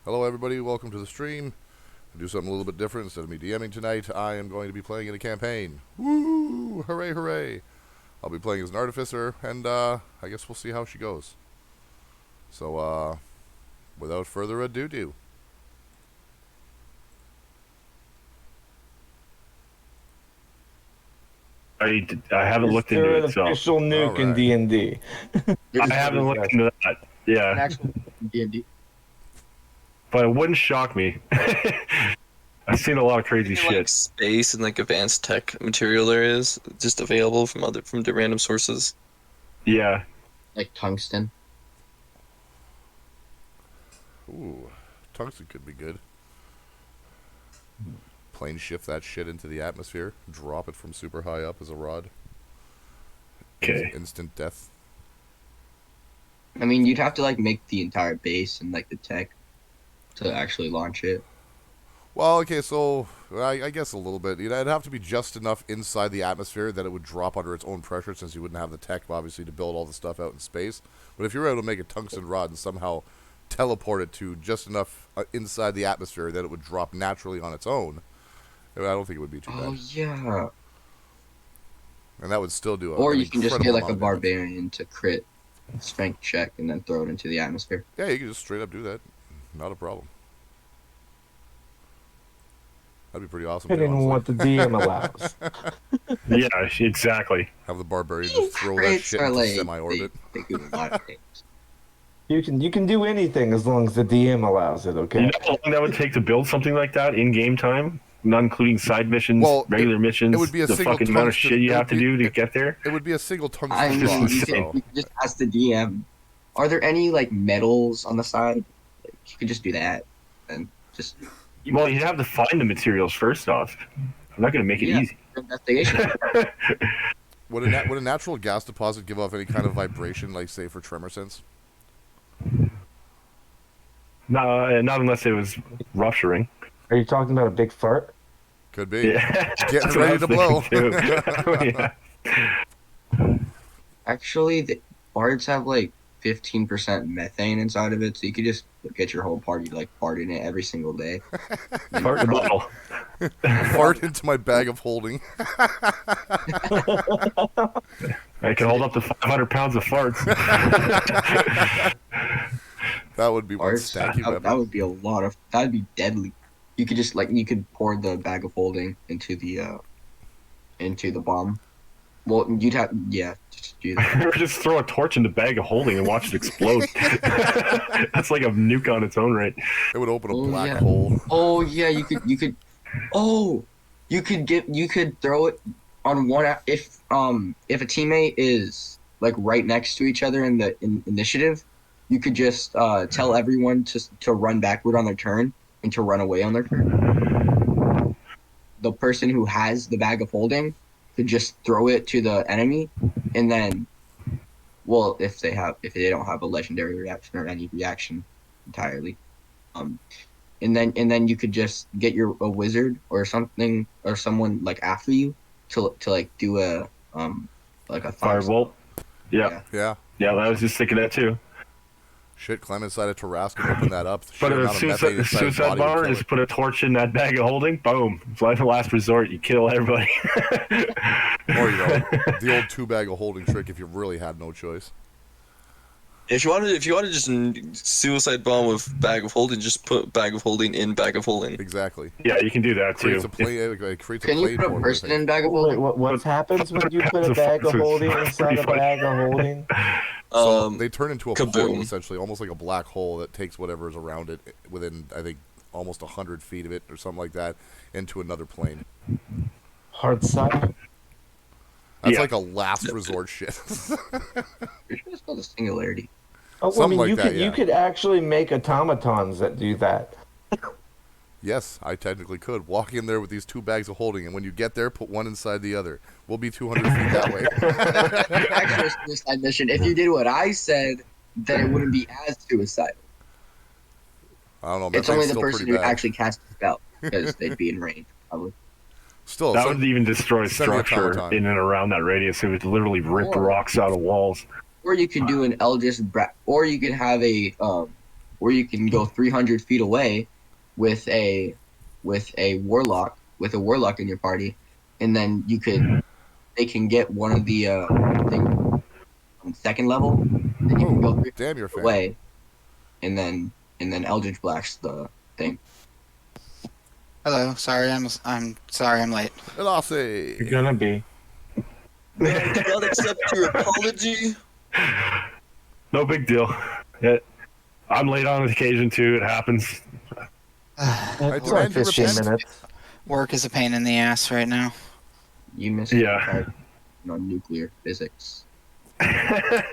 Hello everybody, welcome to the stream. I'll do something a little bit different. Instead of me DMing tonight, I am going to be playing in a campaign. Woo! Hooray, hooray! I'll be playing as an artificer, and I guess we'll see how she goes. So, without further ado. I haven't looked into it, so official nuke in D&D. I haven't looked into that. Yeah, An actual D&D. but it wouldn't shock me. I've seen a lot of crazy Like shit. space and like advanced tech material there is just available from the random sources. Yeah, Like tungsten. Ooh, tungsten could be good. Plane shift that shit into the atmosphere, drop it from super high up as a rod. okay. Instant death. I mean, you'd have to like make the entire base and like the tech to actually launch it. Well, okay, so I guess a little bit. It'd have to be just enough inside the atmosphere that it would drop under its own pressure, since you wouldn't have the tech, obviously, to build all the stuff out in space. But if you were able to make a tungsten rod and somehow teleport it to just enough inside the atmosphere that it would drop naturally on its own, I don't think it would be too Oh bad. yeah. And that would still do it. Or you can just get like a barbarian to crit strength check and then throw it into the atmosphere. Yeah, you can just straight up do that. Not a problem. That'd be pretty awesome. Depending on what the DM allows. Yeah, exactly. Have the barbarian just throw that Crits shit are into like, semi-orbit. They do a lot of things. You can do anything as long as the DM allows it, okay? You know how long that would take to build something like that in game time, not including side missions, Well, regular missions, it would be a the single fucking amount of tungsten- shit you it have would to do be- to get there. It would be a single I tungsten mean, rod. you So. can just ask the DM, are there any like metals on the side? Like, you could just do that and just Well, you'd have to find the materials first off. I'm not gonna make it Yeah. easy. investigation. Would a natural gas deposit give off any kind of vibration, like say for tremor sense? No, not unless it was rupturing. Are you talking about a big fart? Could be. Yeah, Getting That's what I ready to was blow. thinking, too. Yeah. Actually, the bards have like 15% methane inside of it, so you could just get your whole party like fart in it every single day. Fart in the bottle. Fart into my bag of holding. I can hold up to 500 pounds of farts. That would be one Bards, stanky that weapon. would be a lot of. That'd be deadly. You could just like you could pour the bag of holding into the bomb. Well, you'd have just do that. Or just throw a torch in the bag of holding and watch it explode. That's like a nuke on its own right. It would open a Oh, black yeah. hole. Oh yeah, you could you could throw it on one if a teammate is like right next to each other in the initiative, you could just tell everyone to run backward on their turn and to run away on their turn. The person who has the bag of holding could just throw it to the enemy, and then, well, if they don't have a legendary reaction or any reaction entirely, and then you could just get a wizard or something or someone like after you to like do a like a Firebolt. Yeah. Yeah. Yeah, I was just thinking that too. Shit, climb inside a Tarrasque and open that up. The But sheer a amount of methane inside his suicide body would bomber kill is it. put a torch in that bag of holding. Boom. It's life of last resort. You kill everybody. Or, the old two-bag of holding trick if you really had no choice. If you wanted to just suicide bomb with bag of holding, just put bag of holding in bag of holding. Exactly. Yeah, you can do that too. Creates a play. It creates a Can you play put a form, I person think. in bag of Wait, holding? what happens when you put a bag of holding inside a bag of holding? So they turn into a portal, kaboom. essentially, almost like a black hole that takes whatever's around it within, I think, almost 100 feet of it or something like that into another plane. Hard side? That's Yeah. like a last resort shit. Pretty sure it's called a singularity. Oh, Something like you that, could yeah. you could actually make automatons that do that. Yes, I technically could. Walk in there with these two bags of holding, and when you get there, put one inside the other. We'll be 200 feet that way. That's actually a suicide mission. If you did what I said, then it wouldn't be as suicidal. I don't know. It's methane's only the still person pretty who bad. actually casts the spell because they'd be in range, probably. Still, That so- would even destroy Semi-automaton. structure in and around that radius. It would literally rip Or- rocks out of walls. Or you could do an Eldritch or you could have a or you can go 300 feet away with a warlock in your party, and then they can get one of the things on second level. Then you can go Oh, 300 damn, you're feet fan. away, and then Eldritch Black's the thing. Hello. Sorry, I'm sorry I'm late. Elasse. You're gonna be. No, I do not accept your apology. No big deal. I'm late on occasion too. It happens. It's like demand you 15 repent. minutes. Work is a pain in the ass right now. You missed Yeah. nuclear physics. That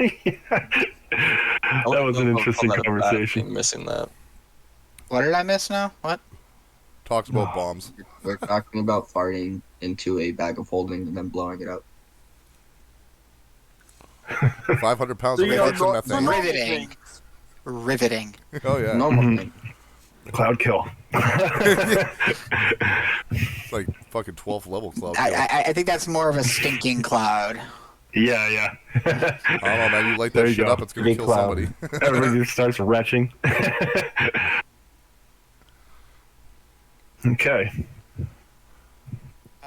was an interesting conversation. Missing that. What did I miss now? What? Talks about bombs. We're talking about farting into a bag of holding and then blowing it up. 500 pounds of farts and methane. Riveting. Riveting. Oh, yeah. Normal thing. Cloud kill. It's like fucking 12th level cloud kill. I think that's more of a stinking cloud. Yeah. I don't know, man. You light There that you shit go. up, it's gonna Big kill cloud. somebody. Everybody just starts retching. Okay.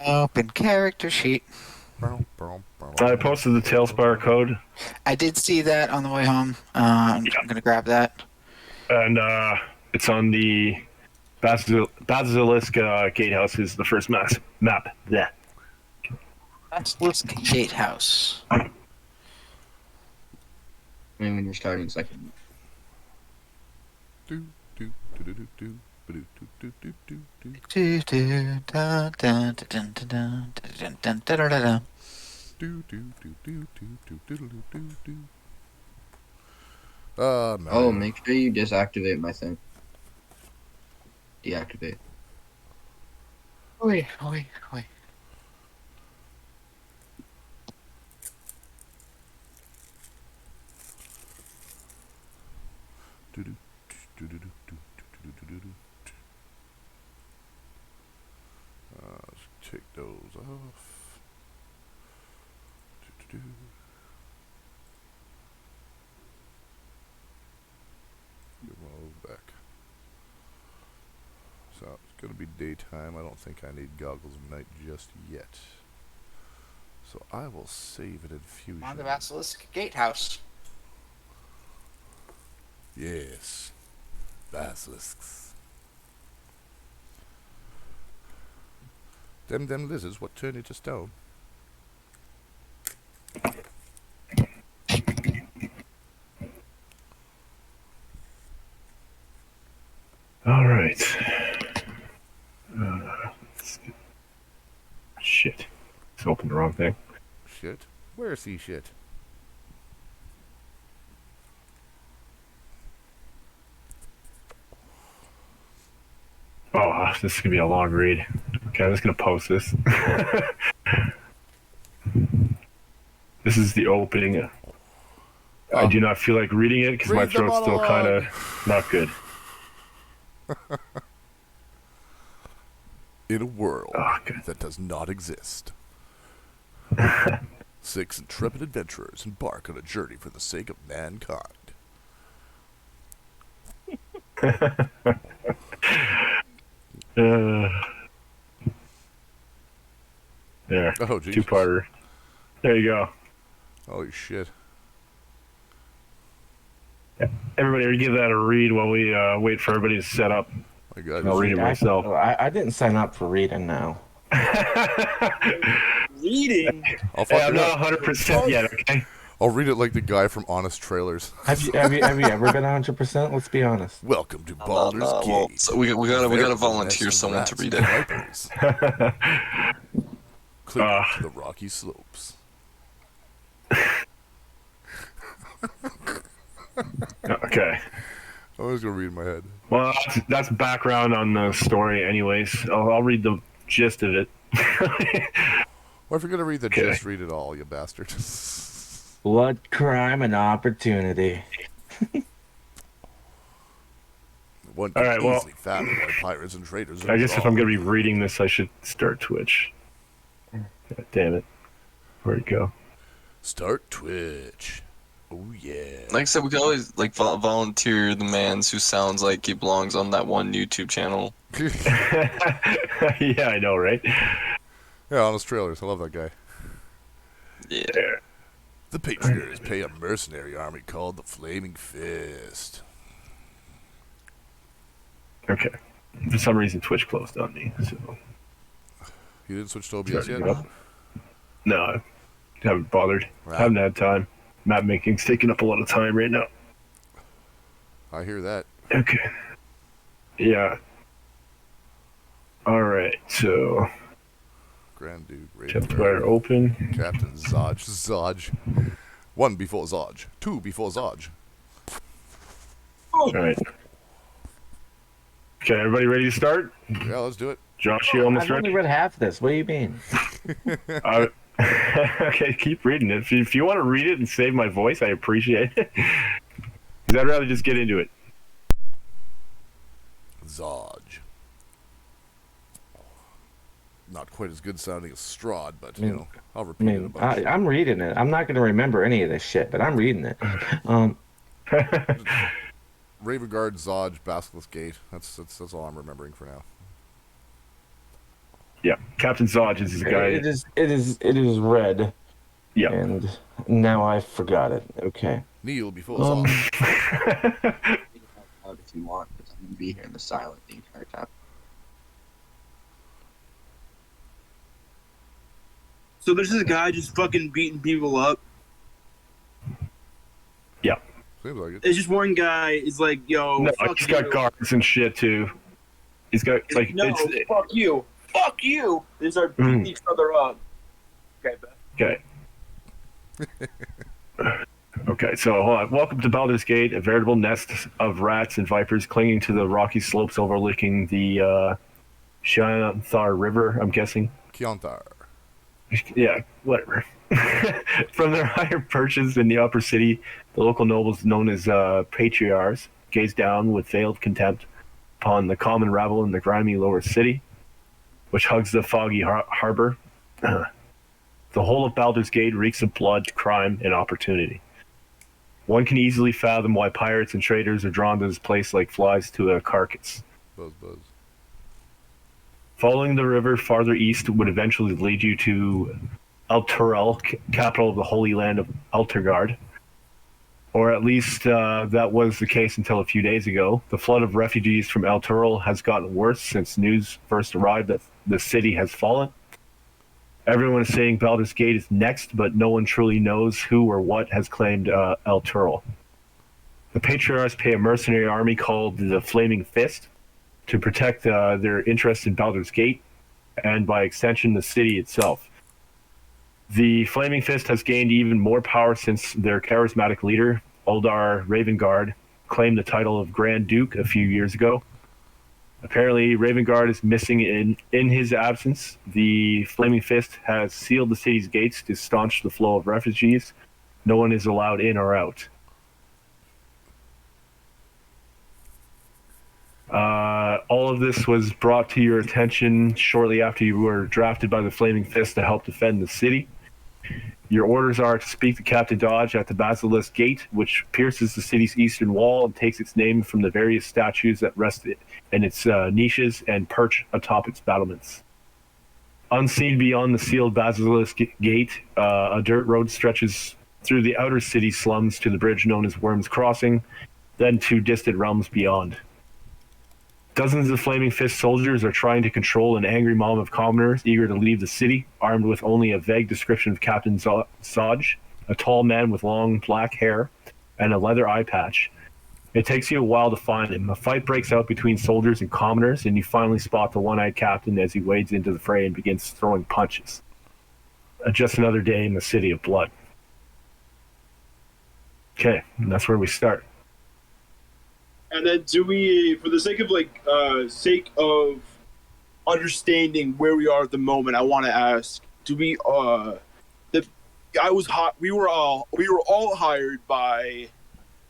Open character sheet. I posted the Tailspire code, I did see that on the way home. I'm gonna grab that. and it's on the Basilisk Gatehouse is the first map. Yeah. Let's Gatehouse. I mean, when you're starting second. Do, do, do, do, do, do, do, do, do, do, do. Do, do, da, da, da, dun, da, dun, da, dun, da, da, da, da. Do, do, do, do, do, do, do, do, do, do. No. Oh, make sure you disactivate my thing. Deactivate. Oi. Do, do, do, do, do, do, do, do, do, do, do. Let's take those off. Do, do, do. Give one of those back. So it's gonna be daytime. I don't think I need goggles of night just yet. So I will save it in Fusion. On the Basilisk Gatehouse. Yes. Basilisks. Them lizards, what turn you to stone? All right. Shit. It's opened the wrong thing. Shit. Where's he shit? Oh, this is gonna be a long read. Okay, I'm just gonna post this. This is the opening. I do not feel like reading it because my Read the throat's still monologue. kind of not good. In a world Oh, good. that does not exist, 6 intrepid adventurers embark on a journey for the sake of mankind. There, Oh, Jesus. two-parter. There you go. Holy shit. Everybody, give that a read while we wait for everybody to set up. My God. I'll read it myself. I didn't sign up for reading now. Reading. I'll, Hey, fucking I'm not 100% yet, okay? I'll read it like the guy from Honest Trailers. Have you ever been 100%? Let's be honest. Welcome to Baldur's Gate. Well, so we gotta There are volunteer nests of someone to rats read and it. vipers. Clinging to the rocky slopes. Okay. I was gonna read in my head. Well, that's background on the story, anyways. I'll read the gist of it. Well, if you're gonna read the Okay. gist, read it all, you bastard. Blood, crime, and opportunity. One All can right, well- easily fathom why pirates and traders are I guess if I'm wrong. going to be reading this, I should start Twitch. God damn it. Where'd it go? Start Twitch. Oh yeah. Like I said, we can always like volunteer the man's who sounds like he belongs on that one YouTube channel. Yeah, I know, right? Yeah, honest trailers. I love that guy. Yeah. The Patriarchs pay a mercenary army called the Flaming Fist. Okay. For some reason, Twitch closed on me, so You didn't switch to OBS yet? Yep. No, I haven't bothered. Right. Haven't had time. Map making's taking up a lot of time right now. I hear that. Okay. Yeah. All right. So Grand Duke, Templar open. Captain Zodge. 1 before Zodge. 2 before Zodge. All right. Okay, everybody ready to start? Yeah, let's do it. Josh, you almost I've only ready? read half this. What do you mean? Okay, keep reading it. If you want to read it and save my voice, I appreciate it. 'Cause I'd rather just get into it. Zodge. Not quite as good sounding as Strahd, but, mean- I'll I repeat it a mean, bunch. I'm reading it. I'm not going to remember any of this shit, but I'm reading it. Ravenguard, Zodge, Basilisk Gate. That's all I'm remembering for now. Yeah, Captain Zodge is the guy. It is red, Yeah. and now I forgot it. Okay. Kneel before Zodge. If you want, because I'm gonna be here in the silent the entire time. So there's this guy just fucking beating people up. Seems like it. There's just one guy is like, yo, No, fuck he's you. got guards and shit too. He's got like No, fuck you. Fuck you. They start beating each other up. Okay, bet. Okay. Okay, so hold on. Welcome to Baldur's Gate, a veritable nest of rats and vipers clinging to the rocky slopes overlooking the Qin'rel River, I'm guessing. Kiontar. Yeah, whatever. From their higher perches in the upper city, the local nobles known as patriarchs gaze down with veiled contempt upon the common rabble in the grimy lower city, which hugs the foggy harbor. The whole of Baldur's Gate reeks of blood, crime, and opportunity. One can easily fathom why pirates and traders are drawn to this place like flies to a carcass. Buzz. Following the river farther east would eventually lead you to Qin'rel, capital of the Holy Land of Eltergard. Or at least that was the case until a few days ago. The flood of refugees from Qin'rel has gotten worse since news first arrived that the city has fallen. Everyone is saying Baldur's Gate is next, but no one truly knows who or what has claimed Qin'rel. The Patriarchs pay a mercenary army called the Flaming Fist to protect their interest in Baldur's Gate, and by extension, the city itself. The Flaming Fist has gained even more power since their charismatic leader, Uldar Ravengard, claimed the title of Grand Duke a few years ago. Apparently, Ravengard is missing in his absence. The Flaming Fist has sealed the city's gates to staunch the flow of refugees. No one is allowed in or out. All of this was brought to your attention shortly after you were drafted by the Flaming Fist to help defend the city. Your orders are to speak to Captain Dodge at the Basilisk Gate, which pierces the city's eastern wall and takes its name from the various statues that rest in its niches and perch atop its battlements. Unseen beyond the sealed Basilisk Gate, a dirt road stretches through the outer city slums to the bridge known as Worm's Crossing, then to distant realms beyond. Dozens of Flaming Fist soldiers are trying to control an angry mob of commoners eager to leave the city, armed with only a vague description of Captain Zodge, a tall man with long black hair and a leather eye patch. It takes you a while to find him. A fight breaks out between soldiers and commoners, and you finally spot the one-eyed captain as he wades into the fray and begins throwing punches. Just another day in the City of Blood. Okay, and that's where we start. And then do we, for the sake of understanding where we are at the moment, I want to ask, do we, we were all hired by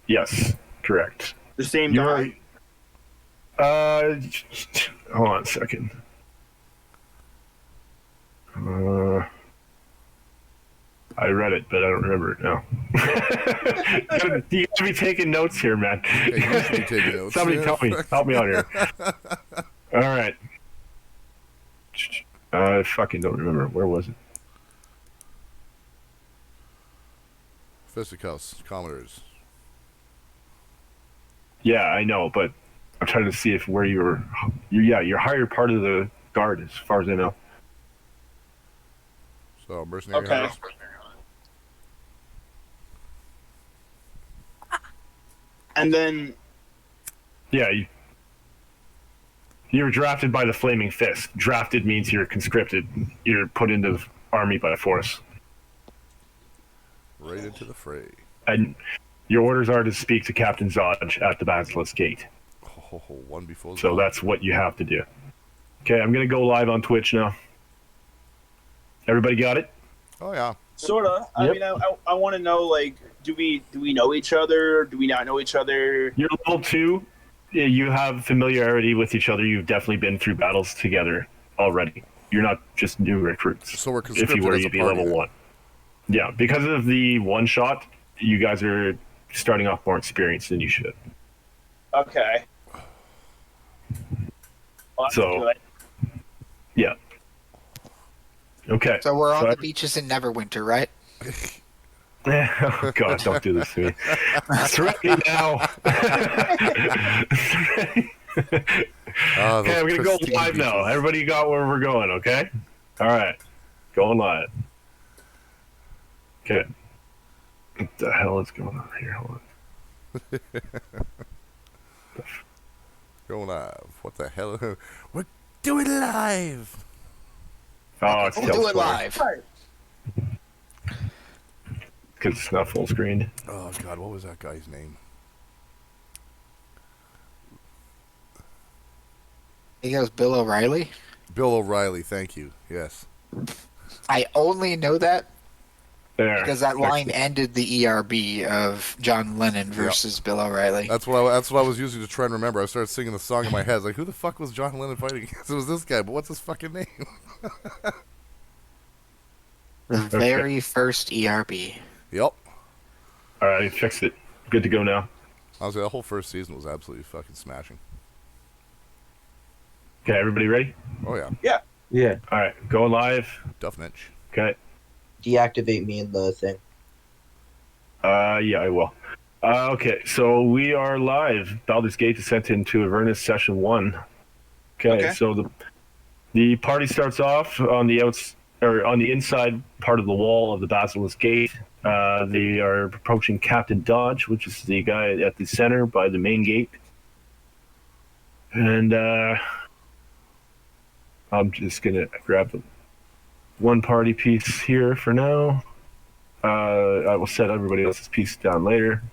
Yes, correct. the same You're- guy? Hold on a second. I read it, but I don't remember it now. You gotta be taking notes here, man. Hey, you should be taking notes. Somebody help me out here. All right. I fucking don't remember. Where was it? Fisticuffs, Commodores. Yeah, I know, but I'm trying to see if where you're higher part of the guard, as far as I know. So, mercenary Okay. hunters. And then Yeah, you were drafted by the Flaming Fist. Drafted means you're conscripted. You're put into the army by force. Right into the fray. And your orders are to speak to Captain Zodge at the Basilisk Gate. Oh, one before the So other. that's what you have to do. Okay, I'm going to go live on Twitch now. Everybody got it? Oh, yeah. sorta. I Yep. mean, I want to know, like, do we know each other? Do we not know each other? You're level 2. You have familiarity with each other. You've definitely been through battles together already. You're not just new recruits. So we're If conscripted you were, as a you'd be party, level then. 1. Yeah, because of the one shot, you guys are starting off more experienced than you should. Okay. Well, that's So- good. Yeah. Okay. So we're on So- the beaches in Neverwinter, right? Oh God, don't do this to me. Threaten me now. Ah, Okay, those we're gonna go pristine live now. beaches. Everybody got where we're going, okay? All right, going live. Okay. What the hell is going on here? Hold on. Going live. What the hell? We're doing live. Oh, it's We'll do it live. because it's not full screen. Oh, God. What was that guy's name? He goes Bill O'Reilly. Bill O'Reilly. Thank you. Yes. I only know that There. because that line ended the ERB of John Lennon versus Bill O'Reilly. That's what I was using to try and remember. I started singing the song in my head. I was like, who the fuck was John Lennon fighting against? It was this guy, but what's his fucking name? The very first ERB. Yep. All right, fixed it. Good to go now. Honestly, that whole first season was absolutely fucking smashing. Okay, everybody ready? Oh, yeah. Yeah. All right, going live. Duffnitch. Okay. Deactivate me in the thing. Yeah, I will. Okay, so we are live. Baldur's Gate descent into Avernus session 1. Okay, so the party starts off on the on the inside part of the wall of the Basilisk Gate. They are approaching Captain Dodge, which is the guy at the center by the main gate. And I'm just gonna grab the one party piece here for now. I will set everybody else's piece down later.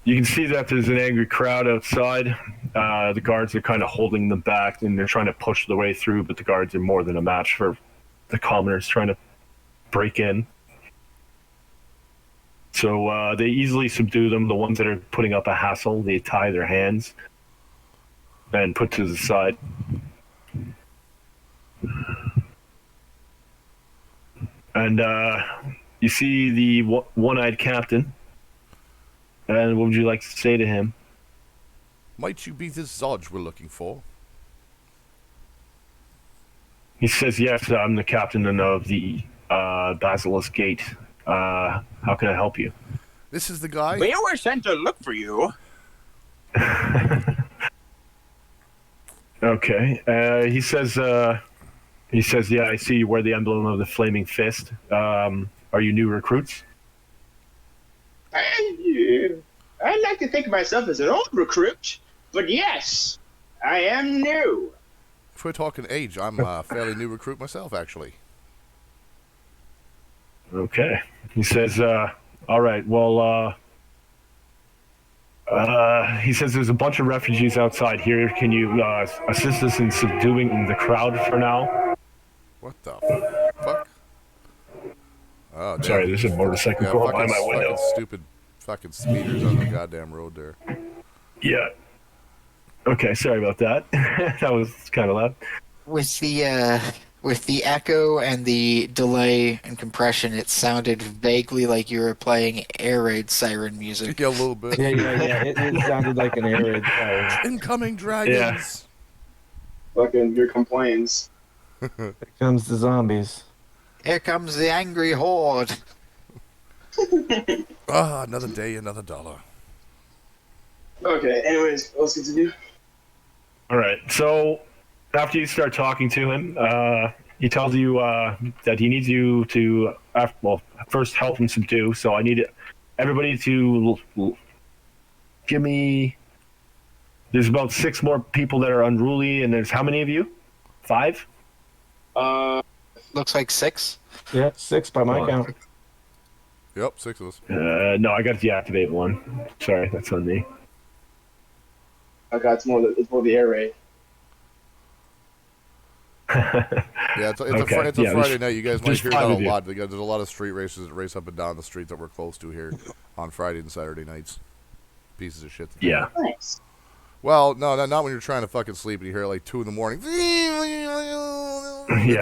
You can see that there's an angry crowd outside. The guards are kind of holding them back, and they're trying to push their way through, but the guards are more than a match for the commoners trying to break in. So they easily subdue them. The ones that are putting up a hassle, they tie their hands and put to the side. And you see the one-eyed captain. And what would you like to say to him? Might you be this Zodge we're looking for? He says, yes, I'm the captain of the Basilisk Gate. How can I help you? This is the guy? We were sent to look for you. Okay. He says, yeah, I see you wear the emblem of the Flaming Fist. Are you new recruits? I like to think of myself as an old recruit, but yes, I am new. If we're talking age, I'm a fairly new recruit myself, actually. Okay. He says, all right, well, he says there's a bunch of refugees outside here. Can you assist us in subduing the crowd for now? What the fuck? Oh, damn. Sorry, there's a motorcycle Yeah, going by fucking, my window. fucking stupid fucking speeders on the goddamn road there. Yeah. Okay, sorry about that. That was kind of loud. With the With the echo and the delay and compression, it sounded vaguely like you were playing air raid siren music. Yeah, a little bit. Yeah. It sounded like an air raid siren. Incoming dragons. Fucking your complaints. Here comes the zombies. Here comes the angry horde. Ah, another day, another dollar. Okay. Anyways, let's continue. All right. So after you start talking to him, he tells you that he needs you to, first help him subdue. So I need everybody to give me. There's about 6 more people that are unruly, and there's how many of you? 5? Looks like 6. Yeah, 6 by my count. Yep, 6 of us. No, I got to deactivate 1. Sorry, that's on me. Okay, it's more the air raid. Yeah, it's Okay. a Friday night. You guys might there's hear 5 that a of you. lot. There's a lot of street races that race up and down the street that we're close to here on Friday and Saturday nights. Pieces of shit. Yeah. Nice. Well, no, not when you're trying to fucking sleep and you hear it like 2 in the morning. Yeah,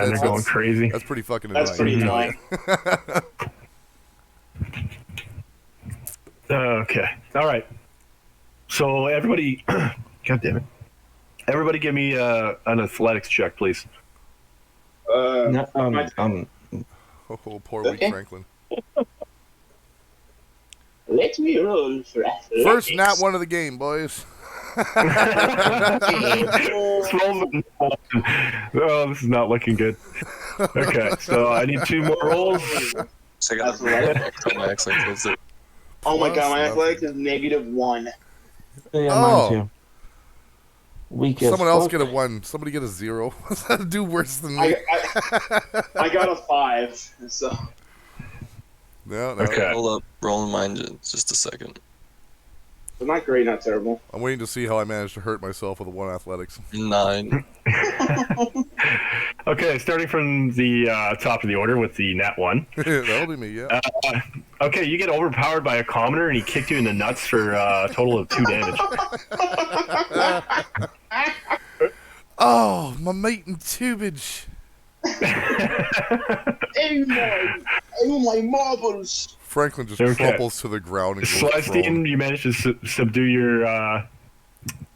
they're going crazy. That's pretty fucking annoying. That's pretty annoying. Okay. All right. So everybody, God damn it! Everybody, give me an athletics check, please. No, Oh, poor weak Okay. Franklin. Let me roll for athletics. First nat 1 of the game, boys. Oh, this is not looking good. Okay, so I need 2 more rolls. So I got my accent. That's it. Oh my god, my Plus athletics is -1. yeah, Oh. mine too. Weak as Someone else fuck. get a 1. Somebody get a 0. What's that do worse than I, me? I got a 5. So No. Okay. Hold up, rolling mine just a second. it's not great, not terrible. I'm waiting to see how I managed to hurt myself with a 1 athletics. 9. Okay, starting from the top of the order with the nat 1. That'll be me, yeah. Okay, you get overpowered by a commoner and he kicked you in the nuts for a total of 2 damage. Oh, my meat and tubage. Oh my marbles! Franklin just Okay. crumples to the ground and goes prone. Slystine, you managed to subdue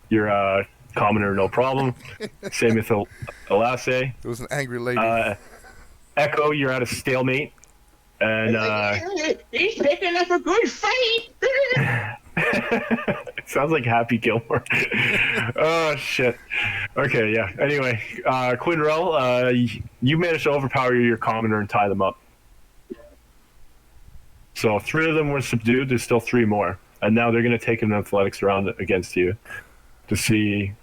your commoner, no problem. Same with Elasse. It was an angry lady. Echo, you're at a stalemate. And He's picking up a good fight. it sounds like Happy Gilmore. Oh, shit. Okay, yeah. Anyway, Qin'rel, you managed to overpower your commoner and tie them up. So 3 of them were subdued. There's still 3 more. And now they're going to take an athletics round against you to see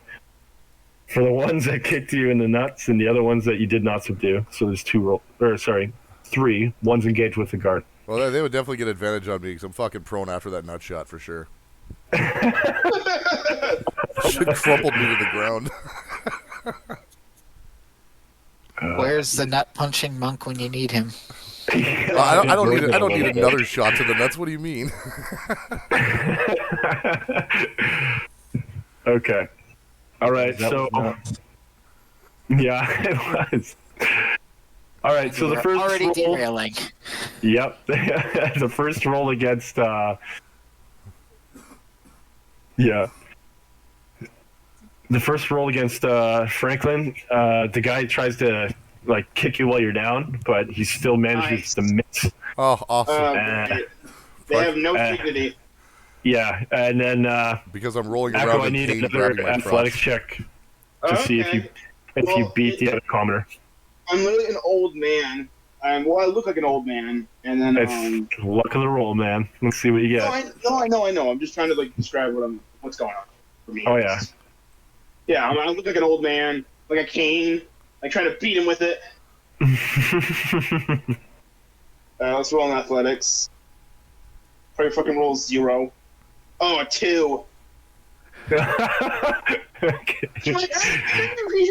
for the ones that kicked you in the nuts and the other ones that you did not subdue. So there's 3. One's engaged with the guard. Well, they would definitely get advantage on me because I'm fucking prone after that nut shot for sure. Should crumpled me to the ground. Where's the nut punching monk when you need him? I don't need another shot to the nuts. What do you mean? Okay. All right. That So was nuts. yeah, it was. All right. So the We're first already roll. derailing. Yep. The first roll against. Yeah. The first roll against Franklin. The guy tries to like kick you while you're down, but he still manages to miss. Oh, awesome. They have no dignity. Yeah, and then Because I'm rolling Echo, around I in need pain, another grabbing my athletics crotch. check to see if you Well, beat the other commoner. I'm literally an old man. I look like an old man, and then It's luck of the roll, man. Let's see what you get. I know. I'm just trying to like describe what's going on for me. Oh yeah. Yeah, I look like an old man, like a cane, like trying to beat him with it. Let's roll in athletics. Probably fucking roll 0. Oh, a 2. Okay. He's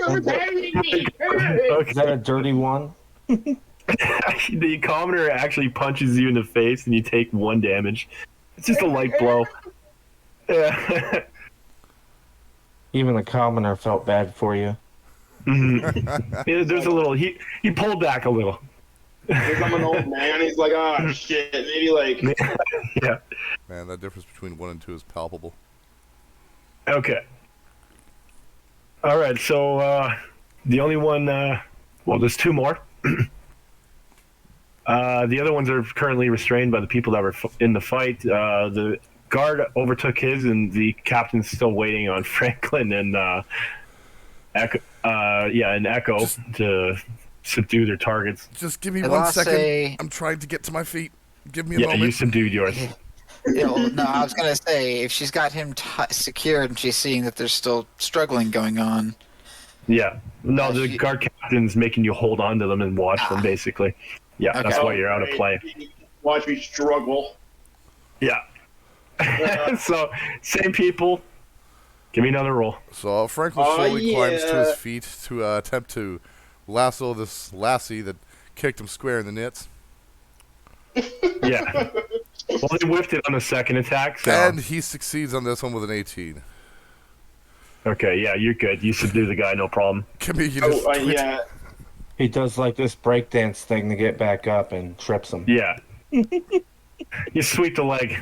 overpowering me. Okay. Is that a dirty 1? The commoner actually punches you in the face and you take 1 damage. It's just a light blow. Yeah. Even the commoner felt bad for you. Yeah, there's a little. He pulled back a little. Because I'm an old man. He's like, oh shit, maybe like. Yeah. Man, that difference between 1 and 2 is palpable. Okay. All right. So the only one. Well, there's 2 more. The other ones are currently restrained by the people that were in the fight. The guard overtook his, and the captain's still waiting on Franklin and Echo. And Echo to subdue their targets. Just give me Elasse- 1 second. I'm trying to get to my feet. Give me a Yeah, moment. you subdued yours. No, I was gonna say if she's got him secured and she's seeing that there's still struggling going on. Yeah. No, the guard captain's making you hold on to them and watch them, basically. Yeah, Okay. that's why you're out of play. Watch me struggle. Yeah. So, same people. Give me another roll. So Franklin slowly climbs to his feet to attempt to lasso this lassie that kicked him square in the nits. Yeah. Well, they whiffed it on the second attack. So. And he succeeds on this one with an 18. Okay, yeah, you're good. You subdue the guy, no problem. Can we just Yeah. He does like this breakdance thing to get back up and trips him. Yeah. You sweep the leg.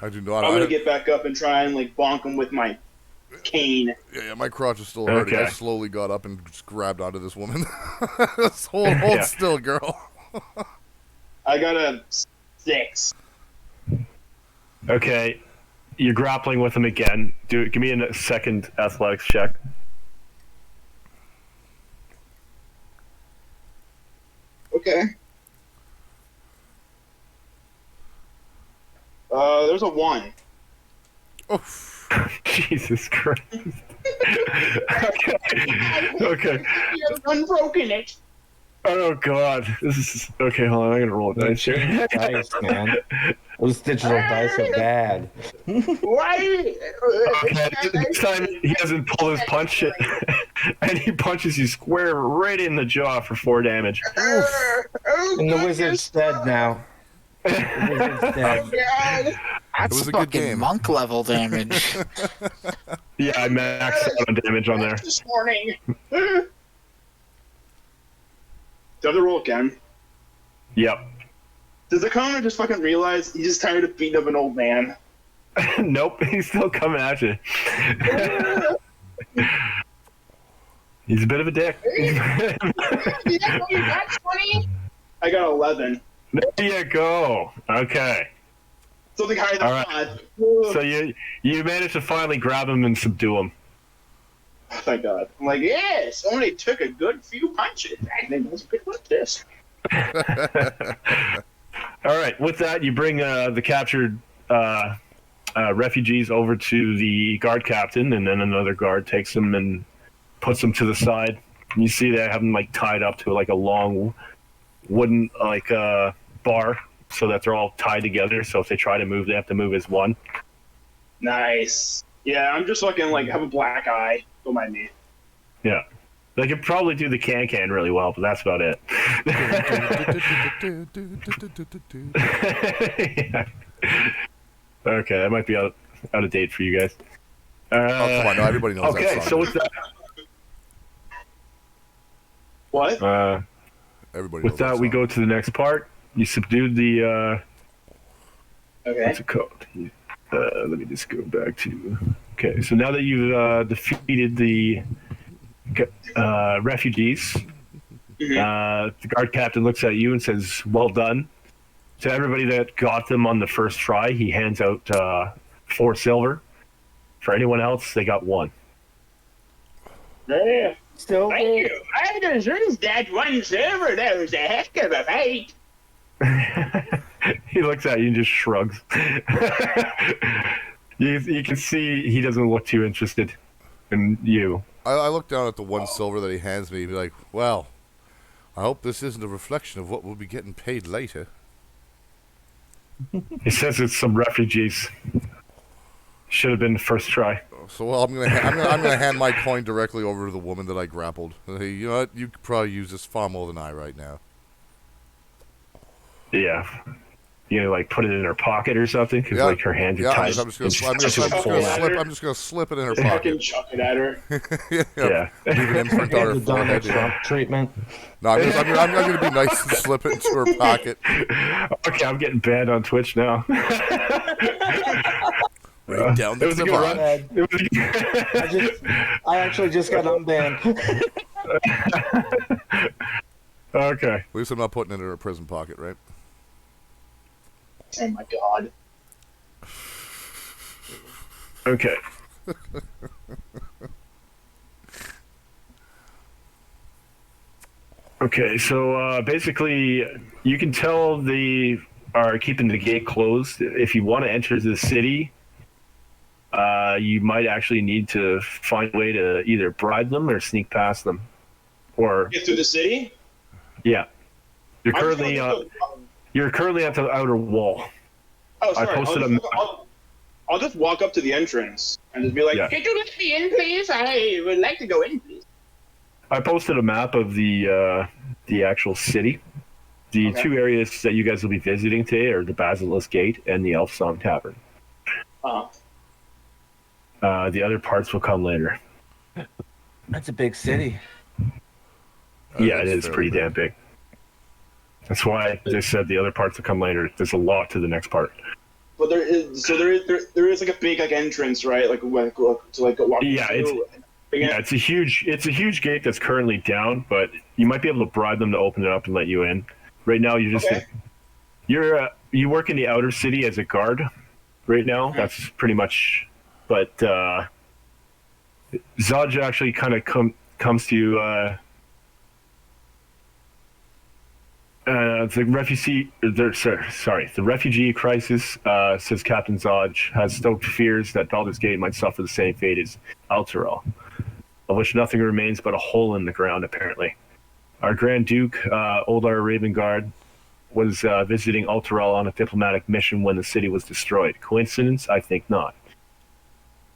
I do not. I'm gonna get back up and try and like bonk him with my cane. Yeah, my crotch is still hurting. Okay. I slowly got up and just grabbed onto this woman. Just hold still, girl. I got a 6. Okay. You're grappling with him again. Give me a second athletics check. Okay. There's a 1. Oh, Jesus Christ. Okay. Unbroken it. Oh God. This is okay. Hold on. I'm gonna roll a dice here. Dice, man. Those digital dice are bad. Why? Okay. This time he doesn't pull his punch, and he punches you square right in the jaw for 4 damage. And the wizard's dead now. The wizard's dead. That's was a good fucking game. monk level damage. Yeah, I maxed out on damage on there. This morning. The other roll again. Yep. Does the commoner just fucking realize he's just tired of beating up an old man? Nope, he's still coming at you. He's a bit of a dick. Yeah, you got 20? I got 11. There you go. Okay. Something higher than All right. 5. So you managed to finally grab him and subdue him. Thank God. I'm like, yes, only took a good few punches. I think that's a good one, this. All right. With that, you bring the captured refugees over to the guard captain, and then another guard takes them and puts them to the side. And you see they have them like tied up to like a long wooden bar, so that they're all tied together. So if they try to move, they have to move as one. Nice. Yeah, I'm just fucking like have a black eye. Don't mind me. Yeah. They could probably do the can really well, but that's about it. Yeah. Okay, that might be out of date for you guys. Oh, come on. No, everybody knows Okay, that song. so with that, What? Everybody with knows that we song. go to the next part. You subdued the Okay. what's it called? Let me just go back to. Okay, so now that you've defeated the refugees, the guard captain looks at you and says, "Well done." To everybody that got them on the first try, he hands out 4 silver. For anyone else, they got 1. Yeah. Still, Thank you. I deserve that 1 silver. That was a heck of a fight. He looks at you and just shrugs. You can see he doesn't look too interested in you. I look down at the 1 silver that he hands me and be like, well, I hope this isn't a reflection of what we'll be getting paid later. He says it's some refugees. Should have been the first try. So, well, I'm gonna hand my coin directly over to the woman that I grappled. Hey, you know what? You could probably use this far more than I right now. Yeah. You know, like put it in her pocket or something because Yeah. like her hands are Yeah, tied. I'm just gonna and slip. she's just gonna full of- slip. I'm just gonna slip it in her Fucking pocket. chuck it at her. Yeah. Leave an imprint on her The Donald forehead. Yeah. Trump treatment. No, I'm gonna be nice and slip it into her pocket. Okay, I'm getting banned on Twitch now. Right down the It was a good run. savage. It was I actually just got unbanned. okay. At least I'm not putting it in her prison pocket, right? Oh my god. Okay. Okay, so basically, you can tell they are keeping the gate closed. If you want to enter the city, you might actually need to find a way to either bribe them or sneak past them. Or, Get through the city? yeah. You're I'm just currently, gonna you're currently at the outer wall. Oh, sorry. I posted I'll just walk up to the entrance and just be like, Yeah. "Could you let me in, please? I would like to go in, please." I posted a map of the actual city. The Okay. two areas that you guys will be visiting today are the Basilisk Gate and the Elf Song Tavern. The other parts will come later. That's a big city. Yeah, it That's is fairly pretty damn big. That's why they said the other parts will come later. There's a lot to the next part. But there is like a big like entrance, right? Like to like walk Yeah, through. Yeah, it's a huge gate that's currently down, but you might be able to bribe them to open it up and let you in. Right now, you're just Okay. you work in the outer city as a guard. Right now, that's pretty much. But Zaj actually kind of comes to you. The refugee crisis, says Captain Zodge, has stoked fears that Baldur's Gate might suffer the same fate as Alterel, of which nothing remains but a hole in the ground, apparently. Our Grand Duke, Oldar Ravengard, was visiting Alterel on a diplomatic mission when the city was destroyed. Coincidence? I think not.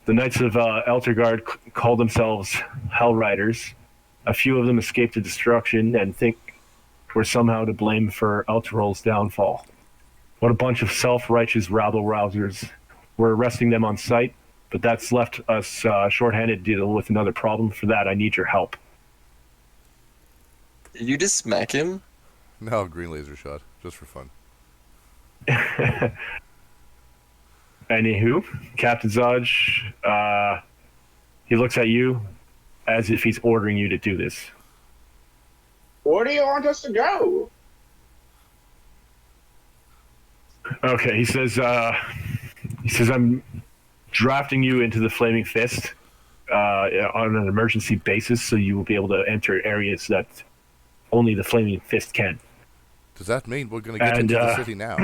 The Knights of Eltergard call themselves Hell Riders. A few of them escaped to destruction and think we're somehow to blame for Alterel's downfall. What a bunch of self-righteous rabble-rousers. We're arresting them on sight, but that's left us short-handed to deal with another problem. For that, I need your help. Did you just smack him? No, green laser shot, just for fun. Anywho, Captain Zodge, he looks at you as if he's ordering you to do this. Where do you want us to go? Okay, he says I'm drafting you into the Flaming Fist on an emergency basis, so you will be able to enter areas that only the Flaming Fist can. Does that mean we're going to get into the city now?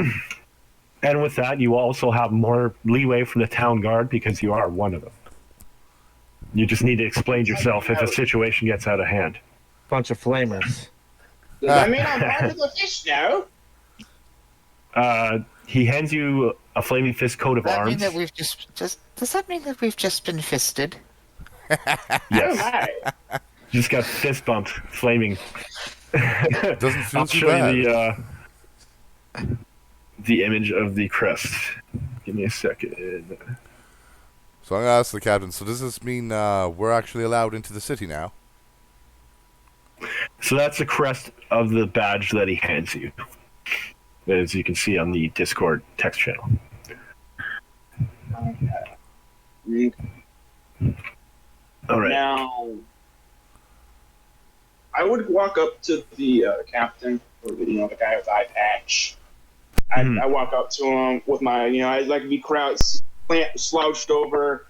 And with that, you also have more leeway from the town guard because you are one of them. You just need to explain yourself if a situation gets out of hand. Bunch of flamers. Does that mean I'm part of the fish now? He hands you a Flaming Fist coat of Does that mean arms. that we've does that mean that we've just been fisted? Yes, Hi. just got fist bumped, flaming. Doesn't feel I'll too show bad. you the image of the crest. Give me a second. So I'm going to ask the captain, so does this mean we're actually allowed into the city now? So that's the crest of the badge that he hands you, as you can see on the Discord text channel. All right. Now, I would walk up to the captain, or the guy with the eye patch. I walk up to him with my, I'd like to be slouched over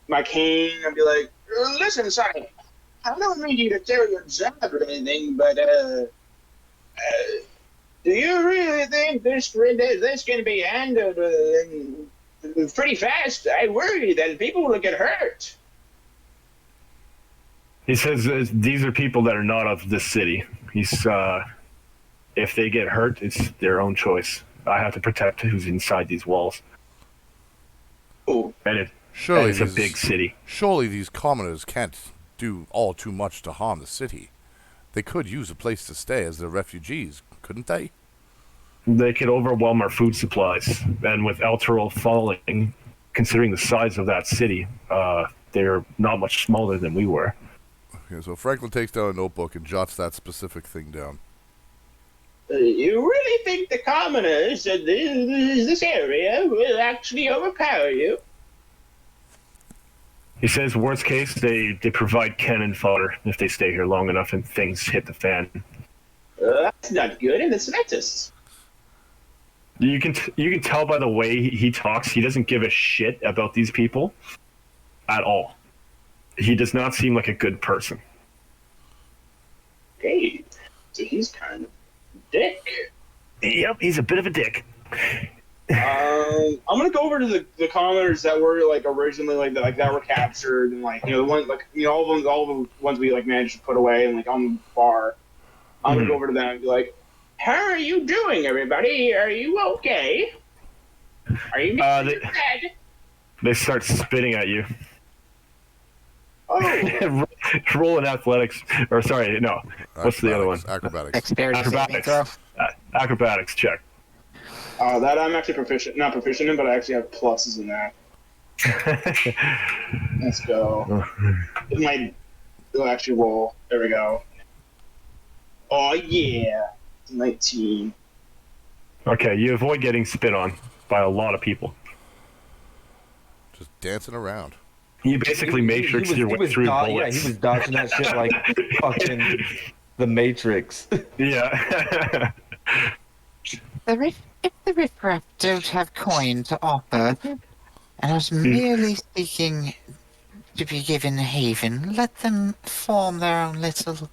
my cane and be like, "Listen, Sonny, I don't need you to tell your job or anything, but do you really think this can be handled pretty fast? I worry that people will get hurt." He says these are people that are not of this city. He's if they get hurt, it's their own choice. I have to protect who's inside these walls. Oh, And Surely it's a big city. Surely these commoners can't do all too much to harm the city. They could use a place to stay as they're refugees, couldn't they? They could overwhelm our food supplies. And with Elturel falling, considering the size of that city, they're not much smaller than we were. Okay, so Franklin takes down a notebook and jots that specific thing down. You really think the commoners in this area will actually overpower you? He says, worst case, they provide cannon fodder if they stay here long enough and things hit the fan. That's not good in the slightest. You can tell by the way he talks, he doesn't give a shit about these people at all. He does not seem like a good person. Okay, so he's kind of a dick. Yep, he's a bit of a dick. I'm gonna go over to the commoners that were like originally that were captured and the ones all the ones we managed to put away and on the bar. I'm gonna go over to them and be like, "How are you doing, everybody? Are you okay? Are you dead?" They start spitting at you. Oh, Roll an athletics, or sorry, no. What's the other one? Acrobatics. Dexterity saving throw. Acrobatics check. that I'm actually not proficient in, but I actually have pluses in that. Let's go. It'll actually roll. There we go. Oh yeah, 19. Okay, you avoid getting spit on by a lot of people. Just dancing around. You basically matrix your way through bullets. Yeah, he was dodging that shit like fucking the Matrix. Yeah. If the riffraff don't have coin to offer, and are merely seeking to be given a haven, let them form their own little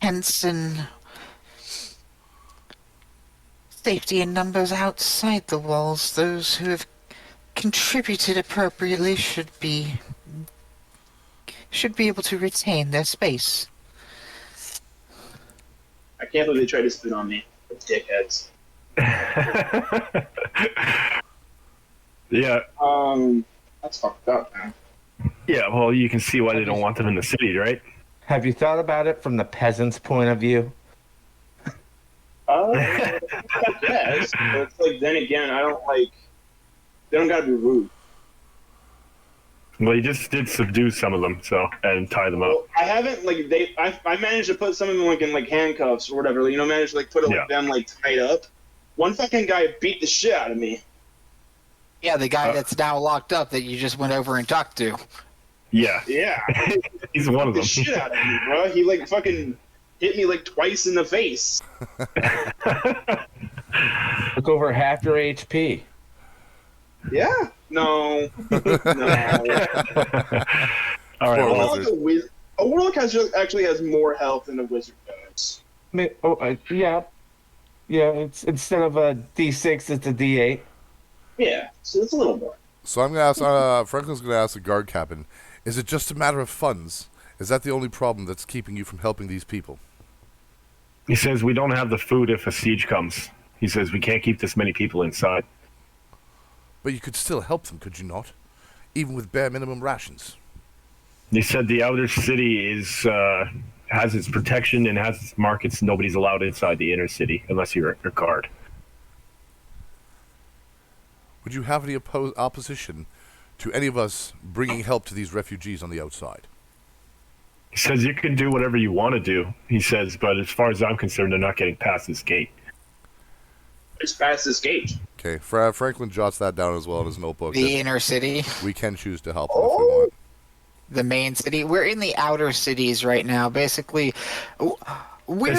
tents and safety in numbers outside the walls. Those who have contributed appropriately should be able to retain their space. I can't believe they tried to spit on me. Dickheads. Yeah. That's fucked up, man. Yeah, well, you can see why they don't want them in the city, right? Have you thought about it from the peasant's point of view? Yes, but it's then again, I don't they don't gotta be rude. Well, you just did subdue some of them, and tie them up. Well, I haven't I managed to put some of them in handcuffs or whatever. Managed to put them tied up. One fucking guy beat the shit out of me. Yeah, the guy that's now locked up that you just went over and talked to. Yeah. Yeah. He's one of them. The shit out of me, bro. He fucking hit me twice in the face. Took over half your HP. Yeah. No. All right. A warlock actually has more health than a wizard does. Yeah. Yeah, it's instead of a D6, it's a D8. Yeah, so it's a little more. So I'm going to ask, Franklin's going to ask the guard captain, is it just a matter of funds? Is that the only problem that's keeping you from helping these people? He says we don't have the food if a siege comes. He says we can't keep this many people inside. But you could still help them, could you not? Even with bare minimum rations. He said the outer city has its protection and has its markets. Nobody's allowed inside the inner city unless you're a guard. Would you have any opposition to any of us bringing help to these refugees on the outside? He says you can do whatever you want to do. He says, but as far as I'm concerned, they're not getting past this gate. It's past this gate. Okay, Franklin jots that down as well in his notebook. The inner city. We can choose to help them if we want. The main city. We're in the outer cities right now. Basically, we're in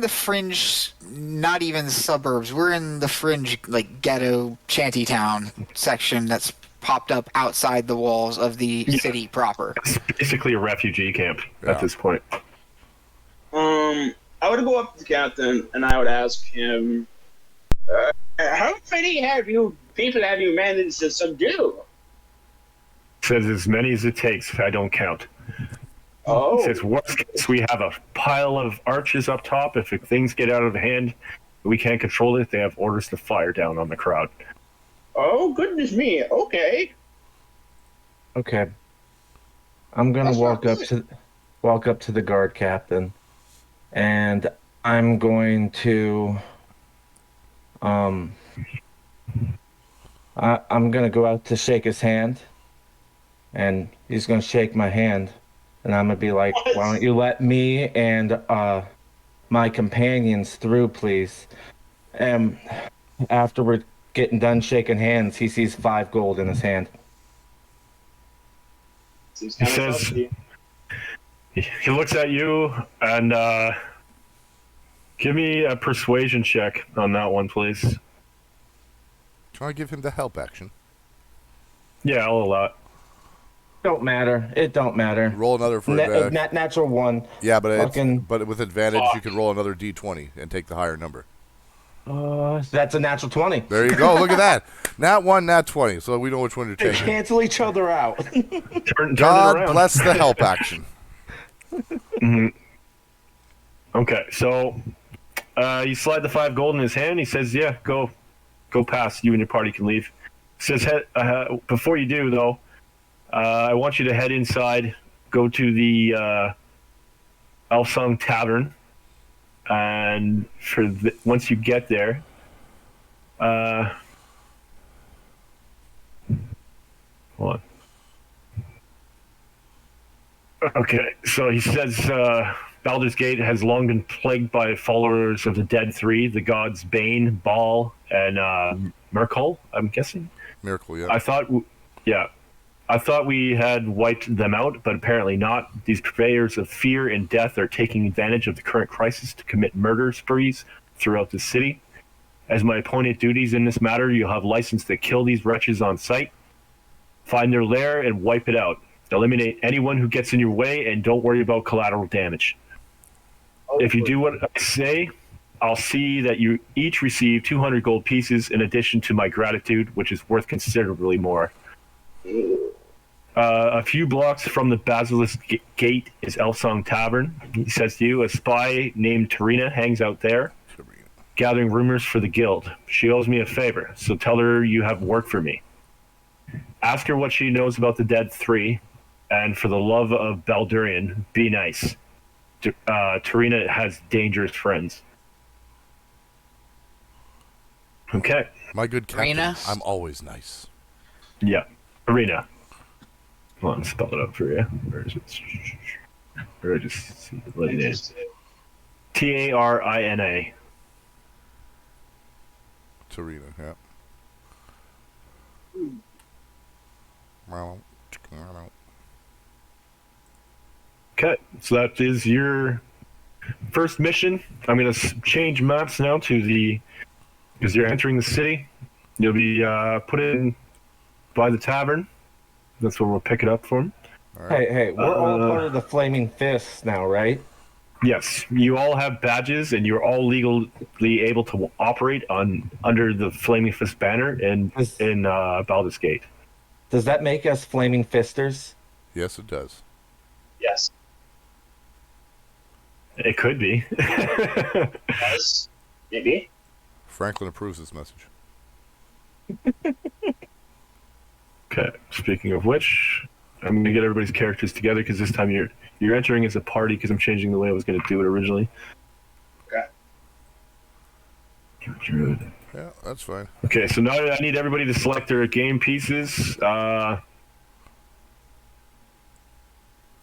the fringe, not even suburbs. We're in the fringe, ghetto shantytown section that's popped up outside the walls of the city proper. It's basically a refugee camp at this point. I would go up to the captain and I would ask him, how many people have you managed to subdue? Says as many as it takes. I don't count. Oh. Says worst case, we have a pile of archers up top. If things get out of hand, we can't control it. They have orders to fire down on the crowd. Oh goodness me! Okay. Okay. I'm gonna walk up to the guard captain, and I'm going to I'm gonna go out to shake his hand, and he's gonna shake my hand, and I'm gonna be like, What? "Why don't you let me and my companions through, please?" And after we're getting done shaking hands, he sees 5 gold in his hand. Seems He kind of says, salty. he looks at you and give me a persuasion check on that one, please. Can I give him the help action? Yeah, I'll allow it. Don't matter. It don't matter. Roll another for Natural 1. yeah, but Fucking- but with advantage, you Fuck. can roll another d20 and take the higher number. That's a natural 20. There you go. Look at that. Nat 1, nat 20. So we know which one you're They taking. cancel each other out. Turn it God around. bless the help action. Okay, so you slide the 5 gold in his hand. He says, "Yeah, go past. You and your party can leave." He says, "Before you do, though, I want you to head inside, go to the Elfsong Tavern, and once you get there, hold on. Okay, so he says Baldur's Gate has long been plagued by followers of the Dead Three, the gods Bane, Baal, and Merkul, I'm guessing. Miracle, yeah. I thought we had wiped them out, but apparently not. These purveyors of fear and death are taking advantage of the current crisis to commit murder sprees throughout the city. As my appointed duties in this matter, you'll have license to kill these wretches on sight, find their lair, and wipe it out. Eliminate anyone who gets in your way, and don't worry about collateral damage. If you do what I say, I'll see that you each receive 200 gold pieces in addition to my gratitude, which is worth considerably more. A few blocks from the Basilisk Gate is Elfsong Tavern. He says to you, a spy named Tarina hangs out there, gathering rumors for the guild. She owes me a favor, so tell her you have work for me. Ask her what she knows about the Dead Three, and for the love of Baldurian, be nice. Tarina has dangerous friends. Okay. My good captain, Arena? I'm always nice. Yeah. Arena. Hold on, spell it out for you. Where is it? Or I just let it in. Tarina. Tarina, yeah. Okay, so that is your first mission. I'm going to change maps now to because you're entering the city. You'll be put in by the tavern. That's where we'll pick it up from. Hey, we're all part of the Flaming Fists now, right? Yes, you all have badges, and you're all legally able to operate under the Flaming Fist banner in Baldur's Gate. Does that make us Flaming Fisters? Yes, it does. Yes. It could be. Yes. Maybe. Franklin approves this message. Okay, speaking of which, I'm going to get everybody's characters together because this time you're entering as a party because I'm changing the way I was going to do it originally. Okay. Yeah, that's fine. Okay, so now I need everybody to select their game pieces.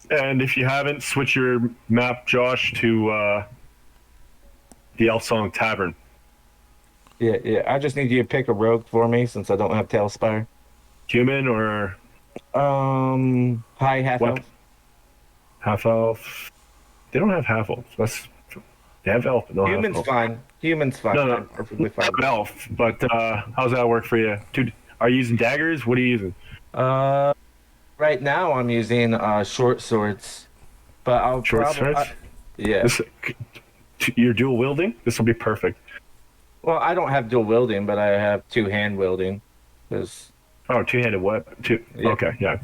And if you haven't, switch your map, Josh, to the Elfsong Tavern. Yeah. I just need you to pick a rogue for me since I don't have Tailspire. Human or High half elf. Half elf? They don't have half elf. They have elf, but no Human's half elf. fine. Human's fine. No. I'm perfectly fine. Have elf, but how's that work for you? Dude, are you using daggers? What are you using? Right now I'm using short swords, but I'll Short probably swords? yeah. You're dual wielding? This will be perfect. Well, I don't have dual wielding, but I have two-hand wielding. Oh, two-handed weapon. Yeah. Okay, yeah.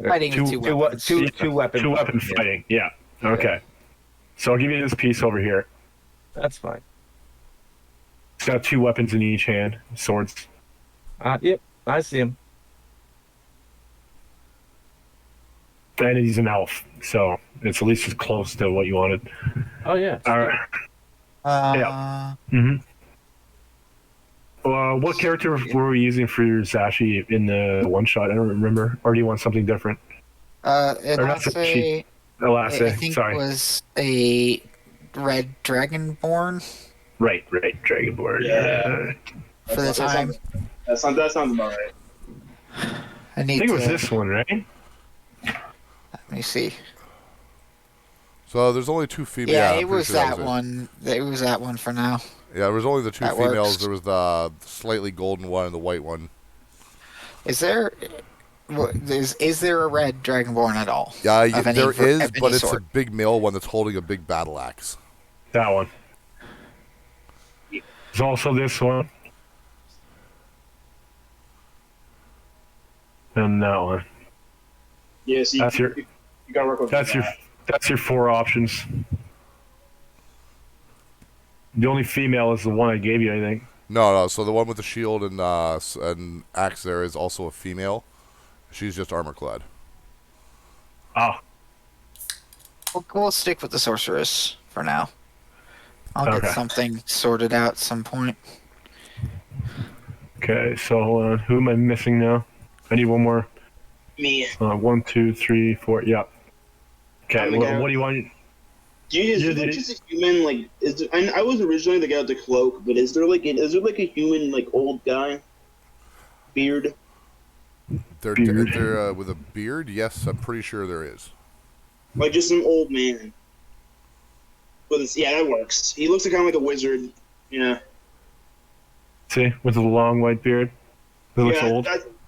Fighting with two weapons. Two weapon. Two weapon fighting. Yeah. Okay. So I'll give you this piece over here. That's fine. It's got 2 weapons in each hand, swords. Yep, I see him. And he's an elf, so it's at least as close to what you wanted. Oh yeah. All right. Mm-hmm. What character were we using for Zashi in the one shot? I don't remember. Or do you want something different? Elasse, Elasse, I think sorry. was a red dragonborn. Right, Dragonborn. Yeah. For the time. That sounds about right. I think it was this one, right? Let me see. So there's only 2 females. Yeah, it was that one. It was that one for now. Yeah, there was only the 2 That females. works. There was the slightly golden one and the white one. Is there a red dragonborn at all? Yeah, Of there is, of but any it's sort? a big male one that's holding a big battle axe. That one. There's also this one. And that one. Yeah, so you gotta work with that's your 4 options. The only female is the one I gave you, I think. No. So the one with the shield and axe there is also a female. She's just armor clad. Ah. We'll stick with the sorceress for now. I'll get something sorted out at some point. Okay, so who am I missing now? I need one more. Me. 1, 2, 3, 4. Yeah. Okay. What do you want? Do you just a human like? I was originally the guy with the cloak, but is there like a human like old guy? Beard. They're with a beard. Yes, I'm pretty sure there is. Like just an old man. Yeah, that works. He looks kind of like a wizard. Yeah. See, with a long white beard. He looks old.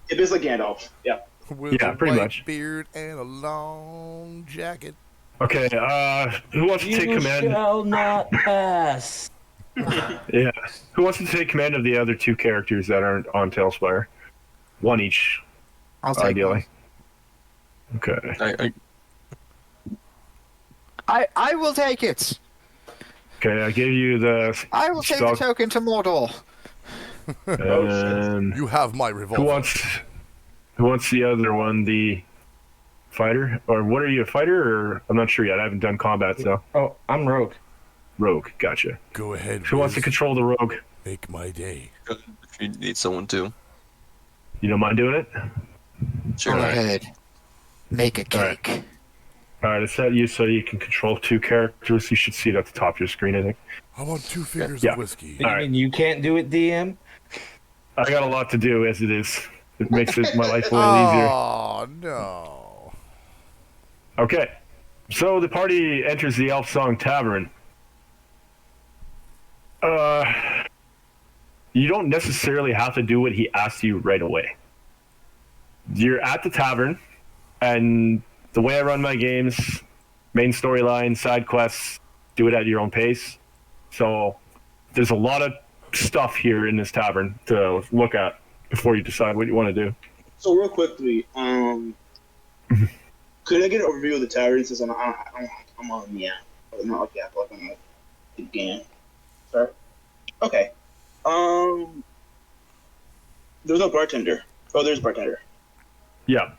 It is like Gandalf. Yeah. With a pretty much. Beard and a long jacket. Okay. Who wants to take command? You shall not pass. Yeah. Who wants to take command of the other 2 characters that aren't on Tailspire? 1 each. I'll take ideally. One. Okay. I will take it. Okay, I gave you the. I will take the token to Mordor. And you have my revolver. Who wants the other one? The fighter, or what are you, a fighter? Or I'm not sure yet. I haven't done combat, so. Oh, I'm rogue. Rogue, gotcha. Go ahead. Who wants to control the rogue? Make my day. If you need someone to. You don't mind doing it? Sure. Go ahead. Make a cake. All right, it's set you so you can control 2 characters. You should see it at the top of your screen, I think. I want 2 fingers of whiskey. You mean you can't do it, DM? I got a lot to do as it is. It makes my life a little easier. Oh, no. Okay. So the party enters the Elf Song Tavern. You don't necessarily have to do what he asks you right away. You're at the tavern, and the way I run my games, main storyline, side quests, do it at your own pace. So there's a lot of stuff here in this tavern to look at before you decide what you want to do. So real quickly, could I get an overview of the tavern since I'm on the app? Not like the app, like on the game. Sorry. Okay. There's no bartender. Oh, there's a bartender. Yeah.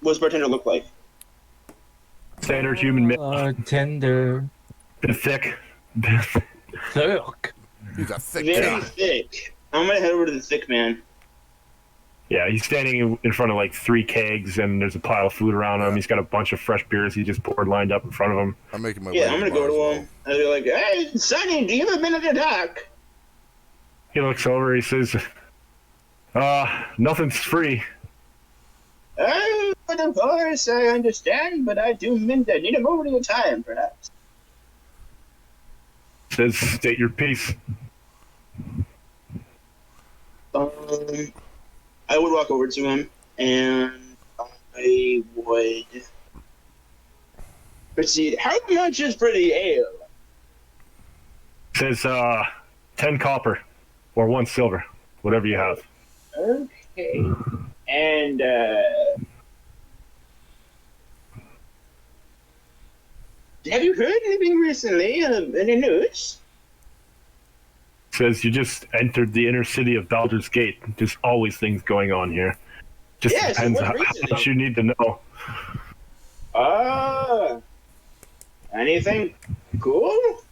What does bartender look like? Standard human male. Bartender. Bit thick. Thick. He's a thick Very guy. thick. I'm gonna head over to the thick man. Yeah, he's standing in front of like 3 kegs, and there's a pile of food around him. He's got a bunch of fresh beers he just poured lined up in front of him. I'm making my way. Yeah, I'm gonna go to him and be like, "Hey, Sonny, do you have a minute to talk?" He looks over, he says, nothing's free. Oh, but of course, I understand, but I do mean I need a moment of your time, perhaps. Says, state your piece. I would walk over to him, and I would proceed. How much is for the ale? Says, 10 copper, or 1 silver, whatever you have. Okay. And, have you heard anything recently? Any news? Says, you just entered the inner city of Baldur's Gate. There's always things going on here. Just Yes, depends what how recently? much you need to know. Anything cool?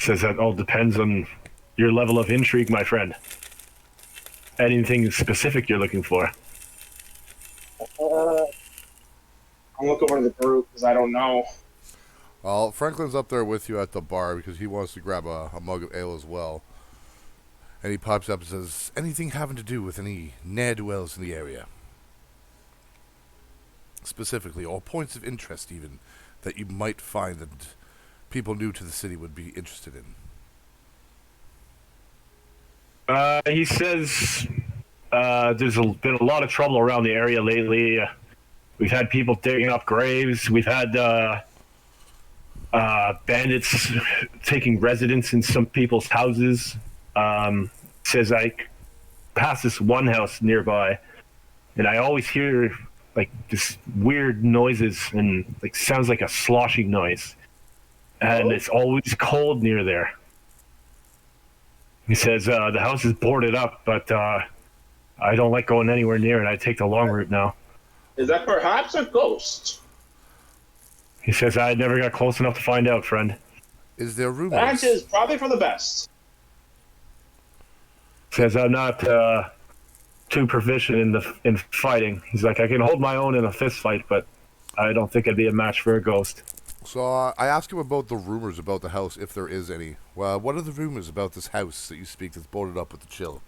Says that all depends on your level of intrigue, my friend. Anything specific you're looking for? I'll look over to the group because I don't know. Well, Franklin's up there with you at the bar because he wants to grab a mug of ale as well. And he pops up and says, anything having to do with any ne'er-do-wells in the area? Specifically, or points of interest even, that you might find that people new to the city would be interested in? He says there's been a lot of trouble around the area lately. We've had people digging up graves. We've had bandits taking residence in some people's houses. Says I pass this one house nearby, and I always hear like this weird noises and like sounds like a sloshing noise, and it's always cold near there. He says the house is boarded up, but I don't like going anywhere near it. I take the long route now. Is that perhaps a ghost? He says I never got close enough to find out, friend. Is there rumors? That is probably for the best. Says I'm not too proficient in fighting. He's like, I can hold my own in a fist fight, but I don't think I'd be a match for a ghost. So I asked him about the rumors about the house, if there is any. Well, what are the rumors about this house that you speak that's boarded up with the chill?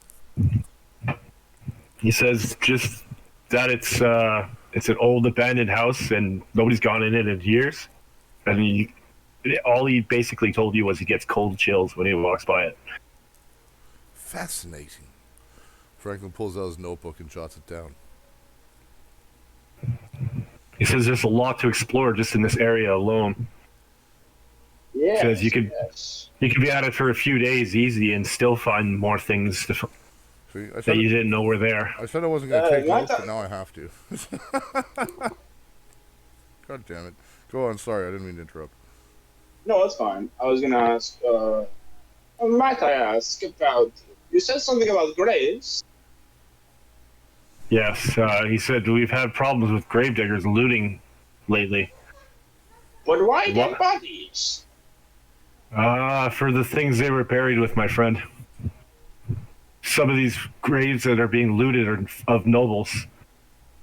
He says just that it's an old abandoned house and nobody's gone in it in years. And all he basically told you was he gets cold chills when he walks by it. Fascinating. Franklin pulls out his notebook and jots it down. He says there's a lot to explore just in this area alone. Yeah. Says you could be at it for a few days easy and still find more things that you didn't know were there. I said I wasn't going to take notes, but now I have to. God damn it. Go on, sorry, I didn't mean to interrupt. No, that's fine. I was going to ask, might I ask about, you said something about graves? Yes, he said we've had problems with gravediggers looting lately. But why dead bodies? For the things they were buried with, my friend. Some of these graves that are being looted are of nobles.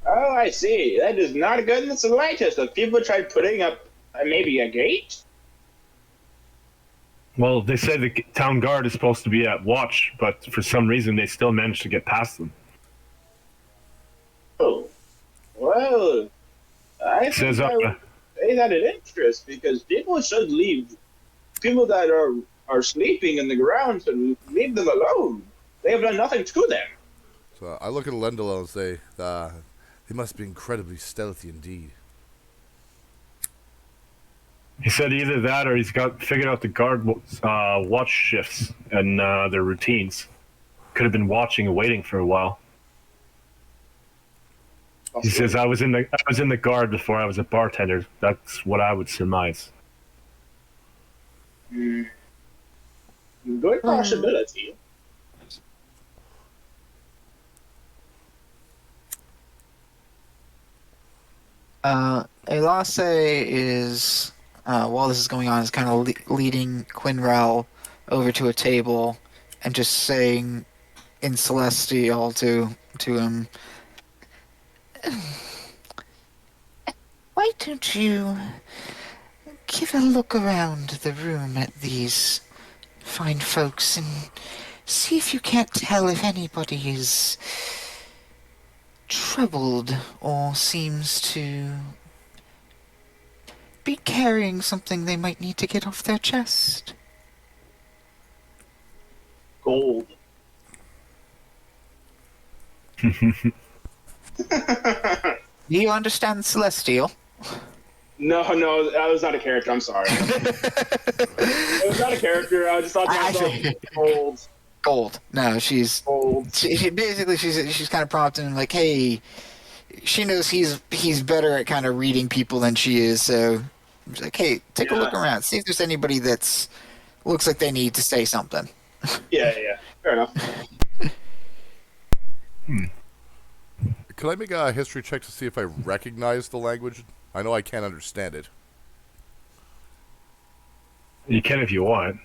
Oh, I see. That is not good in the slightest. If people tried putting up maybe a gate? Well, they said the town guard is supposed to be at watch, but for some reason they still managed to get past them. Oh, well, I think I would say that an interest because people should leave. People that are sleeping in the ground should leave them alone. They have done nothing to them. So I look at Lendela and say, they must be incredibly stealthy indeed. He said either that or he's figured out the guard watch shifts and their routines. Could have been watching and waiting for a while. He says I was in the guard before I was a bartender. That's what I would surmise. Good possibility. Elasse is, while this is going on, is kind of leading Qin'rel over to a table and just saying in Celestial to him, why don't you give a look around the room at these fine folks and see if you can't tell if anybody is troubled or seems to be carrying something they might need to get off their chest. Gold. Do you understand Celestial? No, that was not a character. I'm sorry. It was not a character. I just thought that was Gold. No, she's gold. She basically she's kind of prompting him like, hey, she knows he's better at kind of reading people than she is, so she's like, hey, take a look around, see if there's anybody that's looks like they need to say something. Yeah, fair enough. Can I make a history check to see if I recognize the language? I know I can't understand it. You can if you want.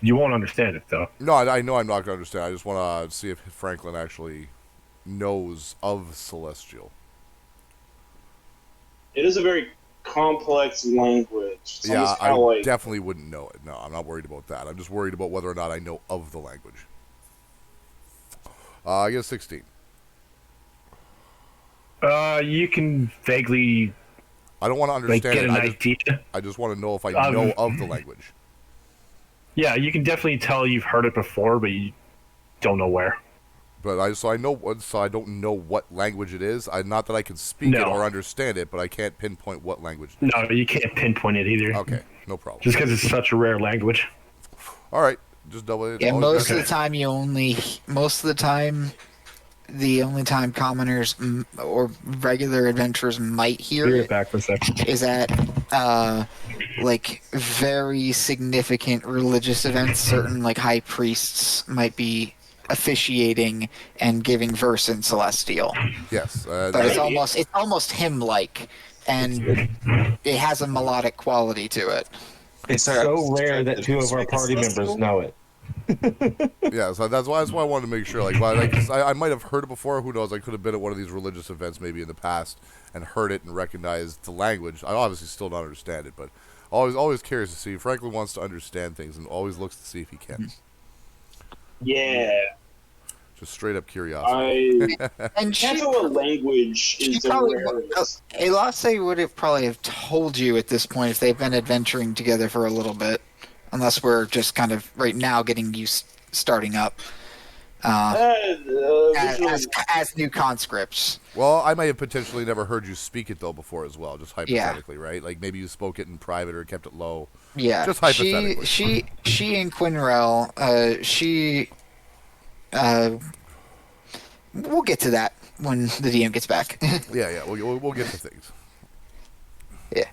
You won't understand it though. No, I know I'm not going to understand. I just want to see if Franklin actually knows of Celestial. It is a very complex language. It's Yeah, almost I kinda like, definitely wouldn't know it. No, I'm not worried about that. I'm just worried about whether or not I know of the language. I get a 16. You can vaguely I don't want to understand get it. an idea. I just want to know if I know of the language. Yeah, you can definitely tell you've heard it before, but you don't know where. But I don't know what language it is. Not that I can speak it or understand it, but I can't pinpoint what language it is. No, you can't pinpoint it either. Okay, no problem. Just because it's such a rare language. All right, just double it. Yeah, most of the time the only time commoners or regular adventurers might hear it back for a second. is at like very significant religious events. Certain like high priests might be officiating and giving verse in Celestial. Yes, but it's almost hymn-like, and it has a melodic quality to it. It's so rare that two of our party members know it. Yeah, so that's why I wanted to make sure. I might have heard it before. Who knows? I could have been at one of these religious events maybe in the past and heard it and recognized the language. I obviously still don't understand it, but always curious to see. Franklin wants to understand things and always looks to see if he can. yeah. Just straight up curiosity. And can't tell what language is the rarest. Elasse would have probably have told you at this point if they've been adventuring together for a little bit, unless we're just kind of right now getting you starting up as new conscripts. Well, I may have potentially never heard you speak it though before as well, just hypothetically, right? Like maybe you spoke it in private or kept it low. Yeah, just hypothetically. She and Qin'rel, we'll get to that when the DM gets back. yeah, we'll get to things. Yeah.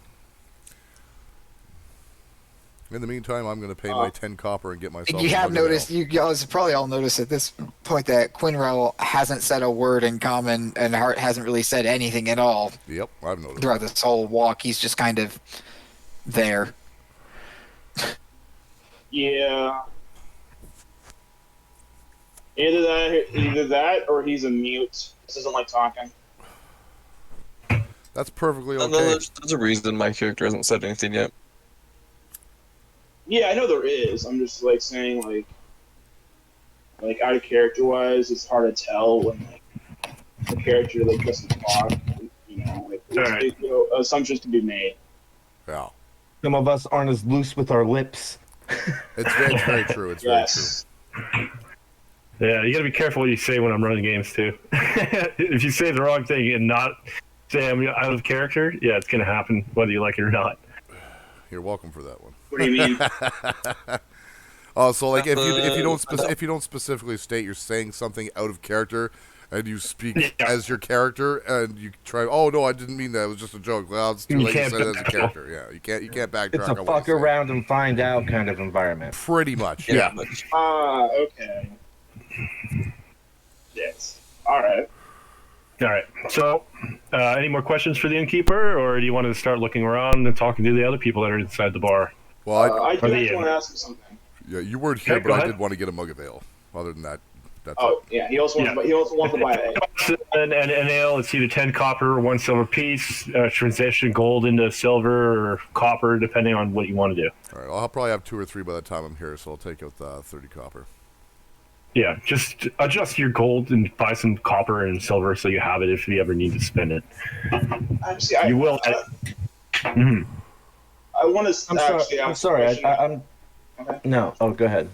In the meantime, I'm going to pay my 10 copper and get myself. You have noticed, you guys probably all noticed at this point that Qin'rel hasn't said a word in common, and Hart hasn't really said anything at all. Yep, I've noticed. Throughout this whole walk, he's just kind of there. Yeah. Either that, or he's a mute. This isn't like talking. That's perfectly okay. No, there's a reason my character hasn't said anything yet. Yeah, I know there is. I'm just like saying like out of character wise, it's hard to tell when the character doesn't talk. Assumptions can be made. Yeah. Some of us aren't as loose with our lips. It's very true. It's very true. Yeah, you gotta be careful what you say when I'm running games too. If you say the wrong thing and not say I'm out of character, yeah, it's gonna happen whether you like it or not. You're welcome for that one. What do you mean? So like if you don't specifically state you're saying something out of character and you speak as your character and you try, oh no, I didn't mean that. It was just a joke. Well, it's too late to say that as a character. Yeah, you can't backtrack. It's a fuck around and find out kind of environment. Pretty much. Yeah. Okay. Yes. All right. So, any more questions for the innkeeper, or do you want to start looking around and talking to the other people that are inside the bar? Well, I do want to ask him something. Yeah, you weren't here, but I did want to get a mug of ale. Other than that, that's it. Yeah. He also wants to buy an ale. And an ale, it's either 10 copper or 1 silver piece. Transition gold into silver or copper, depending on what you want to do. All right, I'll probably have 2 or 3 by the time I'm here, so I'll take out 30 copper. Yeah, just adjust your gold and buy some copper and silver so you have it if you ever need to spend it. You will. I want to. I'm sorry. I'm. Okay. No. Oh, go ahead.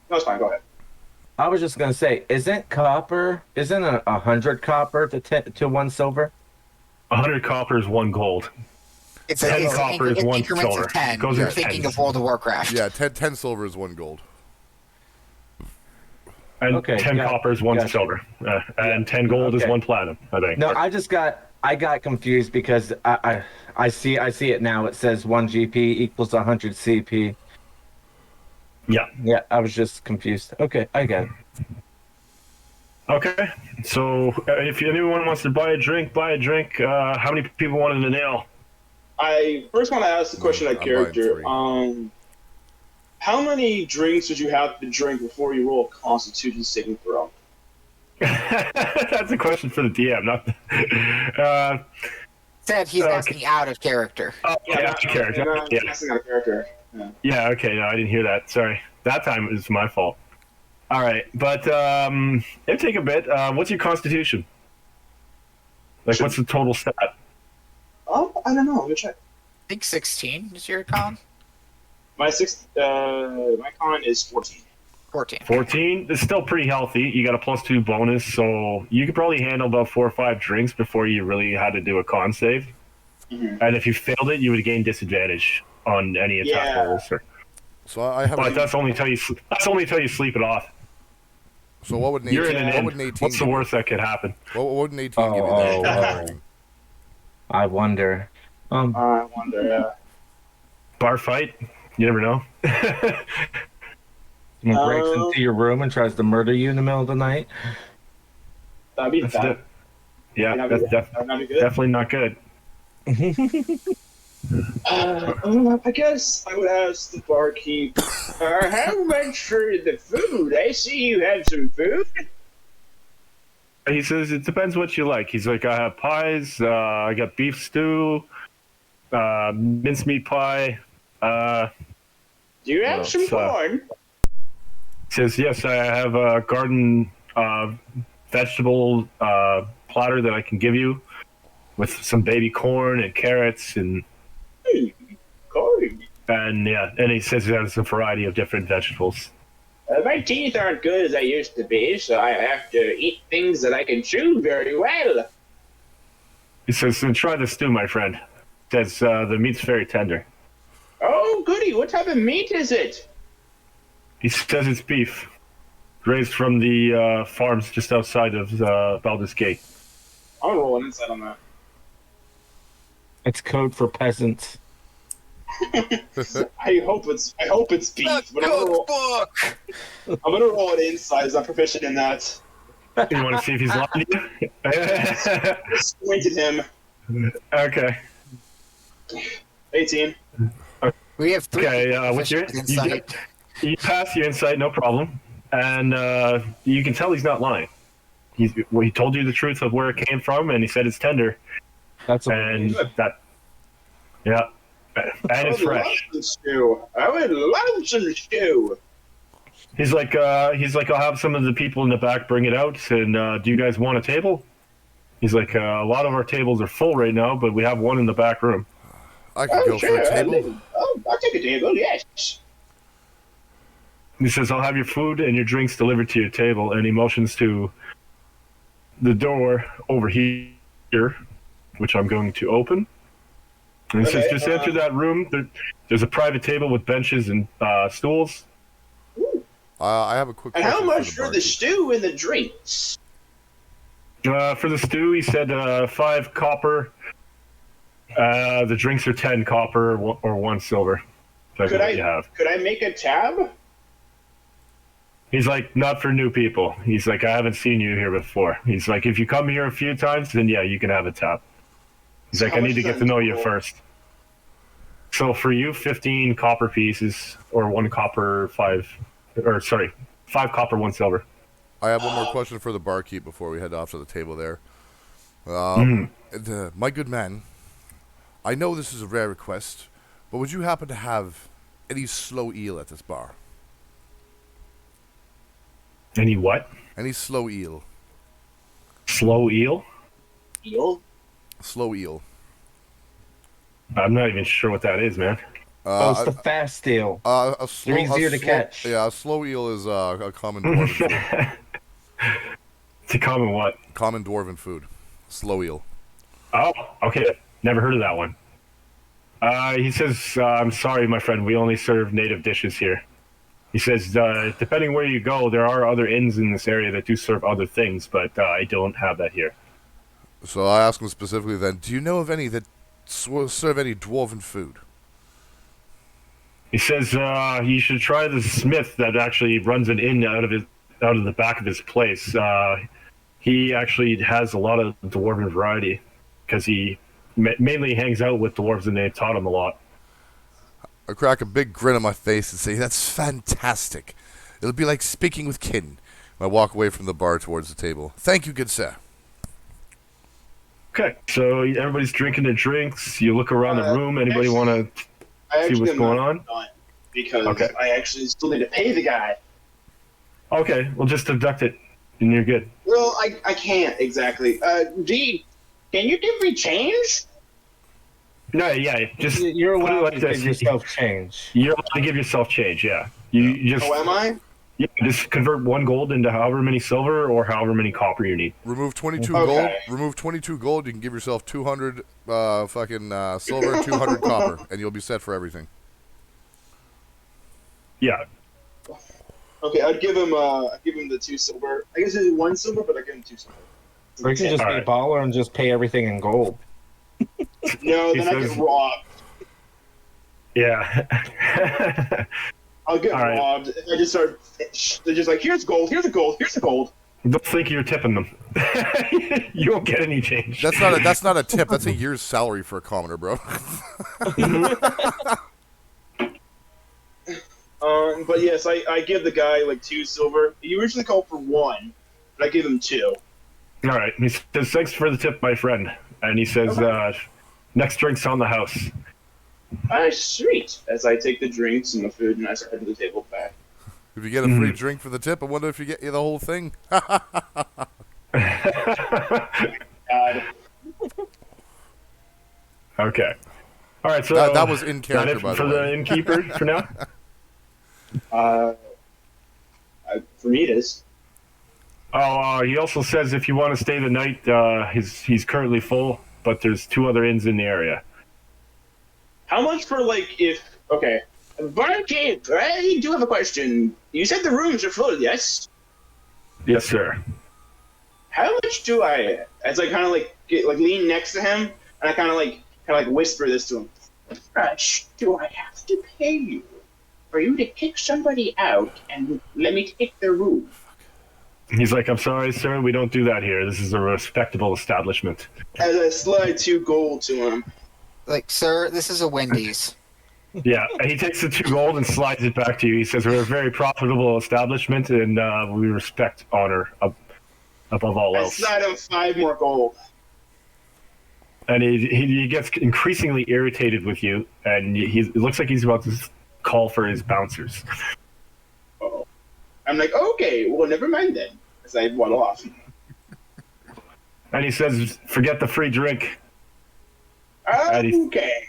No, it's fine. Go ahead. I was just gonna say, isn't 100 copper to 1 silver? 100 copper is 1 gold. It's 10 copper is 1 silver. 10. Goes You're thinking of World of Warcraft. Yeah, 10 silver is 1 gold. And 10 copper is 1 silver. And 10 gold is 1 platinum, I think. No, I got confused because I see it now. It says 1 GP equals 100 CP. Yeah. Yeah, I was just confused. Okay, I get it. Okay, so if anyone wants to buy a drink. How many people wanted an ale? I first want to ask the question of character. How many drinks would you have to drink before you roll a Constitution saving throw? That's a question for the DM, not. Said he's asking out of character. Oh, yeah, out of character. Yeah, asking out of character. Yeah. Okay. No, I didn't hear that. Sorry. That time it was my fault. All right, but it'll take a bit. What's your constitution? Like, what's the total stat? Oh, I don't know. Let me check. I think 16 is your con. My con is 14. 14 is still pretty healthy. You got a +2 bonus, so you could probably handle about 4 or 5 drinks before you really had to do a con save. Mm-hmm. And if you failed it, you would gain disadvantage on any attack rolls. So I have. But that's only until you sleep it off. So what would an 18? What would an 18 What's the worst that could happen? What would an 18 give you? I wonder. I wonder. Yeah. Bar fight? You never know. Someone breaks into your room and tries to murder you in the middle of the night. That'd be bad. Yeah, that's definitely not good. I guess I would ask the barkeep, how much for the food? I see you have some food. He says it depends what you like. He's like, I have pies, I got beef stew, mincemeat pie. Do you have some corn? He says, yes, I have a garden vegetable platter that I can give you with some baby corn and carrots and corn. And yeah, and he says he has a variety of different vegetables. My teeth aren't good as I used to be, so I have to eat things that I can chew very well. He says, try the stew, my friend. He says the meat's very tender. Oh, goody. What type of meat is it? He says it's beef, raised from the farms just outside of Baldur's Gate. I'll roll an insight on that. It's code for peasants. I hope it's beef. But I'm gonna roll an insight. Is I'm proficient in that. You want to see if he's lying to you? Squint at him. Okay. 18. We have 3. Okay, what's your insight? You pass your insight, no problem, and you can tell he's not lying. He told you the truth of where it came from, and he said it's tender. That's and that, yeah, and it's fresh. I would love some stew. He's like, I'll have some of the people in the back bring it out, and do you guys want a table? He's like, a lot of our tables are full right now, but we have one in the back room. I could go for a table. I'll take a table, yes. He says, I'll have your food and your drinks delivered to your table, and he motions to the door over here, which I'm going to open. And he says, just enter that room. There's a private table with benches and stools. I have a quick question. And how much for the stew and the drinks? For the stew, he said 5 copper. The drinks are 10 copper or 1 silver. Could I make a tab? He's like, not for new people. He's like, I haven't seen you here before. He's like, if you come here a few times, then yeah, you can have a tab. He's like, I need to get to know you first. So for you, 15 copper pieces, or 1 copper, 5 copper, 1 silver. I have one more question for the barkeep before we head off to the table there. My good man, I know this is a rare request, but would you happen to have any slow eel at this bar? Any what? Any slow eel. Slow eel? Eel? Slow eel. I'm not even sure what that is, man. It's the fast eel. They're easier to catch. Yeah, a slow eel is a common dwarven food. It's a common what? Common dwarven food. Slow eel. Oh, okay. Never heard of that one. He says, I'm sorry, my friend. We only serve native dishes here. He says, depending where you go, there are other inns in this area that do serve other things, but I don't have that here. So I ask him specifically then, do you know of any that serve any dwarven food? He says, you should try the smith that actually runs an inn out of the back of his place. He actually has a lot of dwarven variety because he mainly hangs out with dwarves and they taught him a lot. I crack a big grin on my face and say, "That's fantastic. It'll be like speaking with kin." I walk away from the bar towards the table. "Thank you, good sir." Okay, so everybody's drinking their drinks. You look around the room. Anybody want to see what's going on? Because Okay. I actually still need to pay the guy. Okay, we'll just deduct it, and you're good. Well, I can't exactly. D, can you give me change? No, yeah, just You're put it allowed like to this. give yourself change. You're allowed to give yourself change, yeah. You just Oh, am I? just convert 1 gold into however many silver or however many copper you need. Remove 22 Okay. gold. Remove 22 gold. You can give yourself 200 silver and 200 copper, and you'll be set for everything. Yeah. Okay, I'd give him the 2 silver. I guess it's 1 silver, but I give him 2 silver. Or you can just be a Alright. baller and just pay everything in gold. No, He then I says- get robbed. Yeah. I'll get All right. robbed if I just start. They're just like, here's gold, here's a gold, here's a gold. Don't think you're tipping them. You won't get any change. That's not a tip. That's a year's salary for a commoner, bro. But yes, I give the guy like 2 silver. He originally called for 1, but I give him 2. All right. He says, "Thanks for the tip, my friend." And he says, "Next drink's on the house." Sweet. As I take the drinks and the food and I start heading to the table back. If you get a free drink for the tip, I wonder if you get you the whole thing. God. Okay. All right. So That was in is that character, it by for the way. the innkeeper for now. For me it is. Oh, he also says if you want to stay the night, he's currently full, but there's 2 other inns in the area. How much for okay. Barkeep, I do have a question. You said the rooms are full, yes? Yes, sir. How much do I, as I kind of lean next to him, and I kind of whisper this to him. How much do I have to pay you for you to kick somebody out and let me take their room? He's like, "I'm sorry, sir. We don't do that here. This is a respectable establishment." As I slide 2 gold to him. Like, sir, this is a Wendy's. Yeah, and he takes the 2 gold and slides it back to you. He says, "We're a very profitable establishment, and we respect honor above all I else." slide him 5 more gold. And he gets increasingly irritated with you, and it looks like he's about to call for his bouncers. Uh-oh. I'm like, okay, well, never mind then. As I waddle off. And he says, "Forget the free drink." Eddie. Okay.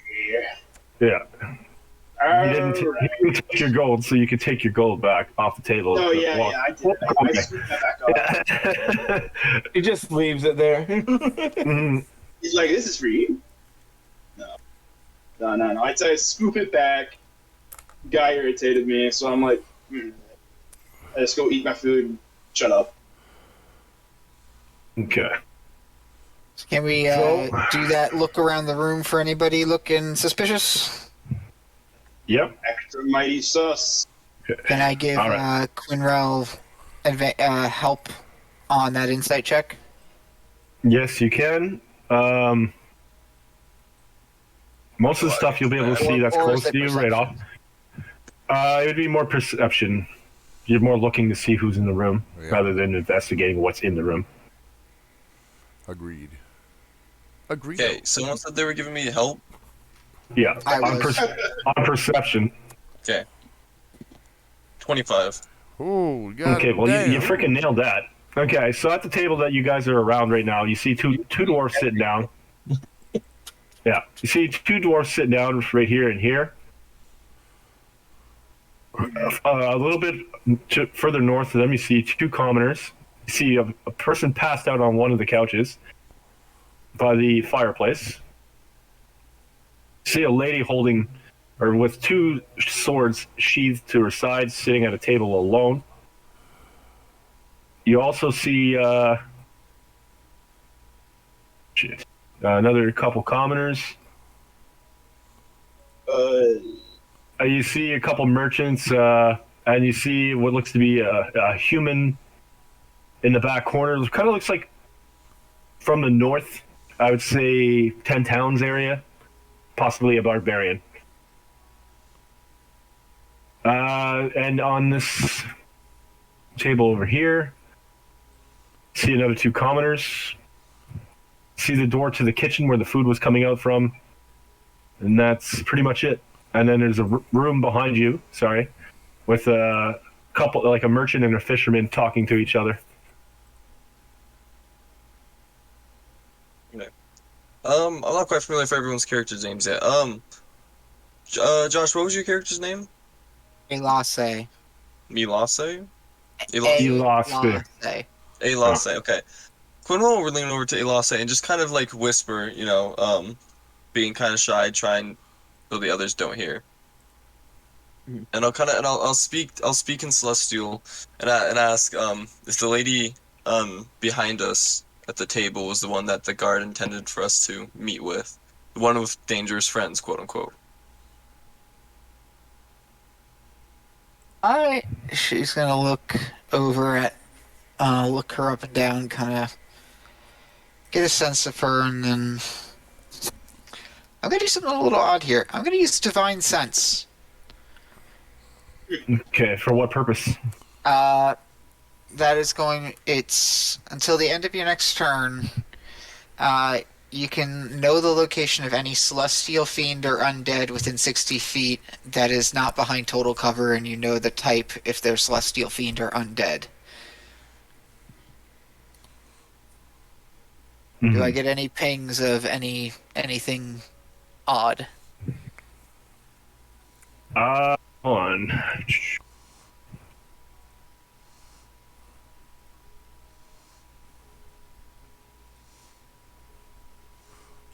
Yeah. He didn't take your gold, so you could take your gold back off the table. Oh, yeah, I did. I scooped that back up. He just leaves it there. Mhm. He's like, this is for you. No. I scoop it back. Guy irritated me, so I'm like, I just go eat my food and shut up. Okay. So can we do that look around the room for anybody looking suspicious? Yep. Extra mighty sus. Can I give All right. Qin'rel help on that insight check? Yes, you can. Most of the stuff you'll be able to see that's Or close is it to you right off. It would be more perception. You're more looking to see who's in the room Yeah. rather than investigating what's in the room. Agreed. Okay, someone said they were giving me help. Yeah, I on, was. on perception. Okay. 25. Oh, God Okay, well, you damn. freaking nailed that. Okay, so at the table that you guys are around right now, you see two dwarves sitting down. Yeah, you see 2 dwarves sitting down right here and here. A little bit further north of them, you see 2 commoners. You see a person passed out on one of the couches by the fireplace. You see a lady holding, or with 2 swords sheathed to her side, sitting at a table alone. You also see another couple commoners. You see a couple merchants, and you see what looks to be a human in the back corner. It kind of looks like from the north, I would say 10 Towns area, possibly a barbarian. And on this table over here, see another 2 commoners. See the door to the kitchen where the food was coming out from. And that's pretty much it. And then there's a room behind you, with a couple, like a merchant and a fisherman talking to each other. Okay. I'm not quite familiar with everyone's characters' names yet. Josh, what was your character's name? Elasse. Elasse? Elasse. Elasse, okay. Qin'rel will lean over to Elasse and just kind of like whisper, being kind of shy, trying so the others don't hear. And I'll speak in Celestial and ask if the lady behind us at the table was the one that the guard intended for us to meet with, the one with dangerous friends, quote unquote. She's gonna look over at, look her up and down, kind of get a sense of her, and then I'm gonna do something a little odd here. I'm gonna use Divine Sense. Okay, for what purpose? That is going. It's until the end of your next turn. You can know the location of any celestial fiend or undead within 60 feet that is not behind total cover, and you know the type if they're celestial fiend or undead. Mm-hmm. Do I get any pings of anything odd? Hold on.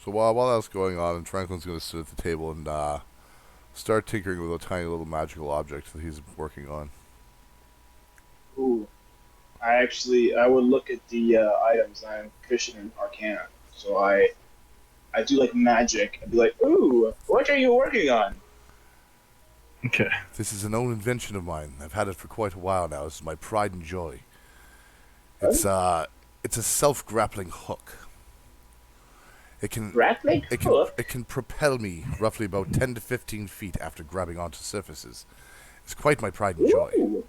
So while that's going on, and Franklin's going to sit at the table and start tinkering with a tiny little magical object that he's working on. Ooh. I would look at the items. I'm proficient in Arcana, so I do like magic. I'd be like, ooh, what are you working on? Okay. This is an own invention of mine. I've had it for quite a while now. This is my pride and joy. It's a self-grappling hook. It can propel me roughly about 10 to 15 feet after grabbing onto surfaces. It's quite my pride and joy. Ooh.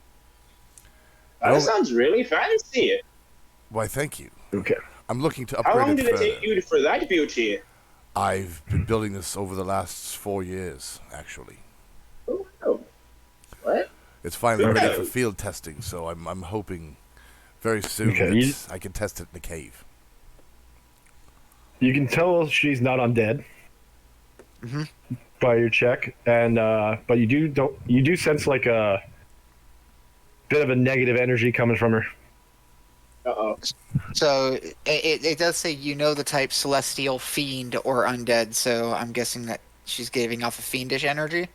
That sounds really fancy. Why, thank you. Okay. I'm looking to upgrade it. How long did it take you for that beauty? I've been building this over the last 4 years, actually. Oh. What? It's finally ready for field testing, so I'm hoping very soon that I can test it in the cave. You can tell she's not undead by your check, and but you do sense like a bit of a negative energy coming from her. Uh-oh. So it does say you know the type celestial fiend or undead, so I'm guessing that she's giving off a fiendish energy?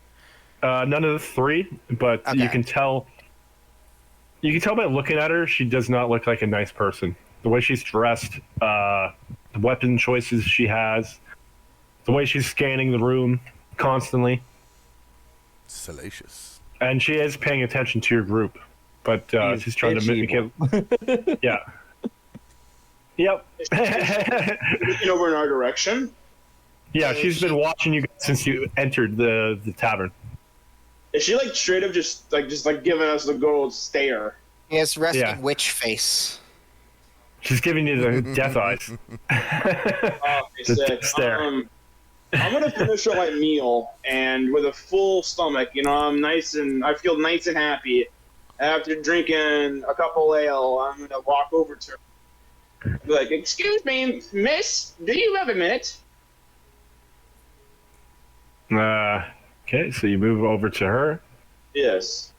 None of the 3, but Okay. you can tell by looking at her, she does not look like a nice person. The way she's dressed, the weapon choices she has, the way she's scanning the room constantly. Salacious. And she is paying attention to your group, but she's trying to make it. Yeah. Yep. Looking over in our direction? Yeah, she's been watching you guys since you entered the tavern. Is she like straight up just giving us the good old stare? He has resting Yeah. witch face. She's giving you the death eyes. Oh, The sick. stare. I'm gonna finish up my meal, and with a full stomach, I feel nice and happy. After drinking a couple ale, I'm gonna walk over to her. Be like, excuse me, miss, do you have a minute? Okay, so you move over to her Yes.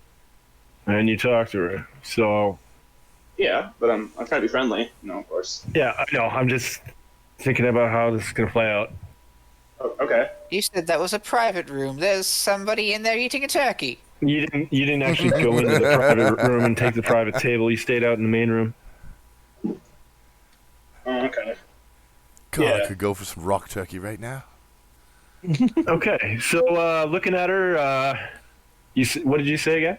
and you talk to her. So Yeah, but I'm trying to be friendly, of course. yeah, I know. I'm just thinking about how this is gonna play out. Oh, okay. You said that was a private room. There's somebody in there eating a turkey. You didn't actually go into the private room and take the private table. You stayed out in the main room. Oh, okay. God, Yeah. I could go for some rock turkey right now. Okay, so looking at her, what did you say again?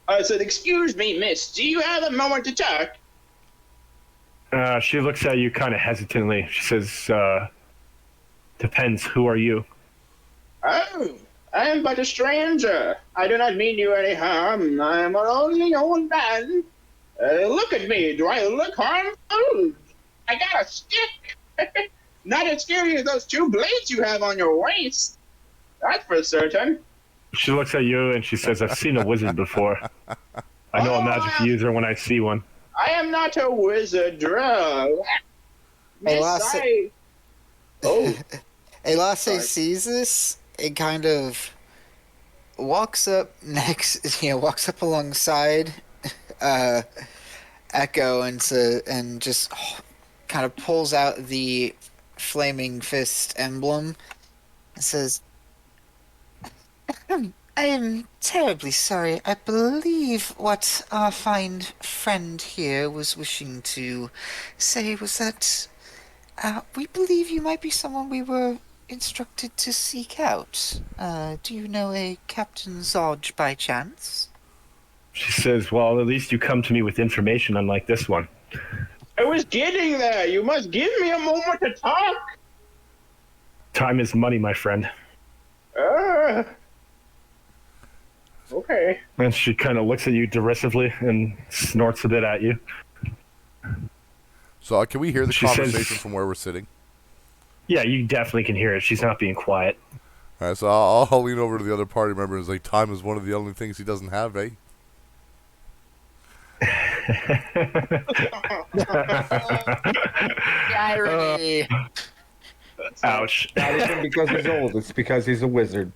I said, excuse me, miss, do you have a moment to talk? She looks at you kind of hesitantly. She says, "Depends. Who are you?" Oh, I am but a stranger. I do not mean you any harm. I am a lonely old man. Look at me. Do I look harmful? I got a stick. Not as scary as those two blades you have on your waist. That's for certain. She looks at you and she says, I've seen a wizard before. I know a magic user when I see one. I am not a wizard. Elasse, Oh. Elasse sees this and kind of walks up walks up alongside Echo and just kind of pulls out the flaming fist emblem and says, I am terribly sorry. I believe what our fine friend here was wishing to say was that we believe you might be someone we were instructed to seek out. Do you know a Captain Zodge by chance? She says, well, at least you come to me with information unlike this one. I was getting there. You must give me a moment to talk. Time is money, my friend. Okay. And she kind of looks at you derisively and snorts a bit at you. So can we hear the She conversation says- from where we're sitting? Yeah, you definitely can hear it. She's not being quiet. All right, so I'll lean over to the other party member and say, time is one of the only things he doesn't have, eh? Irony. Ouch. Not even because he's old. It's because he's a wizard.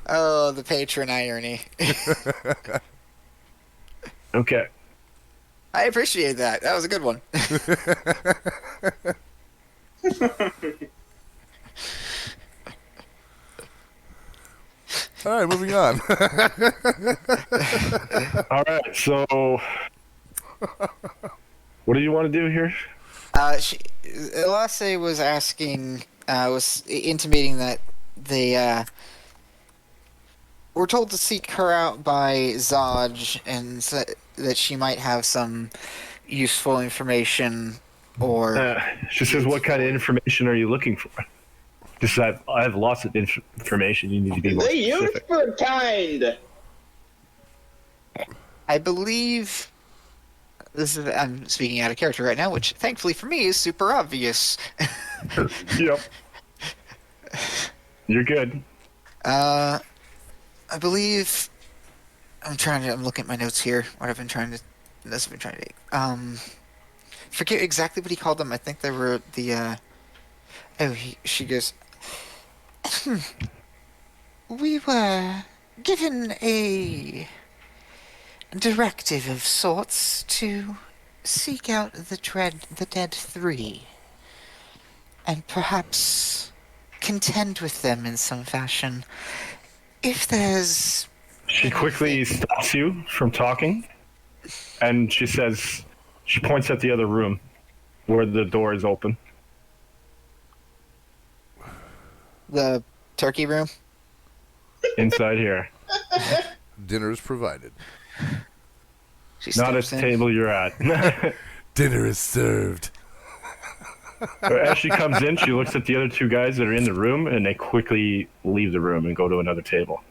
Oh, the patron irony. Okay. I appreciate that. That was a good one. All right, moving on. All right, so what do you want to do here? Elasse was asking, was intimating that they were told to seek her out by Zodge and that she might have some useful information or... She says, what kind of information are you looking for? Just I have lots of information. You need to be more The specific. useful kind. I believe... I'm speaking out of character right now, which thankfully for me is super obvious. Yep. You're good. I believe I'm looking at my notes here. What I've been trying to forget exactly what he called them. I think they were the she goes, we were given a directive of sorts to seek out the dead three and perhaps contend with them in some fashion. If there's... She quickly stops you from talking, and she says, she points at the other room where the door is open. The turkey room? Inside here. Dinner is provided. Not at the table you're at. Dinner is served. As she comes in, she looks at the other two guys that are in the room, and they quickly leave the room and go to another table.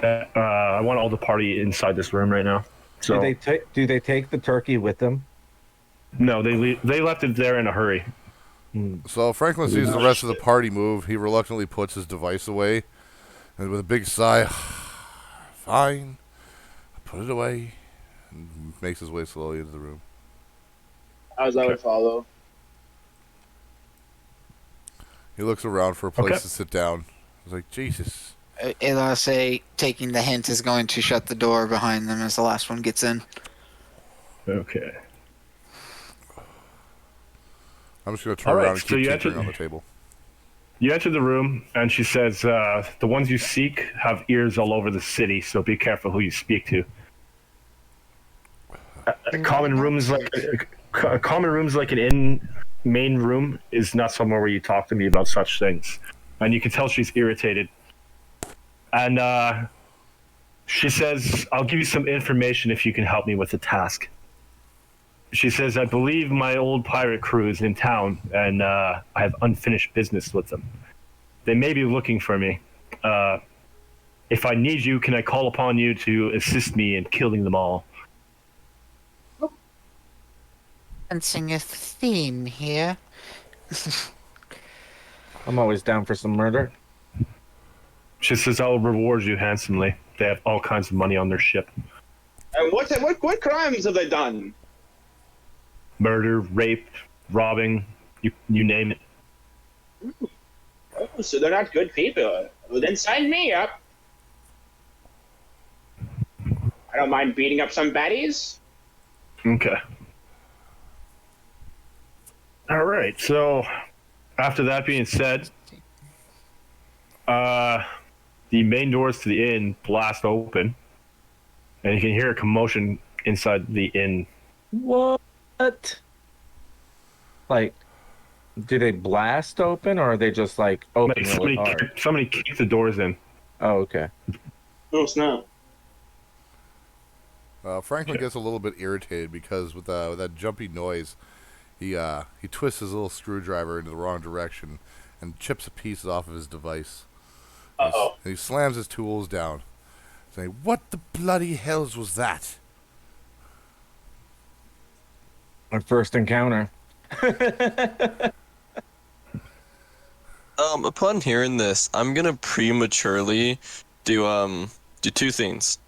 I want all the party inside this room right now. So Do they take the turkey with them? no, they left it there in a hurry. So Franklin sees the rest of the party move. He reluctantly puts his device away, and with a big sigh, fine, I put it away, and makes his way slowly into the room. As I would follow. He looks around for a place Okay. to sit down. He's like, Jesus. Elasse, taking the hint, is going to shut the door behind them as the last one gets in. Okay. I'm just going to turn All right, around and so keep you tinkering enter- on the table. You enter the room, and she says, the ones you seek have ears all over the city, so be careful who you speak to. A common rooms like an inn main room is not somewhere where you talk to me about such things. And you can tell she's irritated. And she says, I'll give you some information if you can help me with the task. She says, I believe my old pirate crew is in town, and I have unfinished business with them. They may be looking for me. If I need you, can I call upon you to assist me in killing them all? Sensing a theme here. I'm always down for some murder. She says, I'll reward you handsomely. They have all kinds of money on their ship. And what crimes have they done? Murder, rape, robbing, you name it. Oh, so they're not good people. Well, then sign me up. I don't mind beating up some baddies. Okay. All right. So, after that being said, the main doors to the inn blast open, and you can hear a commotion inside the inn. What? Like, do they blast open, or are they just like open really hard? Somebody kicked the doors in. Oh, okay. Oh, snap. Franklin gets a little bit irritated because with that jumpy noise, he twists his little screwdriver into the wrong direction and chips a piece off of his device. Uh-oh. And he slams his tools down, saying, "What the bloody hells was that?" Our first encounter. Upon hearing this, I'm gonna prematurely do two things.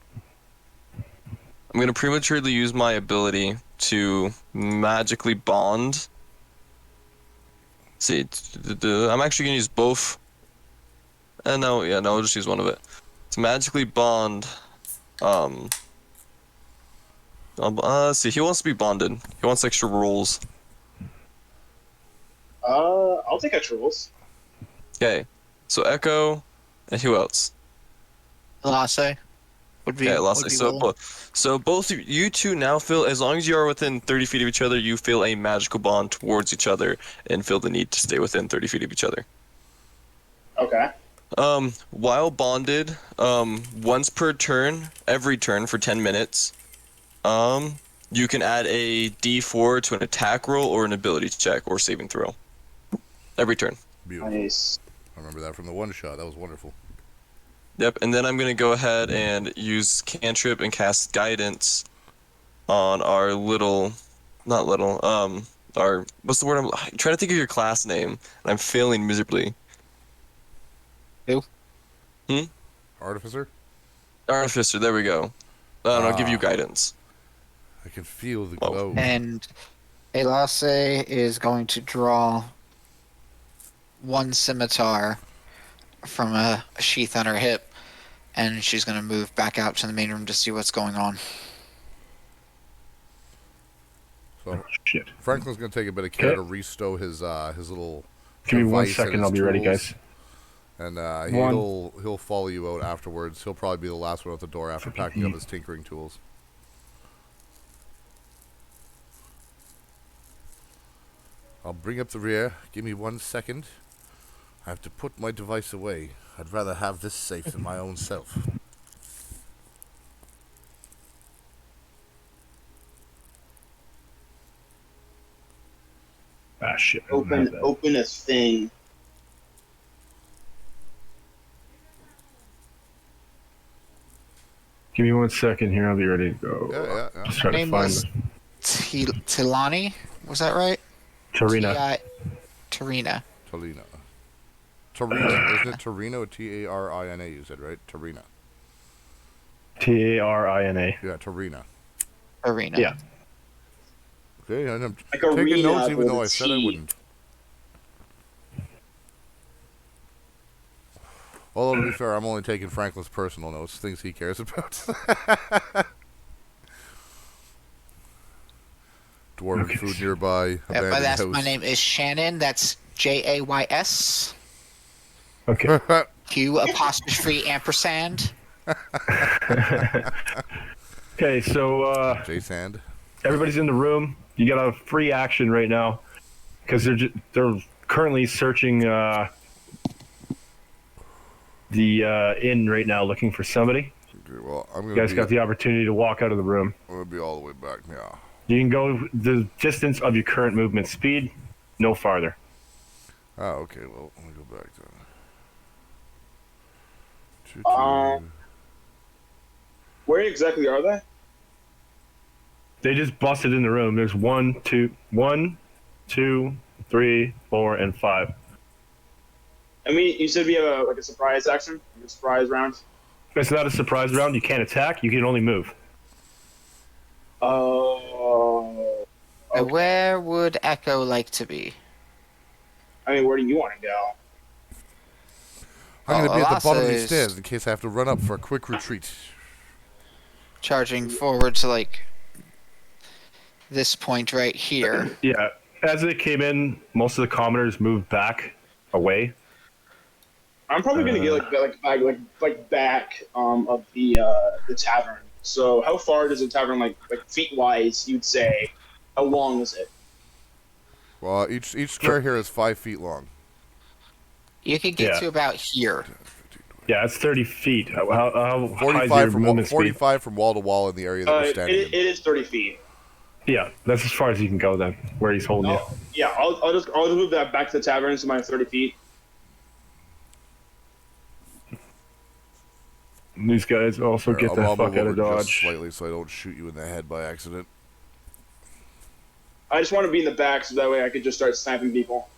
I'm gonna prematurely use my ability to magically bond. See, I'm actually gonna use both. No, I'll just use one of it. To magically bond. Let's see, he wants to be bonded. He wants extra rolls. I'll take extra rules. Okay, so Echo, and who else? Elasse would be. Okay, would Elasse. be So, willing. so both you two now feel, as long as you are within 30 feet of each other, you feel a magical bond towards each other and feel the need to stay within 30 feet of each other. Okay. While bonded, once per turn, every turn for 10 minutes, you can add a D4 to an attack roll or an ability check or saving throw. Every turn. Beautiful. Nice. I remember that from the one shot. That was wonderful. Yep, and then I'm gonna go ahead and use cantrip and cast guidance on our our, what's the word? I'm trying to think of your class name, and I'm failing miserably. Artificer? Artificer, there we go. And I'll give you guidance. I can feel the glow. And Elasse is going to draw one scimitar from a sheath on her hip, and she's going to move back out to the main room to see what's going on. So Shit. Franklin's going to take a bit of care to restow his little. Give me 1 device and second, his I'll be ready, tools. guys. And he'll follow you out afterwards. He'll probably be the last one out the door after packing up his tinkering tools. I'll bring up the rear. Give me 1 second. I have to put my device away. I'd rather have this safe than my own self. Ah, shit. I don't have that. Open a thing. Give me 1 second here, I'll be ready to go. Yeah. Just try to Name find was Tilani, was that right? Tarina. Tarina. Tarina. Tarina. Isn't it Tarina? T-A-R-I-N-A, you said, right? Tarina. Tarina. Yeah, Tarina. Arena. Yeah. Okay, and I'm Like taking arena notes even with though a I said I T. wouldn't. Although, to be fair, I'm only taking Franklin's personal notes, things he cares about. Dwarven food nearby, abandoned That's house. my name is Shannon. That's Jays. Okay. Q apostrophe ampersand. Okay, so J-Sand. everybody's in the room. You got a free action right now because they're currently searching the inn right now, looking for somebody. Okay, well, I'm You gonna guys got the opportunity to walk out of the room. I'm gonna be all the way back now. You can go the distance of your current movement speed, no farther. Oh, okay. Well, let me go back then. Where exactly are they? They just busted in the room. There's 1, 2, 3, 4, and 5. I mean, you said we have a surprise action, a surprise round. It's not a surprise round. You can't attack. You can only move. Oh. Where would Echo like to be? I mean, where do you want to go? I'm going to be at the Elasse bottom of these is stairs in case I have to run up for a quick retreat. charging forward to like this point right here. Yeah. As they came in, most of the commoners moved back away. I'm probably gonna get back of the tavern. So how far does the tavern like feet wise? You'd say, how long is it? Well, each square here is 5 feet long. You could get to about here. Yeah, it's 30 feet. How high is 45 your from movement speed? 45 from wall to wall in the area that we're standing in. It is 30 feet. Yeah, that's as far as you can go then, where he's holding you. Yeah, I'll just move that back to the tavern to my 30 feet. And these guys also get the I'll fuck move out of over dodge. just slightly so I don't shoot you in the head by accident. I just want to be in the back so that way I could just start sniping people.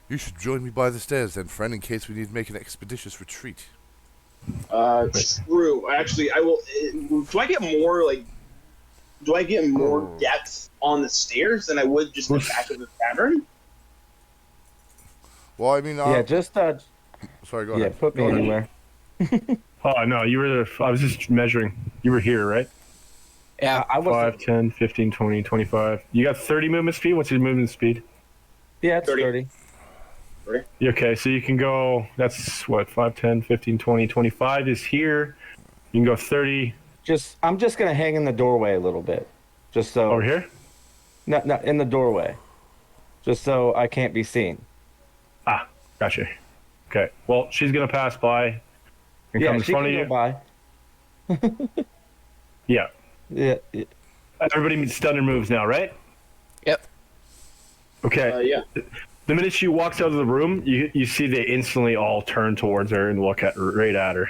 You should join me by the stairs then, friend, in case we need to make an expeditious retreat. True. Actually, I will. Do I get more depth on the stairs than I would just in the back of the tavern? Well, I mean, Yeah, just sorry, go ahead. yeah, put me anywhere. Oh, no, I was just measuring. You were here, right? Yeah, I was. 5, 10, 15, 20, 25. You got 30 movement speed? What's your movement speed? Yeah, it's 30. 30. Okay, so you can go, that's what, 5, 10, 15, 20, 25 is here. You can go 30. I'm just gonna hang in the doorway a little bit, just so. Over here? No, in the doorway, just so I can't be seen. Ah, gotcha. Okay, well, she's going to pass by and Yeah, come in she front can of go you. by. Yeah. Yeah. Everybody stunned and moves now, right? Yep. Okay. Yeah. The minute she walks out of the room, you see they instantly all turn towards her and look right at her.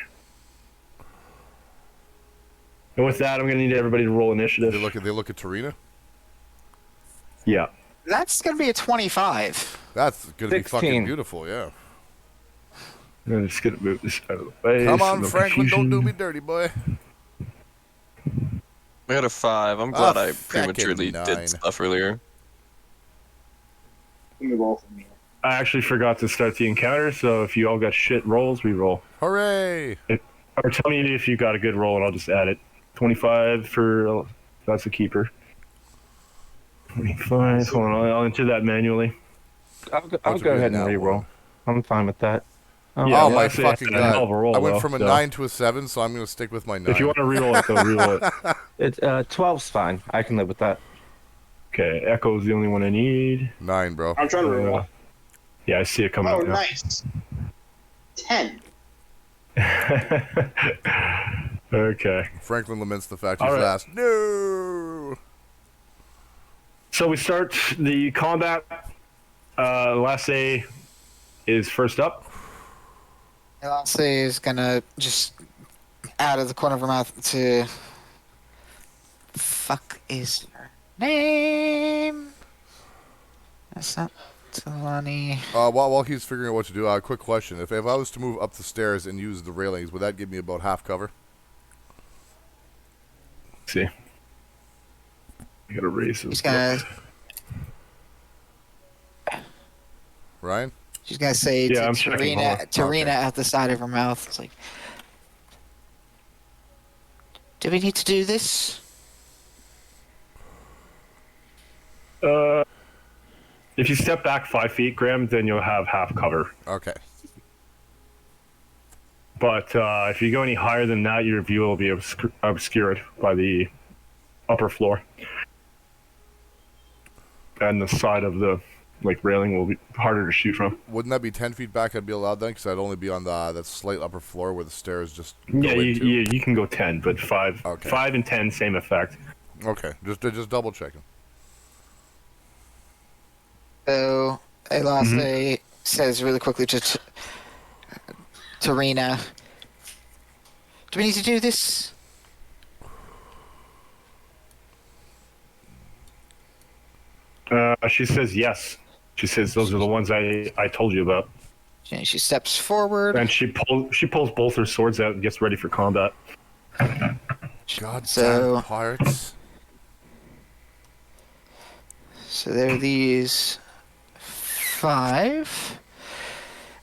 And with that, I'm going to need everybody to roll initiative. They look at Tarina? Yeah. That's gonna be a 25. That's going to be 16. fucking beautiful, yeah. I'm just going to move this out of the way. Come so on, no Franklin, don't do confusion. me dirty, boy. I got a 5. I'm glad I fucking prematurely 9. did stuff earlier. Let me roll for me. I actually forgot to start the encounter, so if you all got shit rolls, we roll. Hooray! Or tell me if you got a good roll, and I'll just add it. 25 for... That's a keeper. 25. Hold on, I'll enter that manually. I'll go ahead and re-roll. I'm fine with that. Oh, Yeah, my actually, that's fucking a hell of a god. roll, I went though, from a so- 9 to a 7, so I'm going to stick with my 9. If you want to re-roll it, though, re-roll it. It's 12's fine. I can live with that. Okay, Echo's the only one I need. 9, bro. I'm trying to roll. Yeah, I see it coming Oh, up now. nice. 10. Okay. Franklin laments the fact he's All right. last. No! So we start the combat. Elasse is first up. Elasse is gonna just out of the corner of her mouth to. Fuck is her name? That's not Talani. While he's figuring out what to do, quick question. If I was to move up the stairs and use the railings, would that give me about half cover? Let's see. I gotta raise this. She's gonna. Ryan? She's gonna say Yeah, to I'm checking. Hold on. Tarina Okay. at the side of her mouth. It's like, do we need to do this? If you step back 5 feet, Graham, then you'll have half cover. Okay. But if you go any higher than that, your view will be obscured by the upper floor. And the side of the railing will be harder to shoot from. Wouldn't that be 10 feet back I'd be allowed then? Because I'd only be on that slight upper floor where the stairs just go Yeah, into. you can go 10, but 5 Okay. 5 and 10, same effect. Okay, just double checking. So Elasse says really quickly to Rena, "Do we need to do this?" She says yes. She says those are the ones I told you about. And she steps forward. And she pulls both her swords out and gets ready for combat. Goddamn pirates. So there are these 5.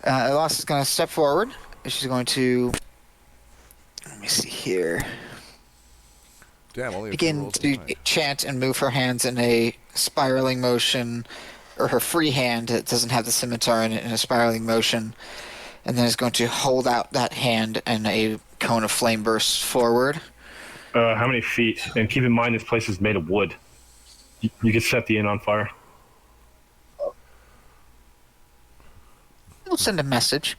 Elasse is going to step forward. She's going to, let me see here, Damn, only begin to chant and move her hands in a spiraling motion, or her free hand that doesn't have the scimitar in it, in a spiraling motion, and then is going to hold out that hand and a cone of flame bursts forward. How many feet? And keep in mind this place is made of wood. You could set the inn on fire. We'll send a message.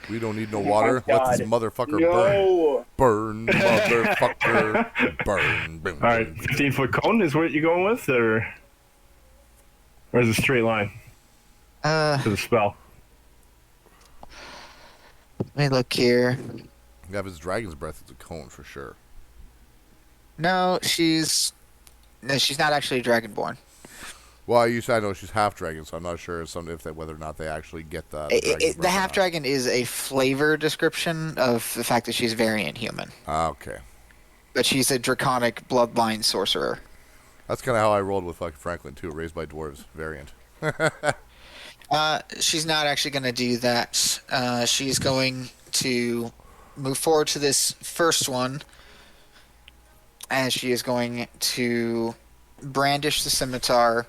We don't need no water. Oh Let this motherfucker No. burn. Burn, motherfucker. Burn. All right, 15-foot cone is what you're going with, or is it a straight line to the spell? Let me look here. You have his dragon's breath as a cone for sure. No, she's not actually dragonborn. Well, I know she's half dragon, so I'm not sure whether or not they actually get that. The half dragon is a flavor description of the fact that she's variant human. Okay. But she's a draconic bloodline sorcerer. That's kind of how I rolled with fucking Franklin too. Raised by dwarves variant. She's not actually going to do that. She's going to move forward to this first one, and she is going to brandish the scimitar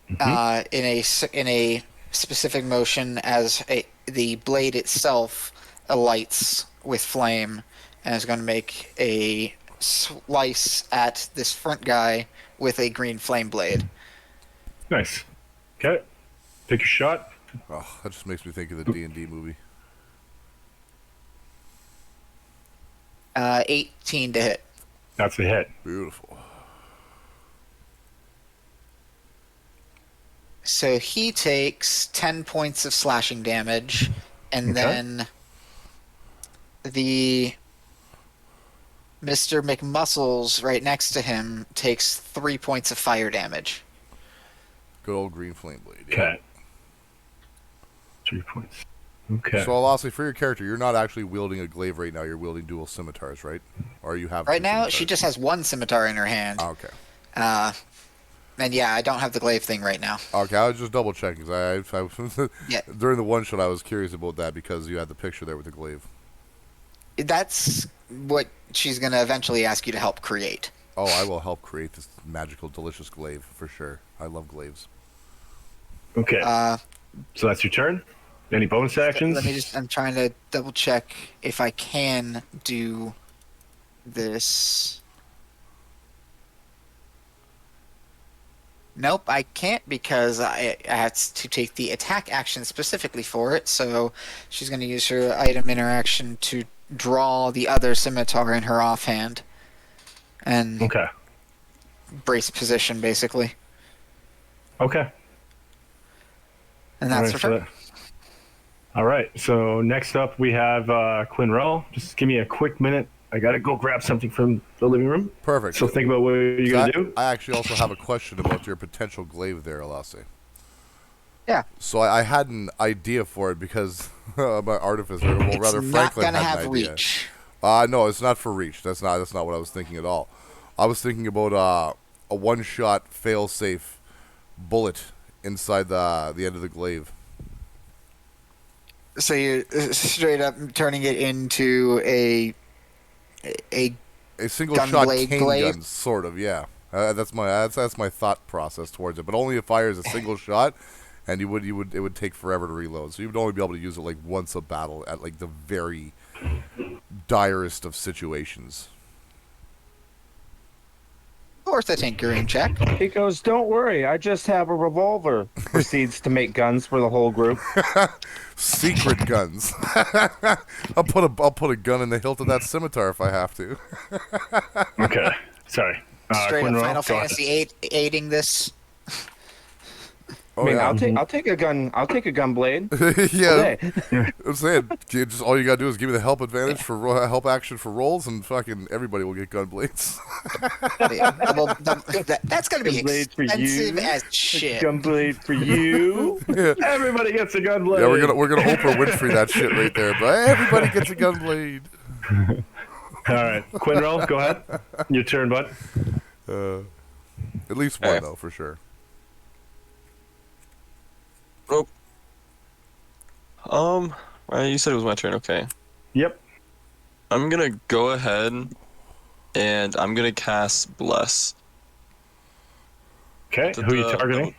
in a specific motion as the blade itself alights with flame, and is going to make a slice at this front guy with a green flame blade. Nice. Okay. Take your shot. Oh, that just makes me think of the D&D movie. 18 to hit. That's a hit. Beautiful. So he takes 10 points of slashing damage, and then the Mr. McMuscles right next to him takes 3 points of fire damage. Good old green flame blade. Okay. 3 points. Okay. So, Elasse, for your character, you're not actually wielding a glaive right now. You're wielding dual scimitars, right? Or you have right now, scimitars? she just has one scimitar in her hand. Oh, okay. And yeah, I don't have the glaive thing right now. Okay, I was just double checking. Yeah. During the one shot, I was curious about that because you had the picture there with the glaive. That's what she's going to eventually ask you to help create. Oh, I will help create this magical, delicious glaive for sure. I love glaives. Okay. So that's your turn? Any bonus actions? I'm trying to double check if I can do this. Nope, I can't because I had to take the attack action specifically for it. So she's going to use her item interaction to draw the other scimitar in her offhand and brace position, basically. Okay. And that's her turn. All right. So next up we have Qin'rel. Just give me a quick minute. I gotta go grab something from the living room. Perfect. So think about what you're gonna do. I actually also have a question about your potential glaive there, Elasse. Yeah. So I had an idea for it because my artificer, well, rather Franklin had an idea. Reach. No, it's not for reach. That's not what I was thinking at all. I was thinking about a one-shot fail-safe bullet inside the end of the glaive. So you're straight up turning it into a single shot cane gun, sort of, yeah. That's my thought process towards it. But only if fires a single shot, and it would take forever to reload. So you would only be able to use it like once a battle at like the very direst of situations. Worth a tinkering check. He goes, "Don't worry, I just have a revolver." Proceeds to make guns for the whole group. Secret guns. I'll put a gun in the hilt of that scimitar if I have to. Okay. Sorry. Straight up Qin'rel, Final go ahead. Fantasy 8 aiding this. Oh, I mean, yeah. I'll take a gun. I'll take a gun blade. Yeah, Okay. I'm saying, just all you gotta do is give me the help advantage for help action for rolls, and fucking everybody will get gun blades. That's gonna be Gun blade for expensive you. as shit. Gun blade for you. Yeah. Everybody gets a gun blade. Yeah, we're gonna Oprah Winfrey that shit right there. But everybody gets a gun blade. All right, Qin'rel, go ahead. Your turn, bud. At least one though, for sure. Right, you said it was my turn. Okay. Yep. I'm gonna go ahead, and I'm gonna cast Bless. Okay. Who are you targeting?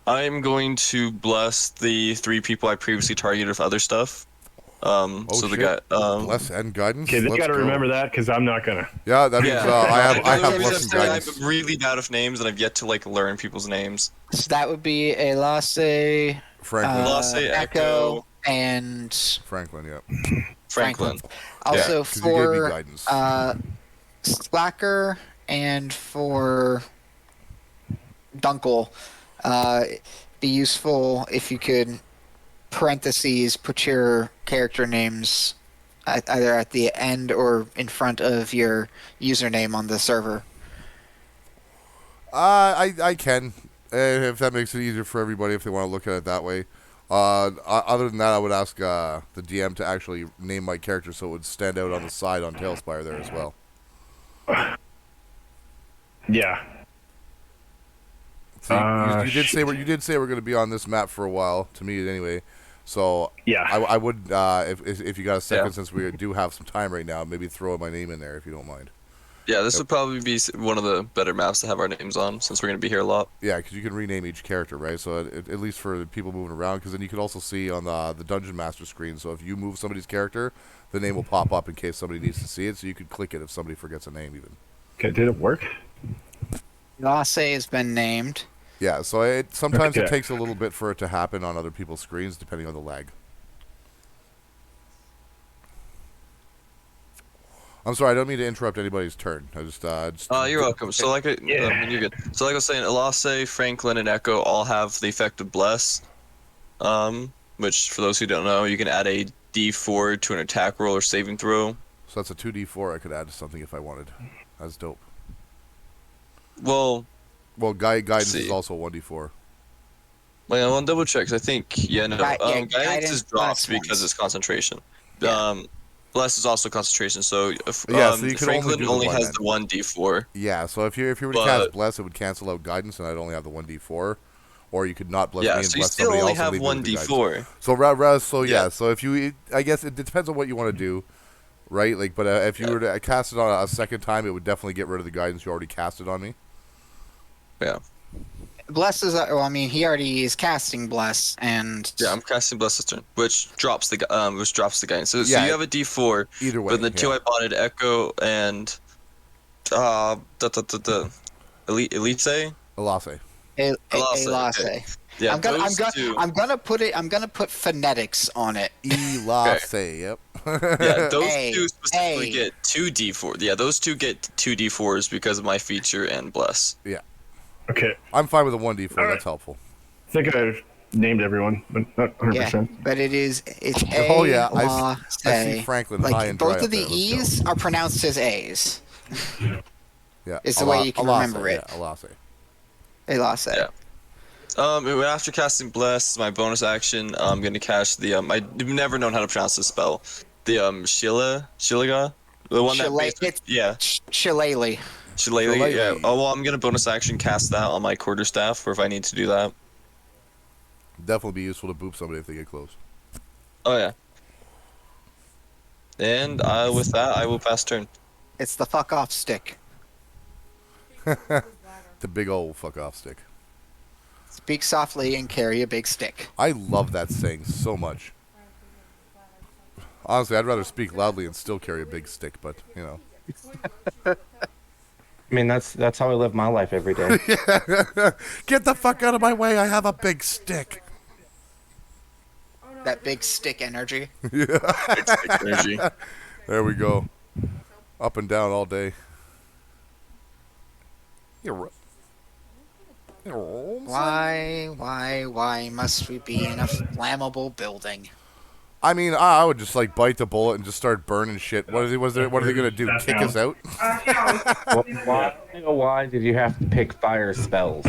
I'm going to bless the 3 people I previously targeted with other stuff. So the shit. guy. Bless and guidance. Okay, they Let's got to go. remember that because I'm not gonna. Yeah, that means I have bless and guidance. I'm really bad with names, and I've yet to learn people's names. So that would be Elasse, Franklin. Elasse, Echo, and Franklin, yeah. Franklin. Also 'cause you gave me for guidance. Slacker and for Dunkel, be useful if you could parentheses put your character names either at the end or in front of your username on the server. I can, if that makes it easier for everybody if they want to look at it that way. Other than that, I would ask the DM to actually name my character so it would stand out on the side on Tailspire there as well. Yeah. So you did say we're going to be on this map for a while. To me, anyway. So yeah, I would if you got a second, since we do have some time right now, maybe throw my name in there if you don't mind. Yeah, this would probably be one of the better maps to have our names on, since we're going to be here a lot. Yeah, because you can rename each character, right? So at least for the people moving around, because then you can also see on the Dungeon Master screen. So if you move somebody's character, the name will pop up in case somebody needs to see it. So you could click it if somebody forgets a name, even. Okay, did it work? Elasse has been named. Yeah, so sometimes it takes a little bit for it to happen on other people's screens, depending on the lag. I'm sorry, I don't mean to interrupt anybody's turn. I just you're welcome. So you're good. So like I was saying, Elasse, Franklin, and Echo all have the effect of Bless. Which for those who don't know, you can add a D4 to an attack roll or saving throw. So that's a 2D4 I could add to something if I wanted. That's dope. Well, guidance is also 1D4. Well, I want to double check. 'Cause I think guidance is dropped plus because it's concentration. Yeah. Bless is also concentration. So if so you can Franklin only do the one has then. the 1D4. Yeah, so if you were to cast Bless, it would cancel out guidance, and I'd only have the 1D4. Or you could not bless me and so you bless still somebody only else. have and leave me with the 1D4. guidance. So if you, I guess it depends on what you want to do, right? Like, but if you were to cast it on a second time, it would definitely get rid of the guidance you already casted on me. Yeah. Bless is. He already is casting Bless, and Yeah, I'm casting Bless this turn, which drops the guidance. So you have a D4. Either way. But the two I bonded, Echo and Elasse. Elasse. Okay. Yeah, I'm gonna put phonetics on it. Elasse, yep. Yeah, those two specifically get 2D4. Yeah, those two get 2D4s because of my feature and Bless. Yeah. Okay. I'm fine with a 1D4. All right. That's helpful. I think I've named everyone, but not 100%. Yeah, but it's Oh yeah, I Elasse. see Franklin high and dry both up of the there. Let's E's are pronounced as A's. Yeah. It's the way you can remember it. Yeah, Elasse. Elasse. Yeah. After casting Bless, my bonus action, I'm going to cast the I've never known how to pronounce this spell. The Shilliga, the one Shillelagh. Shillelagh. Yeah. Oh well, I'm going to bonus action cast that on my quarterstaff for if I need to do that. Definitely be useful to boop somebody if they get close. Oh yeah. And with that, I will pass turn. It's the fuck off stick. The big old fuck off stick. Speak softly and carry a big stick. I love that saying so much. Honestly, I'd rather speak loudly and still carry a big stick, but, you know. I mean, that's how I live my life every day. Get the fuck out of my way! I have a big stick. That big stick energy. Big stick energy. There we go. Up and down all day. Why must we be in a flammable building? I mean, I would just like bite the bullet and just start burning shit. What are they gonna do? Kick us out? Why did you have to pick fire spells?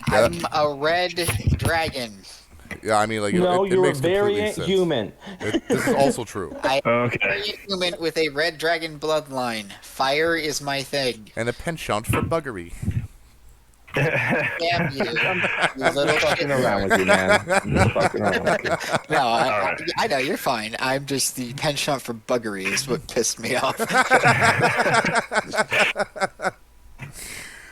I'm a red dragon. Yeah, I mean, like No, it you're a makes complete variant sense. human. This is also true. I'm a Okay. variant human with a red dragon bloodline. Fire is my thing. And a penchant for buggery. Damn you, you little Fucking shit. around with you, man. I'm just fucking around with you. No, right. I know you're fine. I'm just the penchant for buggery is what pissed me off.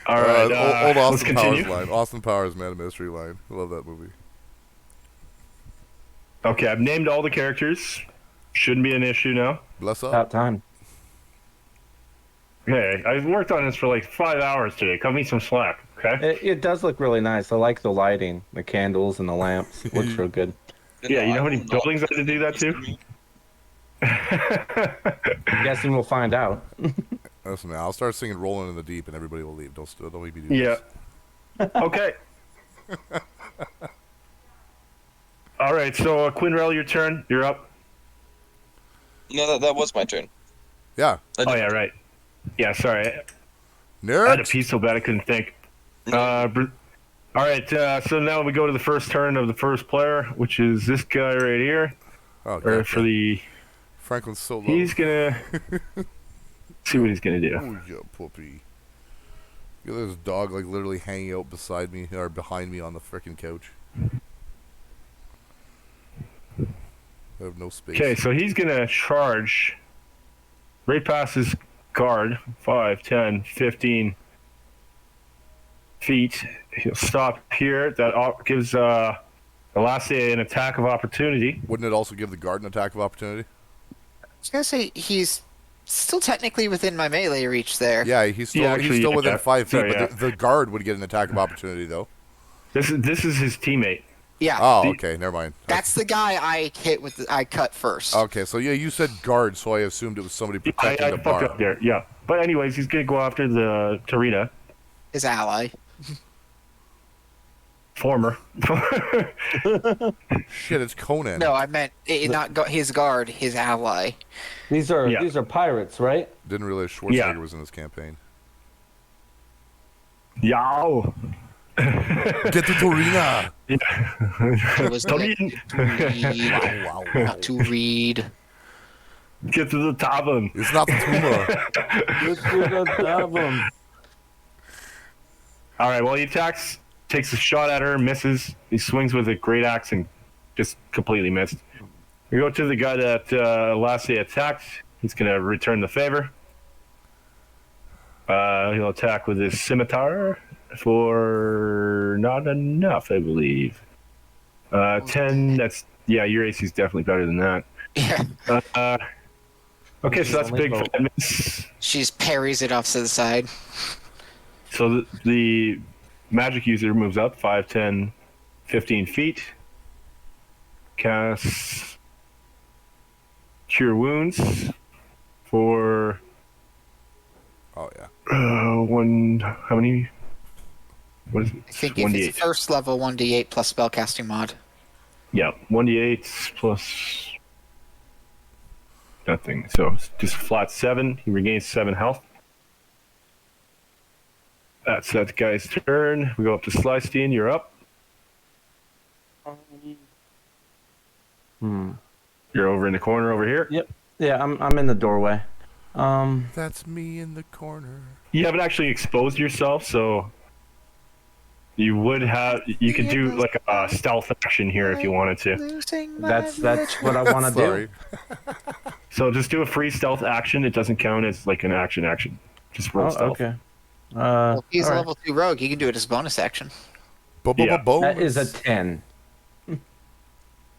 All right. Old let's Austin Powers continue. line. Austin Powers, Man of Mystery line. I love that movie. Okay, I've named all the characters. Shouldn't be an issue now. Bless up. About time. Okay, I've worked on this for like 5 hours today. Cut me some slack, okay? It does look really nice. I like the lighting, the candles, and the lamps. It looks real good. Yeah, you know how many buildings I had to do that to? I'm guessing we'll find out. Listen, man, I'll start singing "Rolling in the Deep" and everybody will leave. Don't make me do Yeah. this. Okay. All right, so Qin'rel, your turn. You're up. No, that was my turn. Yeah. Oh yeah, right. Yeah, sorry. I had a Nerds. piece so bad I couldn't think. All right, so now we go to the first turn of the first player, which is this guy right here. Oh, Or God, for the, Franklin's so low. he's gonna see what he's gonna do. Oh, yeah, puppy. Look at this dog, like, literally hanging out beside me, or behind me on the frickin' couch. I have no space. Okay, so he's gonna charge right past his guard, 5, 10, 15 feet. He'll stop here. That gives Elasse an attack of opportunity. Wouldn't it also give the guard an attack of opportunity? I was gonna say he's still technically within my melee reach there. Yeah, he's still, Yeah, actually, he's still yeah, within yeah. 5 feet, Sorry, but yeah. the guard would get an attack of opportunity, though. This is his teammate. Yeah, Oh, okay, never mind. that's the guy I hit with. I cut first. Okay, so yeah, you said guard, so I assumed it was somebody protecting I the fucked bar. up there. Yeah, but anyways, he's gonna go after the Tarina, His ally. former. Shit, it's Conan. No, I meant his guard, his ally. These are Yeah. these are pirates, right? Didn't realize Schwarzenegger Yeah. was in this campaign. Yow. Get to Torina! It was meant Tarin. Wow, not to read. Get to the tavern. It's not the tumor. All right. Well, he attacks, takes a shot at her, misses. He swings with a great axe and just completely missed. We go to the guy that Elasse attacked. He's gonna return the favor. He'll attack with his scimitar for not enough, I believe. 10. That's your AC is definitely better than that. Yeah, Okay, so that's Only big vote. fat miss. she's parries it off to the side. So the magic user moves up 5, 10, 15 feet. Casts Cure Wounds for Oh, yeah. one. How many? What is it? I think if 1d8. it's first level 1d8 plus spellcasting mod. Yeah, 1d8 plus nothing. So it's just flat 7. He regains 7 health. That's that guy's turn. We go up to Slystine. You're up. You're over in the corner over here. Yep. Yeah, I'm in the doorway. That's me in the corner. You haven't actually exposed yourself, so you could do like a stealth action here if you wanted to. That's what I want to Sorry. do. So just do a free stealth action. It doesn't count as like an action. Just roll Oh, stealth. okay. Well, if he's all a right. level 2 rogue, he can do it as bonus action. Yeah. Bones. That is a 10.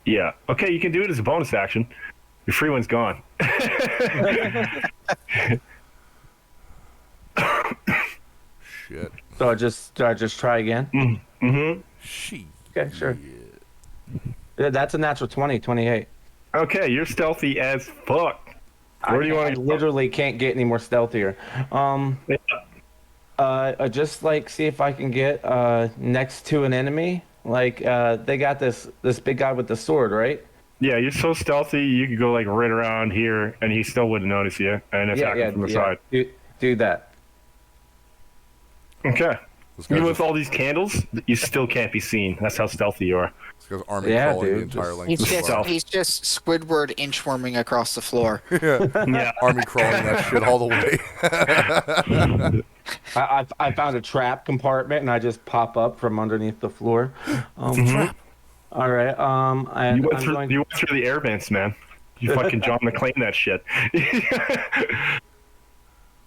Yeah. Okay, you can do it as a bonus action. Your free one's gone. shit. So do I just try again? Mm-hmm. Shit. Okay, sure. Yeah, that's a natural 20, 28. Okay, you're stealthy as fuck. Where do you want I to literally can't get any more stealthier. Just like see if I can get next to an enemy. Like they got this big guy with the sword, right? Yeah, you're so stealthy. You could go like right around here, and he still wouldn't notice you, and attack him from the side. Do that. Okay. This guy's Even just, with all these candles, you still can't be seen. That's how stealthy you are. this guy's army Yeah, crawling the dude, entire just- length He's of the just bar. he's just Squidward inchworming across the floor. Yeah. Army crawling that shit all the way. I found a trap compartment and I just pop up from underneath the floor. Trap. All right. And You went I'm through going- you went through the air vents, man. You fucking John McClane that shit.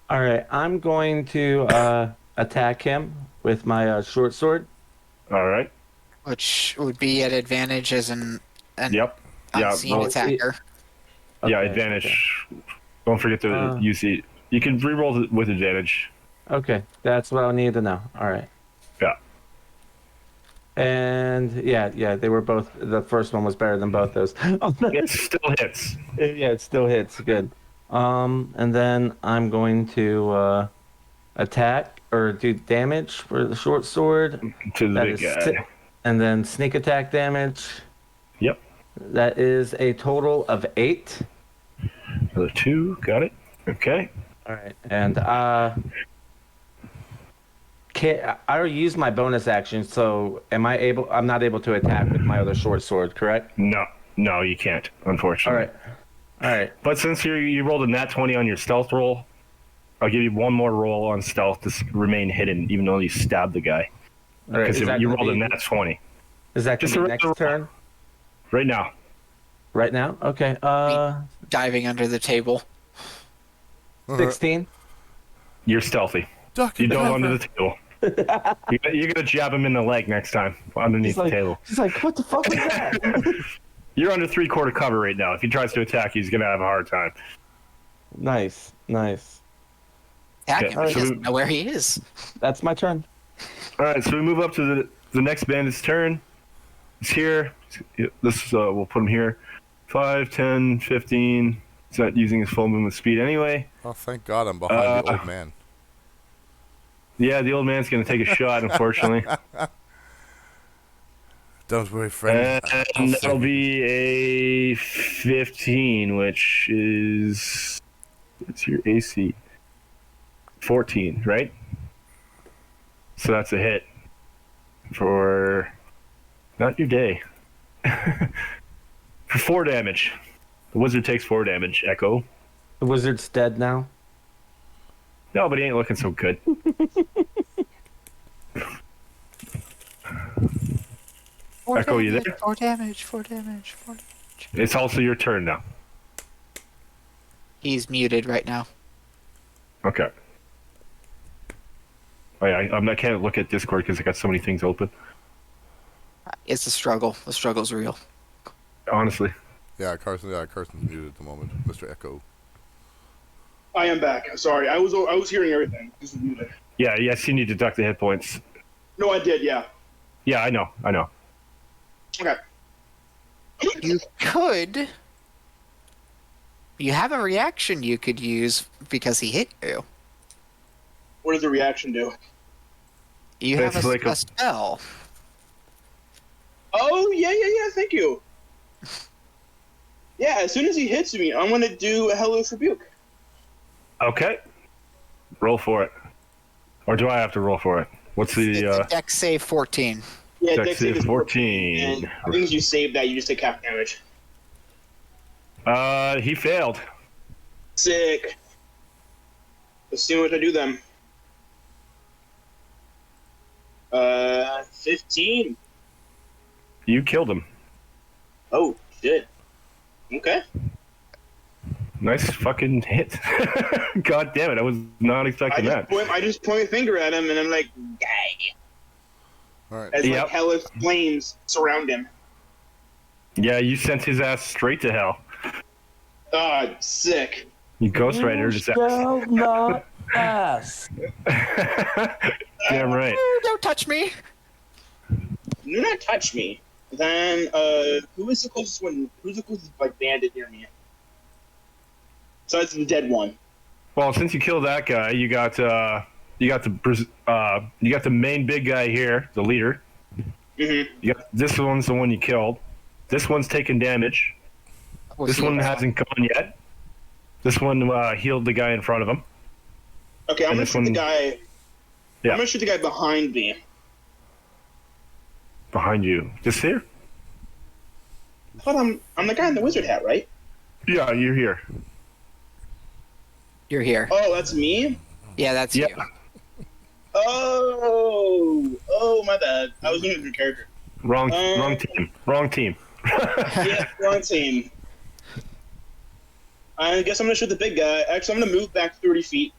All right. I'm going to attack him with my short sword. All right. Which would be at advantage as an Yep. Yeah. unseen Well, attacker. yeah. Okay, Advantage. Don't forget to use the. You can reroll it with advantage. Okay, that's what I need to know. All right. Yeah. And yeah, they were both. The first one was better than both those. It still hits. Yeah, it still hits. Good. And then I'm going to attack or do damage for the short sword. To the That big is guy. and then sneak attack damage. Yep. That is a total of 8. Another 2. Got it. Okay. All right. And I already used my bonus action, so I'm not able to attack with my other short sword, correct? No, you can't. Unfortunately. All right. But since you rolled a nat 20 on your stealth roll, I'll give you one more roll on stealth to remain hidden, even though you stabbed the guy. All right. Because Is that you gonna rolled a be- nat 20. Is that going Just to a be next roll. turn? Right now. Right now? Okay. Diving under the table. 16. You're stealthy. Duck You in the dove cover. under the table. You're going to jab him in the leg next time, underneath the table. He's like, what the fuck is that? You're under 3/4 cover right now. If he tries to attack you, he's going to have a hard time. Nice. Attack Okay, him. He so doesn't know where he is. That's my turn. All right, so we move up to the next bandit's turn. He's here. We'll put him here. 5, 10, 15. He's not using his full movement speed anyway. Oh, thank God I'm behind the old man. Yeah, the old man's going to take a shot, unfortunately. Don't worry, friend. And that'll be a 15, which is... What's your AC? 14, right? So that's a hit for... Not your day. For 4 damage. The wizard takes 4 damage. Echo. The wizard's dead now. No, but he ain't looking so good. Echo, you there? 4 damage. It's also your turn now. He's muted right now. Okay. Oh, yeah, I can't look at Discord because I got so many things open. It's a struggle. The struggle's real. Honestly. Yeah, Carson's muted at the moment. Mr. Echo. I am back. Sorry, I was hearing everything. This was muted. Yeah, yes, you need to deduct the hit points. No, I did. Yeah. Yeah, I know. Okay. You could. You have a reaction you could use because he hit you. What does the reaction do? You have It's a, like a spell. Oh yeah. Thank you. Yeah, as soon as he hits me, I'm gonna do a Hellish Rebuke. Okay. Roll for it. Or do I have to roll for it? What's It's the a dex save 14. Yeah, dex dex save save is 14? And as soon as you save that, you just take half damage. He failed. Sick. Let's see what I do then. 15. You killed him. Oh shit. Okay. Nice fucking hit. God damn it, I was not expecting that. I just point my finger at him and I'm like, die. All right. As Yep. like hellish flames surround him. Yeah, you sent his ass straight to hell. Sick. You Ghost Rider his ass. shall not Yes. Damn right. Oh, don't touch me. Do not touch me. Then, who is the closest one? Who's the closest like bandit near me? Besides the dead one. Well, since you killed that guy, you got the main big guy here, the leader. Mm-hmm. You got this one's the one you killed. This one's taking damage. This one hasn't gone yet. This one healed the guy in front of him. Okay, I'm And gonna this shoot the one- guy. Yeah. I'm gonna shoot the guy behind me. Behind you. This here? I thought I'm the guy in the wizard hat, right? Yeah, you're here. You're here. Oh, that's me. Yeah, that's Yeah. you. Oh, my bad. I was looking at your character. Wrong team. Wrong team. Yeah, wrong team. I guess I'm gonna shoot the big guy. Actually, I'm gonna move back 30 feet.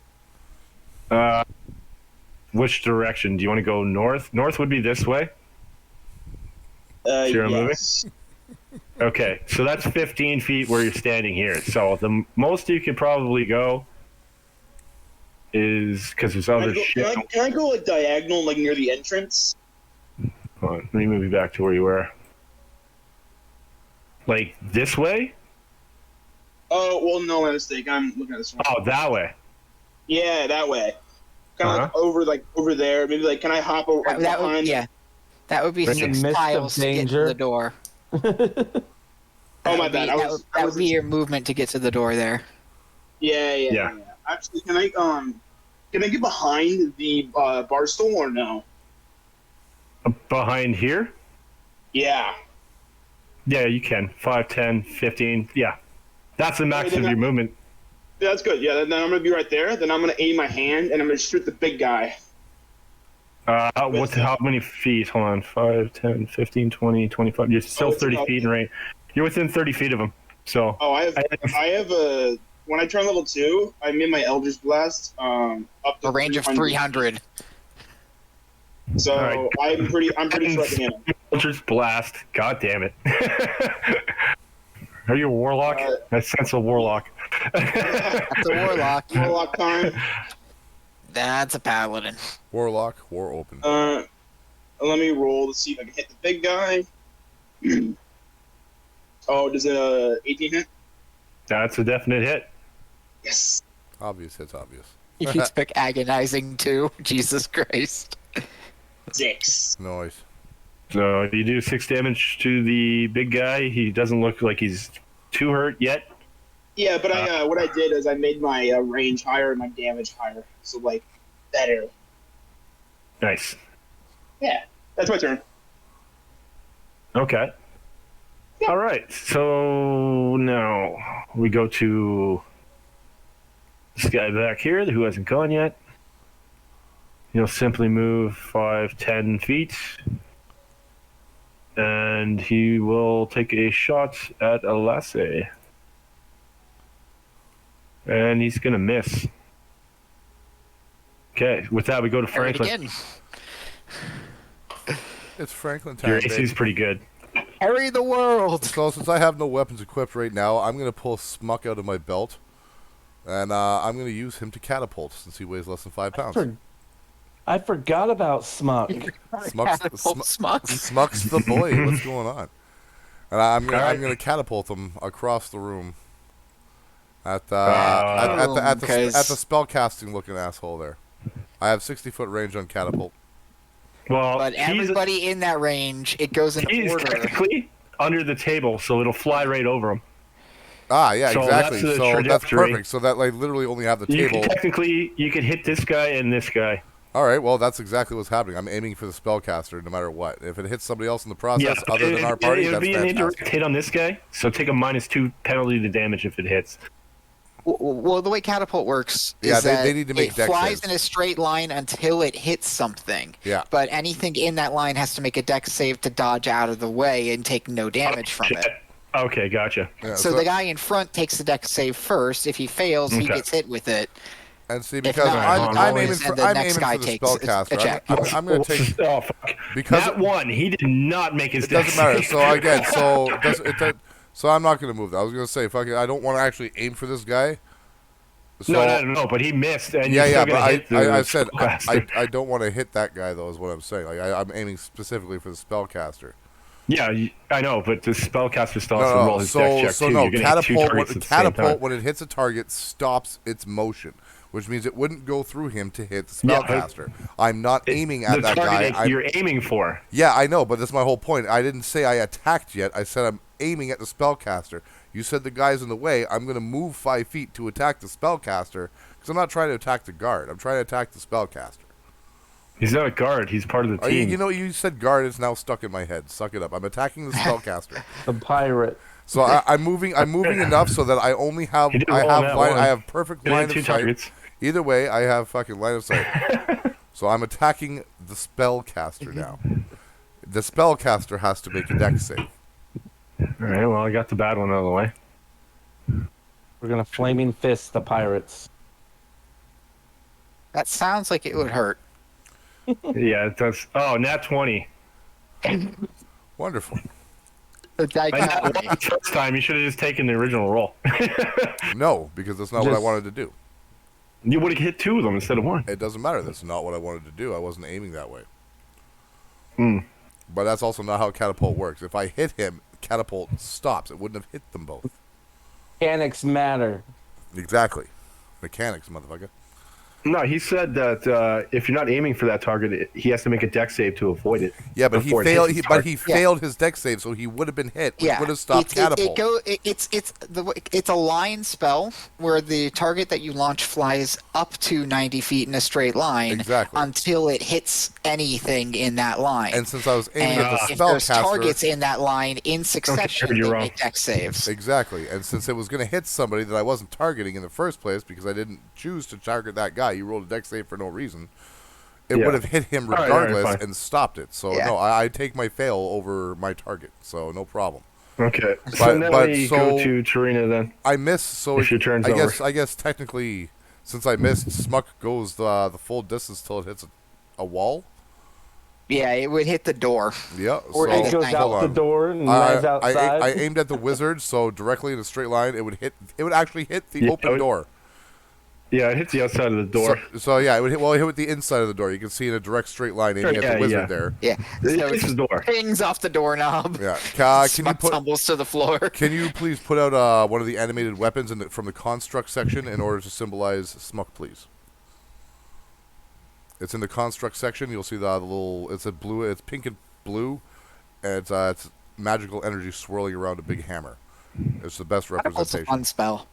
Which direction? Do you want to go north? North would be this way. Sure, Yes. Okay, so that's 15 feet where you're standing here. So the most you could probably go is because there's other shit. Can I go like diagonal, like near the entrance? Hold on, let me move you back to where you were. Like this way? Oh, well, no, my mistake. I'm looking at this one. Oh, that way. Yeah, that way. Kind of like over there. Maybe like, can I hop over like, That would, behind? yeah. That would be In the 6 midst of tiles to get to danger. the door. Oh, my bad. That would be your movement to get to the door there. Yeah. Actually, can I get behind the bar stool or no? Behind here? Yeah. Yeah, you can. 5, 10, 15. Yeah. That's the max Okay, of then your movement. Yeah, that's good. Yeah, then I'm gonna be right there. Then I'm gonna aim my hand and I'm gonna shoot the big guy. How many feet? Hold on. 5, 10, 15, 20, 25. You're still it's 30 about- feet in range. You're within 30 feet of him. So. Oh, I have a. When I turn level 2, I made my Eldritch Blast up to A range of 300. So All right. I'm pretty sure I can hit him. Eldritch Blast. God damn it. Are you a warlock? I sense a warlock. That's a warlock. Warlock time. That's a paladin. Warlock, war open. Let me roll to see if I can hit the big guy. Oh, does a 18 hit? That's a definite hit. Yes. Obvious hits, obvious. You can pick agonizing too. Jesus Christ. 6. Noise. So you do 6 damage to the big guy. He doesn't look like he's too hurt yet. Yeah, but what I did is I made my range higher and my damage higher, so like better. Nice. Yeah, that's my turn. Okay. Yeah. All right. So now we go to this guy back here who hasn't gone yet. He'll simply move 5, 10 feet. And he will take a shot at Elasse. And he's going to miss. Okay, with that, we go to Try it Franklin. again. It's Franklin time. Your baby. AC's pretty good. Harry the world. So since I have no weapons equipped right now, I'm going to pull Smuck out of my belt. And I'm going to use him to catapult since he weighs less than 5 pounds. I forgot about Smuck. Smuck's the boy. What's going on? And I'm going to catapult him across the room at the spellcasting looking asshole there. I have 60-foot range on catapult. Well, But everybody in that range, it goes in he's order. technically under the table, so it'll fly right over him. Ah, yeah, So exactly. that's the So that's trajectory. perfect. So that I literally only have the You table. can technically, you can hit this guy and this guy. All right, well, that's exactly what's happening. I'm aiming for the spellcaster no matter what. If it hits somebody else in the process other than our party, it would that's be an indirect fantastic. hit on this guy, so take a -2 penalty to damage if it hits. Well, the way catapult works is Yeah, that they need to make it dex flies saves. in a straight line until it hits something. Yeah. But anything in that line has to make a dex save to dodge out of the way and take no damage from Shit. it. Okay, gotcha. Yeah, So the guy in front takes the dex save first. If he fails, he Okay. gets hit with it. And see, If because not, I'm always, aiming for and the next the guy takes a spellcaster. check. I'm going to take Oh, fuck. because That one, he did not make his it doesn't dex matter. save. So again, so I'm not going to move that. I was going to say, fuck it, I don't want to actually aim for this guy. So, no, but he missed, and yeah, you're yeah, still but gonna hit the I said spellcaster. I don't want to hit that guy though. Is what I'm saying. Like I'm aiming specifically for the spellcaster. Yeah, I know, but the spellcaster still has to No, roll no. his dex check So too. no. You're gonna hit two targets at the same time. Catapult when it hits a target stops its motion, which means it wouldn't go through him to hit the Yeah, spellcaster. I'm not aiming at that guy. You're aiming for. Yeah, I know, but that's my whole point. I didn't say I attacked yet. I said I'm aiming at the spellcaster. You said the guy's in the way. I'm going to move 5 feet to attack the spellcaster because I'm not trying to attack the guard. I'm trying to attack the spellcaster. He's not a guard. He's part of the team. You know, you said guard. It's now stuck in my head. Suck it up. I'm attacking the spellcaster. The pirate. So I'm moving enough so that I only have I have perfect line of sight. Targets. Either way, I have fucking line of sight. So I'm attacking the spellcaster now. The spellcaster has to make a dex save. All right. Well, I got the bad one out of the way. We're gonna flaming fist the pirates. That sounds like it would hurt. Yeah, it does. Oh, nat 20. Wonderful. The first time, you should have just taken the original roll. No, because that's not what I wanted to do. You would have hit 2 of them instead of 1. It doesn't matter. That's not what I wanted to do. I wasn't aiming that way. Hmm. But that's also not how catapult works. If I hit him, catapult stops. It wouldn't have hit them both. Mechanics matter. Exactly. Mechanics, motherfucker. No, he said that if you're not aiming for that target, he has to make a dex save to avoid it. Yeah, but he failed. He failed his dex save, so he would have been hit. Which would have stopped catapult. It's a line spell where the target that you launch flies up to 90 feet in a straight line until it hits anything in that line. And since I was aiming at the if there's spellcaster, targets in that line in succession, they make dex saves. Exactly. And since it was going to hit somebody that I wasn't targeting in the first place because I didn't choose to target that guy, you rolled a dex save for no reason. It would have hit him regardless and stopped it. So no, I take my fail over my target. So no problem. Okay. So now we go to Tarina then. I miss. So if your turn's over. I guess technically, since I missed, Smuck goes the full distance till it hits a wall. Yeah, it would hit the door. Yeah. Or it goes out the door and lands outside. I aimed at the wizard, so directly in a straight line, it would hit. It would actually hit the open door. Yeah, it hits the outside of the door. So yeah, it would hit. Well, it hit with the inside of the door. You can see in a direct straight line aiming at the wizard there. Yeah, it hits the door. Pings off the doorknob. Yeah, can you tumbles to the floor? Can you please put out one of the animated weapons from the construct section in order to symbolize Smuck, please? It's in the construct section. You'll see the little. It's a blue. It's pink and blue, and it's magical energy swirling around a big hammer. It's the best representation. That's a fun spell.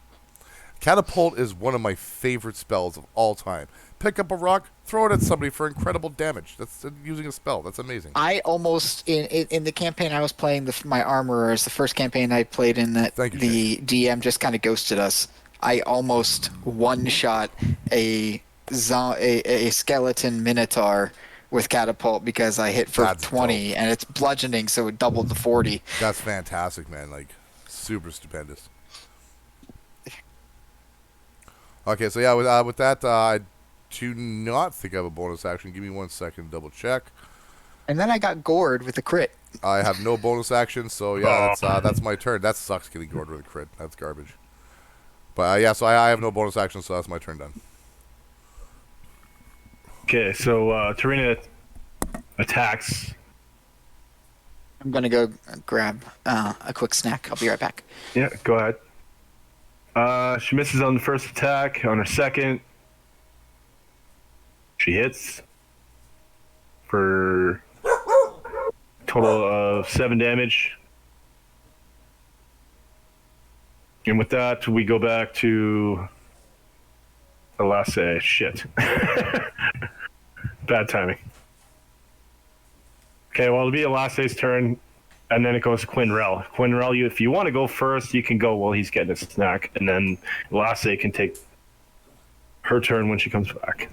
Catapult is one of my favorite spells of all time. Pick up a rock, throw it at somebody for incredible damage. That's using a spell. That's amazing. I almost in the campaign I was playing my armorers. The first campaign I played in that the DM just kind of ghosted us. I almost one-shot a skeleton minotaur with catapult because I hit for 20 and it's bludgeoning, so it doubled to 40. That's fantastic, man. Like super stupendous. Okay, so yeah, with that, I do not think I have a bonus action. Give me 1 second to double check. And then I got gored with a crit. I have no bonus action, so yeah, that's my turn. That sucks getting gored with a crit. That's garbage. But yeah, so I have no bonus action, so that's my turn done. Okay, so Tarina attacks. I'm gonna go grab a quick snack. I'll be right back. Yeah, go ahead. She misses on the first attack. On her second, she hits for a total of 7 damage. And with that, we go back to Elasse. Shit. Bad timing. Okay, well, it'll be Elasse's turn. And then it goes to Qin'rel. Qin'rel, if you want to go first, you can go while he's getting a snack. And then Elasse can take her turn when she comes back.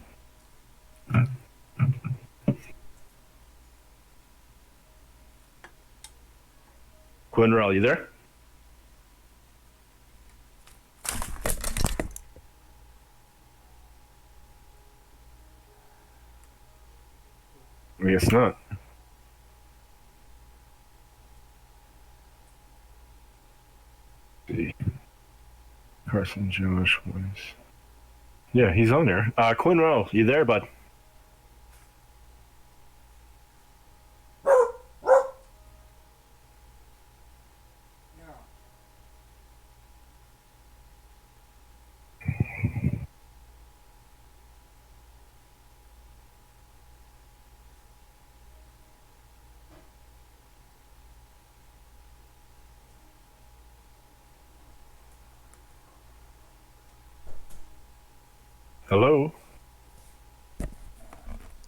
Qin'rel, you there? I guess not. Carson, Josh, Wise. Yeah, he's on there. Qin'rel, you there, bud? Hello?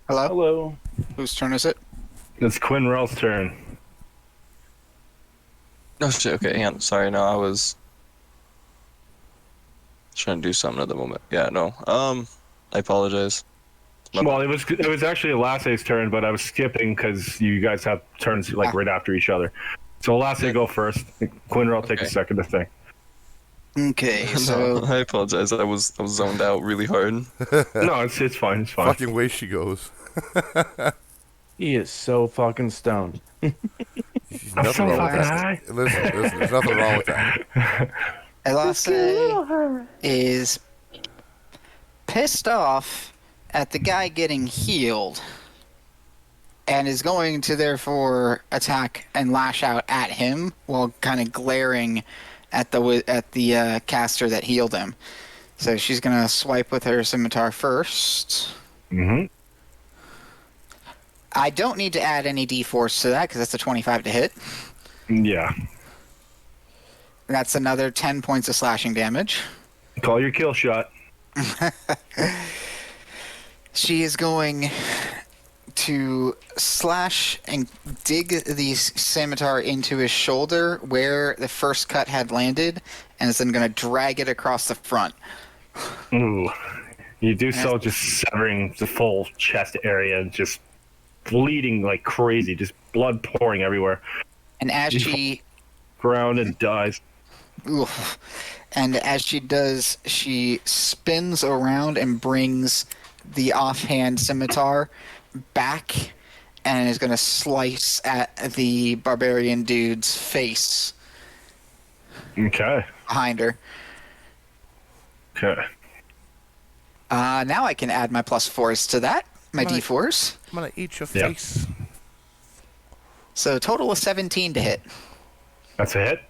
Hello? Hello. Whose turn is it? It's Qin'rel's turn. Oh shit, okay, hang on. Sorry, no, I was trying to do something at the moment. Yeah, no. I apologize. Well, it was actually Elasse's turn, but I was skipping because you guys have turns like right after each other. So Elasse go first. Qin'rel take a second to think. Okay, No, so I apologize. I was zoned out really hard. No, it's fine. It's fine. Fucking way she goes. He is so fucking stoned. There's nothing wrong with fucking that. high. Listen, there's nothing wrong with that. Elasse is pissed off at the guy getting healed and is going to therefore attack and lash out at him while kind of glaring at the caster that healed him. So she's gonna swipe with her scimitar first. Mm-hmm. I don't need to add any d4s to that because that's a 25 to hit. Yeah. That's another 10 points of slashing damage. Call your kill shot. She is going to slash and dig the scimitar into his shoulder where the first cut had landed, and is then going to drag it across the front. Ooh. You do so just severing the full chest area and just bleeding like crazy, just blood pouring everywhere. And as she ground and dies. Oof. And as she does, she spins around and brings the offhand scimitar back and is going to slice at the barbarian dude's face. Okay. Behind her. Okay. Now I can add my +4s to that. My d4s. I'm going to eat your face. So total of 17 to hit. That's a hit.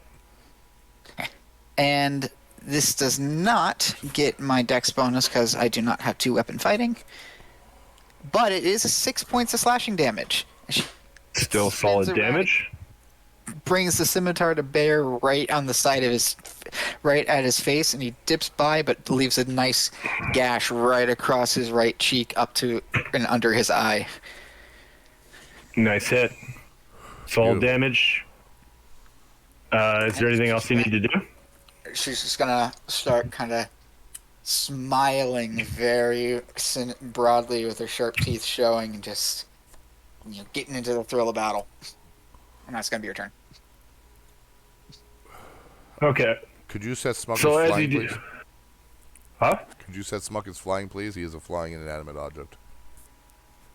And this does not get my dex bonus because I do not have 2-weapon fighting. But it is 6 points of slashing damage. Still solid damage. Brings the scimitar to bear right on the side of right at his face, and he dips by, but leaves a nice gash right across his right cheek up to and under his eye. Nice hit. Solid damage. Is there anything else you need to do? She's just gonna start kind of smiling very broadly with her sharp teeth showing, and just getting into the thrill of battle. And that's gonna be your turn. Okay. Could you set Smuckers So as flying, you do, please? huh? Could you set Smuckers flying, please? He is a flying inanimate object.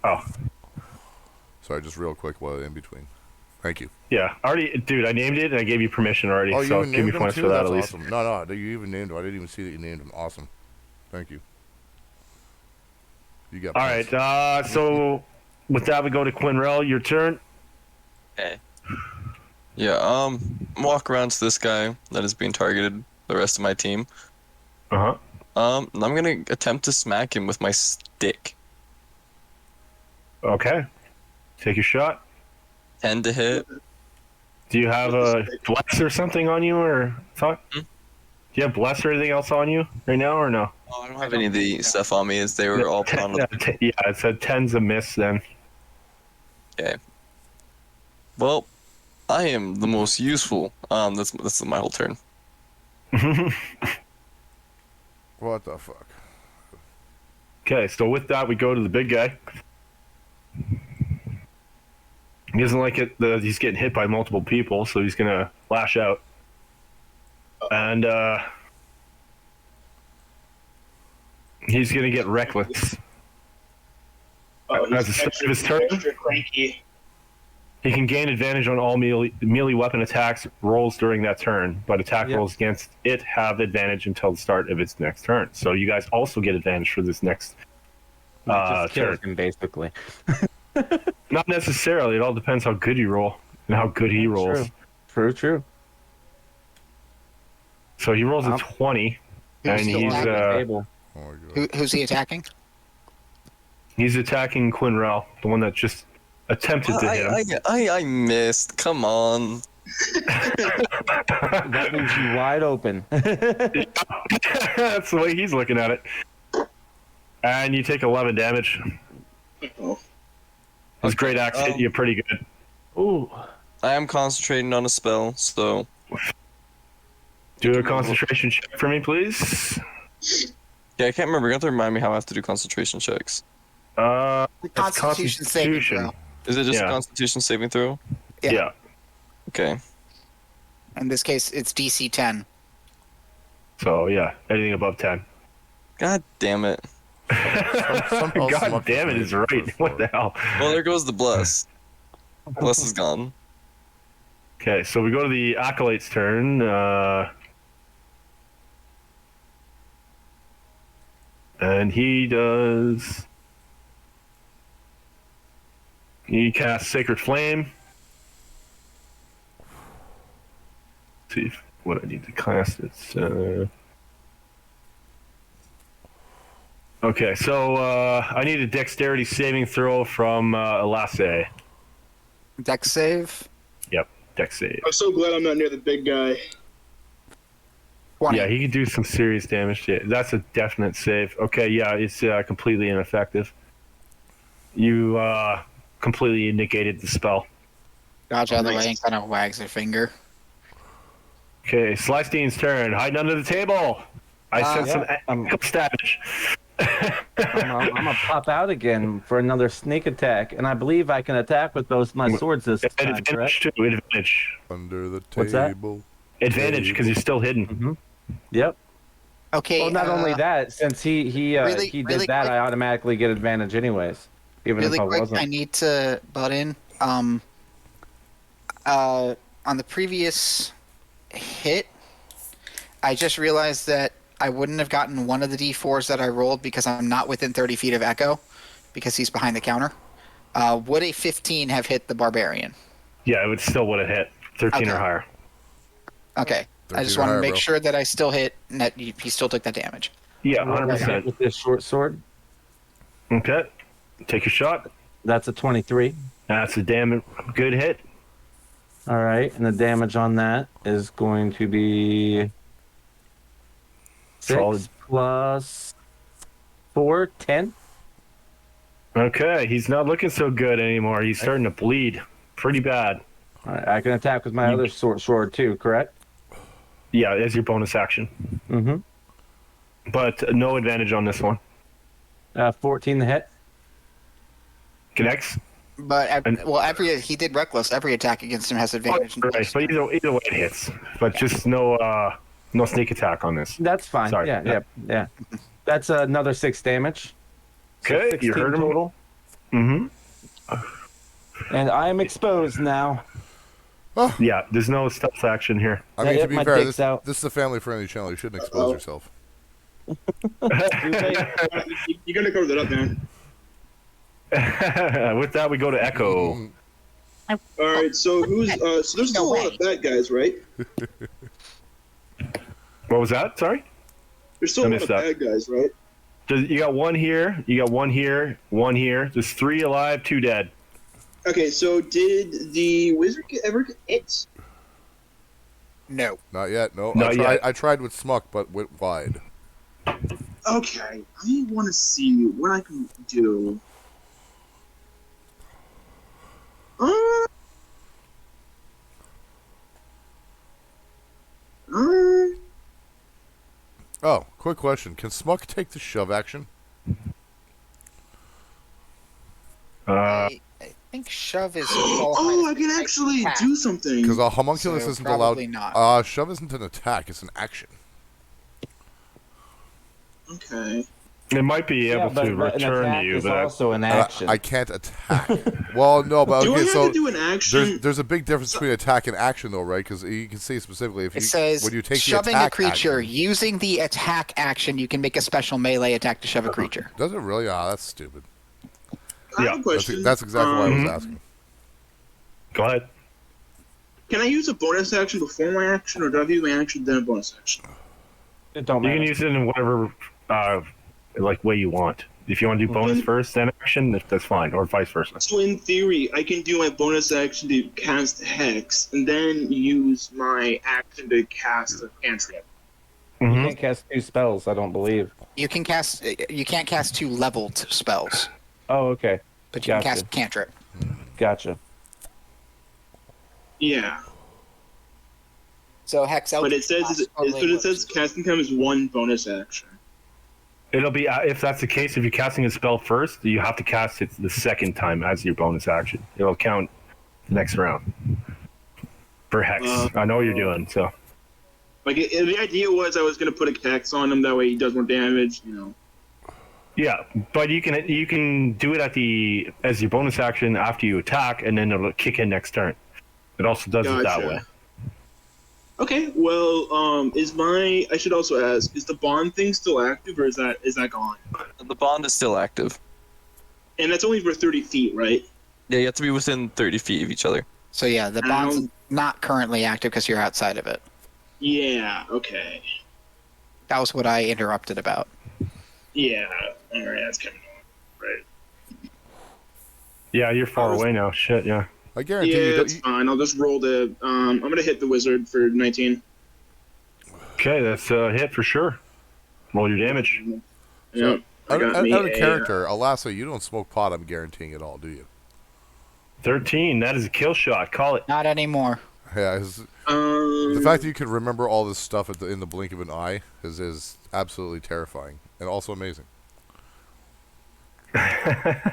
Oh. Sorry, just real quick while in between. Thank you. Yeah, already, dude. I named it and I gave you permission already. Oh, so you give me named him points too? for that That's at least. awesome. No, you even named him. I didn't even see that you named him. Awesome. Thank you. You got. All right. So with that, we go to Qin'rel. Your turn. Okay. Yeah. Walk around to this guy that is being targeted. The rest of my team. Uh huh. And I'm gonna attempt to smack him with my stick. Okay. Take your shot. 10 to hit. Do you have a bless or something on you, or thought? Do you have bless or anything else on you right now, or no? Oh, I don't have any of the stuff on me as they were all put on the... Yeah, it said 10's a miss then. Okay. Well, I am the most useful. That's my whole turn. What the fuck? Okay, so with that, we go to the big guy. He doesn't like it that he's getting hit by multiple people, so he's gonna lash out. And he's gonna get reckless. As a start of his turn. Extra cranky. He can gain advantage on all melee weapon attacks rolls during that turn, but attack rolls against it have advantage until the start of its next turn. So you guys also get advantage for this next Just kills turn. him, basically. Not necessarily. It all depends how good you roll and how good he rolls. True. So he rolls a 20, and he's Oh my God. Who's he attacking? he's attacking Qin'rel, the one that just attempted to hit him. I missed. Come on. That leaves you wide open. That's the way he's looking at it. And you take 11 damage. His great axe hit you pretty good. Ooh. I am concentrating on a spell, so. Do a concentration check for me, please. Yeah, I can't remember. You have to remind me how I have to do concentration checks. The Constitution saving throw. Is it just a Constitution saving throw? Yeah. Okay. In this case, it's DC 10. So, yeah, anything above 10. God damn it. God damn it is right. What the hell? Well, there goes the bless. Bless is gone. Okay, so we go to the Acolyte's turn. And he casts Sacred Flame. Let's see what I need to cast. It's okay, so I need a Dexterity saving throw from Elasse. Dex save? Yep, Dex save. I'm so glad I'm not near the big guy. 20. Yeah, he can do some serious damage. Yeah, that's a definite save. Okay, yeah, it's completely ineffective. You completely negated the spell. Dodge out of the way and kind of wags her finger. Okay, Slystine's turn. Hiding under the table. I sent some damage. I'm gonna pop out again for another sneak attack, and I believe I can attack with my swords this time, Advantage correct? too. Advantage. Under the What's that? table. Advantage because you're still hidden. Mm-hmm. Yep. Okay. Well, not only that, since he really did quick, that, I automatically get advantage anyways, even really if I quick, wasn't. I need to butt in. On the previous hit, I just realized that I wouldn't have gotten one of the D4s that I rolled because I'm not within 30 feet of Echo, because he's behind the counter. Would a 15 have hit the Barbarian? Yeah, it would have hit 13 or higher. Okay. I just want to make sure that I still hit and that he still took that damage. Yeah, 100%. With this short sword. Okay, take your shot. That's a 23. That's a damn good hit. All right, and the damage on that is going to be 6 Solid. plus 4, 10. Okay, he's not looking so good anymore. He's starting to bleed pretty bad. All right, I can attack with my other sword too, correct? Yeah, as your bonus action. Mm-hmm. But no advantage on this one. 14 to hit. Connects. But he did reckless. Every attack against him has advantage. Right, but either way it hits. But just no sneak attack on this. That's fine. Sorry. Yeah. That's another 6 damage. Okay, So you heard him. total. Mm-hmm. And I am exposed now. Yeah, there's no stealth action here. I mean, to be fair, this out. is a family-friendly channel. You shouldn't expose yourself. You're gonna cover that up, man. With that, we go to Echo. All right, so who's so there's still a lot of bad guys, right? What was that? Sorry? There's still a lot of bad guys, right? You got one here, you got one here, one here. There's 3 alive, 2 dead. Okay, so did the wizard ever get hit? No. Not yet. No. Not yet. I tried with Smuck, but went wide. Okay, I want to see what I can do. Oh, quick question. Can Smuck take the shove action? I think shove is. I can actually do something. Because a homunculus So isn't probably allowed. not. Shove isn't an attack; it's an action. Okay. It might be able to an return attack you, is but also an action. I can't attack. Well, no, but Do I okay, have so to do an action? there's a big difference between attack and action, though, right? Because you can say specifically if It you says when you take the shoving attack a creature action, using the attack action, you can make a special melee attack to shove a creature. does it really? Ah, that's stupid. I have a question. That's exactly what I was Mhm. asking. go ahead. Can I use a bonus action before my action, or do I have to use my action then a bonus action? It don't You matter. can use it in whatever way you want. If you want to do bonus first, then action, that's fine, or vice versa. So in theory, I can do my bonus action to cast Hex, and then use my action to cast a cantrip. You Mhm. can't cast 2 spells, I don't believe. You can't cast 2 leveled spells, Oh, okay. but you can Gotcha. cast cantrip. Gotcha. Yeah, So Hex out. but it says casting time is 1 bonus action. It'll be if that's the case. If you're casting a spell first, you have to cast it the second time as your bonus action. It'll count the next round for hex. I know what you're doing. So Like the idea was I was gonna put a Hex on him, that way he does more damage. yeah, but you can do it as your bonus action after you attack, and then it'll kick in next turn. It also does it that Gotcha. way. Okay, well, I should also ask, is the bond thing still active, or is that gone? The bond is still active. And that's only for 30 feet, right? Yeah, you have to be within 30 feet of each other. So yeah, the bond's not currently active because you're outside of it. Yeah. Okay. That was what I interrupted about. Yeah. All right. That's kind of right. Yeah, you're far away now. Shit, yeah. I guarantee Yeah, you. that's fine. I'll just roll the. I'm gonna hit the wizard for 19. Okay, that's a hit for sure. Roll your damage. Yep. Out of character, Elasse, you don't smoke pot. I'm guaranteeing it all, do you? 13. That is a kill shot. Call it. Not anymore. Yeah. The fact that you can remember all this stuff in the blink of an eye is absolutely terrifying and also amazing. I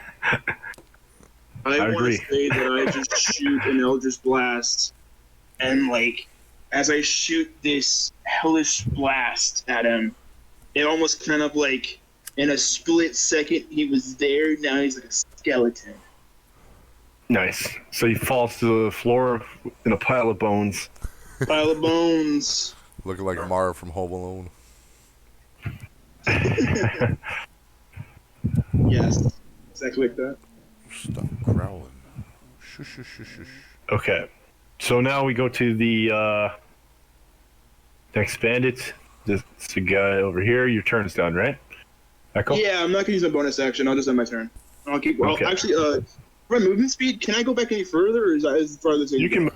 want to agree. say that I just shoot an Eldritch Blast, and as I shoot this hellish blast at him, it almost kind of in a split second he was there. Now he's like a skeleton. Nice. So he falls to the floor in a pile of bones. Pile of bones. Looking like Mara from Home Alone. Yes, exactly like that. Stuff growling. Shush, shush, shush, shush. Okay. So now we go to the next bandit. This the guy over here. Your turn's done, right? Echo? Yeah, I'm not gonna use my bonus action. I'll just end my turn. I'll keep. Well, Okay. actually, for my movement speed, can I go back any further, or is that as far as You can move.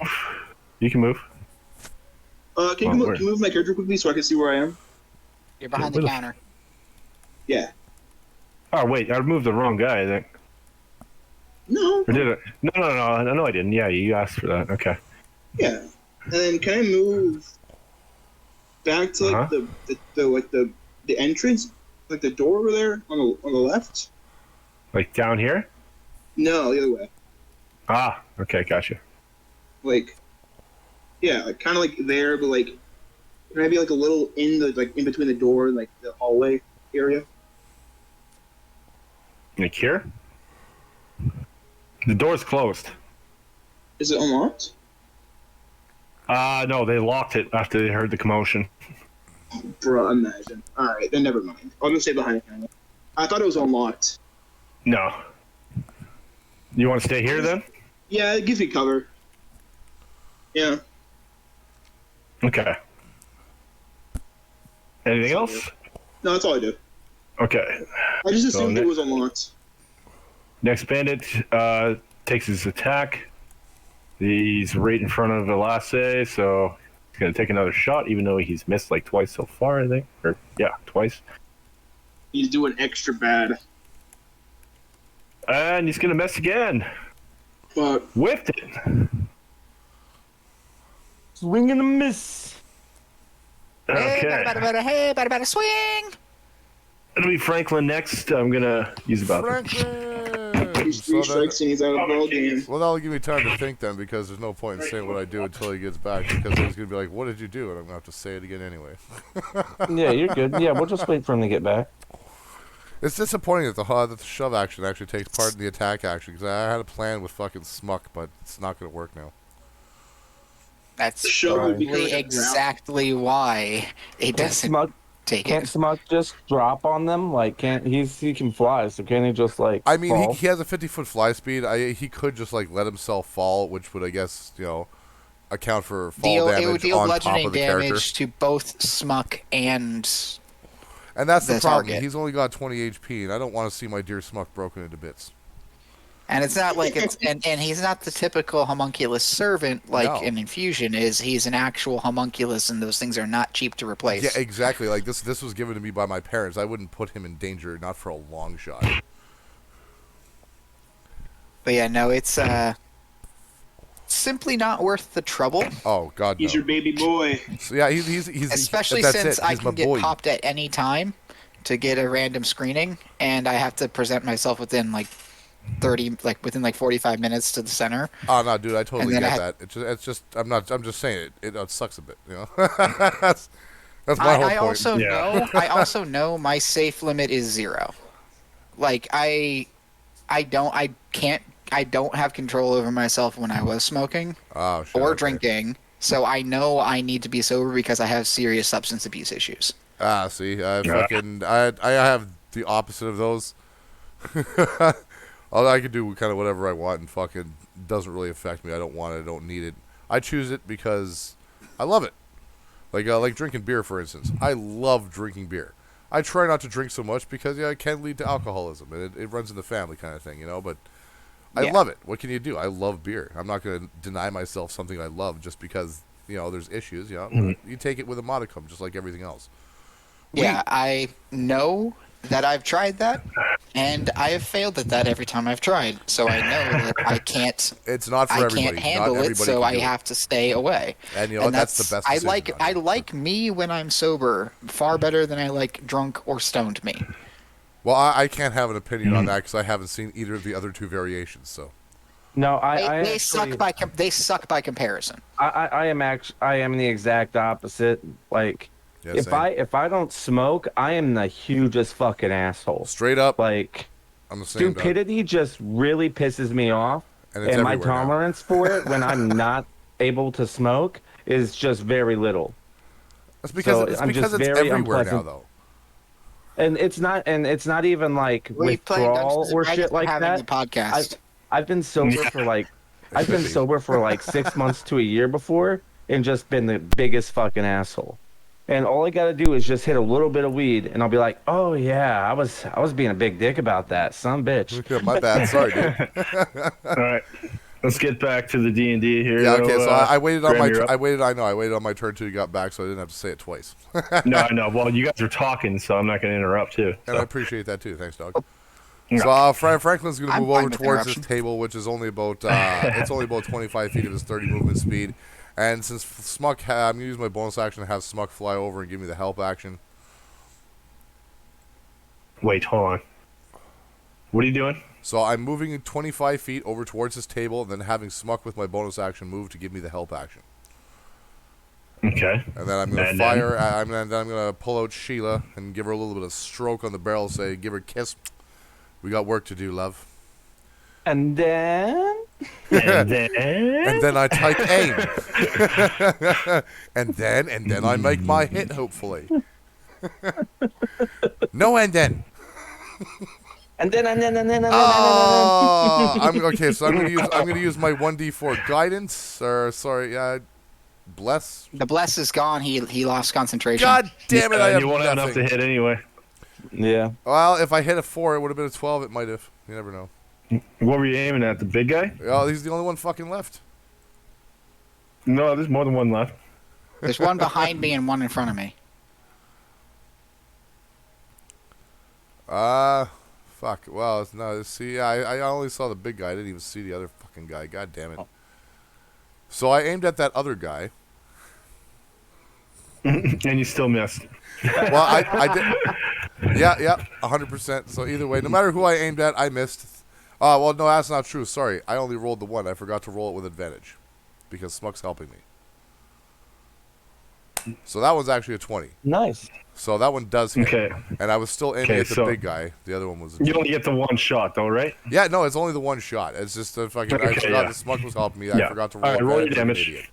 You can move. Can you move my character quickly so I can see where I am? You're behind the counter. Yeah. Oh wait, I moved the wrong guy. I think. No. Or did it? No, I didn't. Yeah, you asked for that. Okay. Yeah. And then can I move back to the entrance, like the door over there on the left? Like down here? No, the other way. Ah, okay, gotcha. Yeah, kind of like there, but can I be a little in in between the door and the hallway area? Like here? The door's closed. Is it unlocked? No, they locked it after they heard the commotion. Bruh, imagine. Alright, then never mind. I'll just stay behind the camera. I thought it was unlocked. No. You want to stay here then? Yeah, it gives me cover. Yeah. Okay. Anything else? No, that's all I do. Okay. I just So assumed it was unlocked. Next bandit takes his attack. He's right in front of Elasse, so he's going to take another shot, even though he's missed twice so far, I think. Or, yeah, twice. He's doing extra bad. And he's going to miss again. But Whipped it. Swing and a miss. Okay. Hey, bada, swing! It'll be Franklin next. I'm going to use the bathroom. Franklin! he's 3 strikes and he's out of the ball game. Well, that'll give me time to think then, because there's no point in saying what I do until he gets back, because he's going to be like, what did you do? And I'm going to have to say it again anyway. Yeah, you're good. Yeah, we'll just wait for him to get back. It's disappointing that the shove action actually takes part in the attack action, because I had a plan with fucking Smuck, but it's not going to work now. That's Shove would be probably exactly why it doesn't take Can't it. Smug just drop on them? Like, he can fly, so can't he just like? I mean, fall? he has a 50-foot fly speed. He could just like let himself fall, which would, I guess, account for fall damage It would deal on top bludgeoning of the character. damage to both Smuck and And that's the problem. target. He's only got 20 HP, and I don't want to see my dear Smuck broken into bits. And it's not like it's and he's not the typical homunculus servant like No. an infusion is. He's an actual homunculus, and those things are not cheap to replace. Yeah, exactly. Like this was given to me by my parents. I wouldn't put him in danger, not for a long shot. But yeah, no, it's simply not worth the trouble. Oh God, no. He's your baby boy. So, yeah, he's Especially that's since it. I He's my can get boy. popped at any time to get a random screening, and I have to present myself within within 45 minutes to the center. Oh no, dude, I totally And get then that. It's just I'm just saying it sucks a bit, that's my whole I point. also know I also know my safe limit is 0. Like I don't have control over myself when I was smoking Oh, shit, or okay. drinking, so I know I need to be sober because I have serious substance abuse issues. See, I have the opposite of those. I can do kind of whatever I want and fucking doesn't really affect me. I don't want it. I don't need it. I choose it because I love it. Like drinking beer, for instance. I love drinking beer. I try not to drink so much because it can lead to alcoholism and it runs in the family kind of thing, But I love it. What can you do? I love beer. I'm not going to deny myself something I love just because there's issues. You take it with a modicum, just like everything else. Yeah, I know that I've tried that, and I have failed at that every time I've tried. So I know that I can't. It's not for I everybody. can't handle Not it, everybody so can I do it. have to stay away. And And that's the best. I decision like me when I'm sober far better than I like drunk or stoned me. Well, I can't have an opinion on that because I haven't seen either of the other two variations. So No, They suck by comparison. I am the exact opposite. Like, Yeah, if I don't smoke, I am the hugest fucking asshole. Straight up, like I'm the same. Stupidity just really pisses me off, And it's my everywhere now. tolerance for it when I'm not able to smoke is just very little. That's because I'm it's just very everywhere unpleasant. now, though. And it's not even like We played withdrawal Dungeons or and Dragons shit like having that. the podcast. I've been sober for like I've been sober for like 6 months to a year before and just been the biggest fucking asshole. And all I gotta do is just hit a little bit of weed and I'll be like, oh yeah, I was being a big dick about that, son bitch. Yeah, my bad, sorry, dude. All right, let's get back to the D&D here. Yeah, okay. So I waited on Graham, you're up. I waited on my turn till you got back, so I didn't have to say it twice. No, I know. Well, you guys are talking, so I'm not going to interrupt too. And I appreciate that too. Thanks, dog. Yeah. So Franklin's going to I'm move fine over with towards this interruption. table, which is only about it's only about 25 feet of his 30 movement speed. And since Smuck, I'm going to use my bonus action to have Smuck fly over and give me the help action. Wait, hold on. What are you doing? So I'm moving 25 feet over towards his table, and then having Smuck with my bonus action move to give me the help action. Okay. And then I'm going to And fire. Then I'm going to pull out Sheila and give her a little bit of stroke on the barrel. Say, give her a kiss. We got work to do, love. And then And then, And then I type aim. and then I make my hit. Hopefully. No, and then. Oh, okay. So I'm gonna use my 1d4 guidance, or sorry, bless. The bless is gone. He lost concentration. God damn it! I have you won't have enough nothing. to hit anyway. yeah. Well, if I hit a 4, it would have been a 12. It might have. You never know. What were you aiming at? The big guy? Oh, he's the only one fucking left. No, there's more than one left. There's one behind me and one in front of me. Fuck. Well, no. See, I only saw the big guy. I didn't even see the other fucking guy. God damn it. So I aimed at that other guy. And you still missed. Well, I did. Yeah, 100%. So either way, no matter who I aimed at, I missed. Well, no, that's not true. Sorry, I only rolled the one. I forgot to roll it with advantage because Smuck's helping me. So that one's actually a 20. Nice. So that one does hit. Okay. And I was still aiming at the big guy. The other one was. You only get the one shot, though, right? Yeah, no, it's only the one shot. It's just the fucking. I forgot the Smug was helping me. I forgot to roll. All right, roll your damage. damage.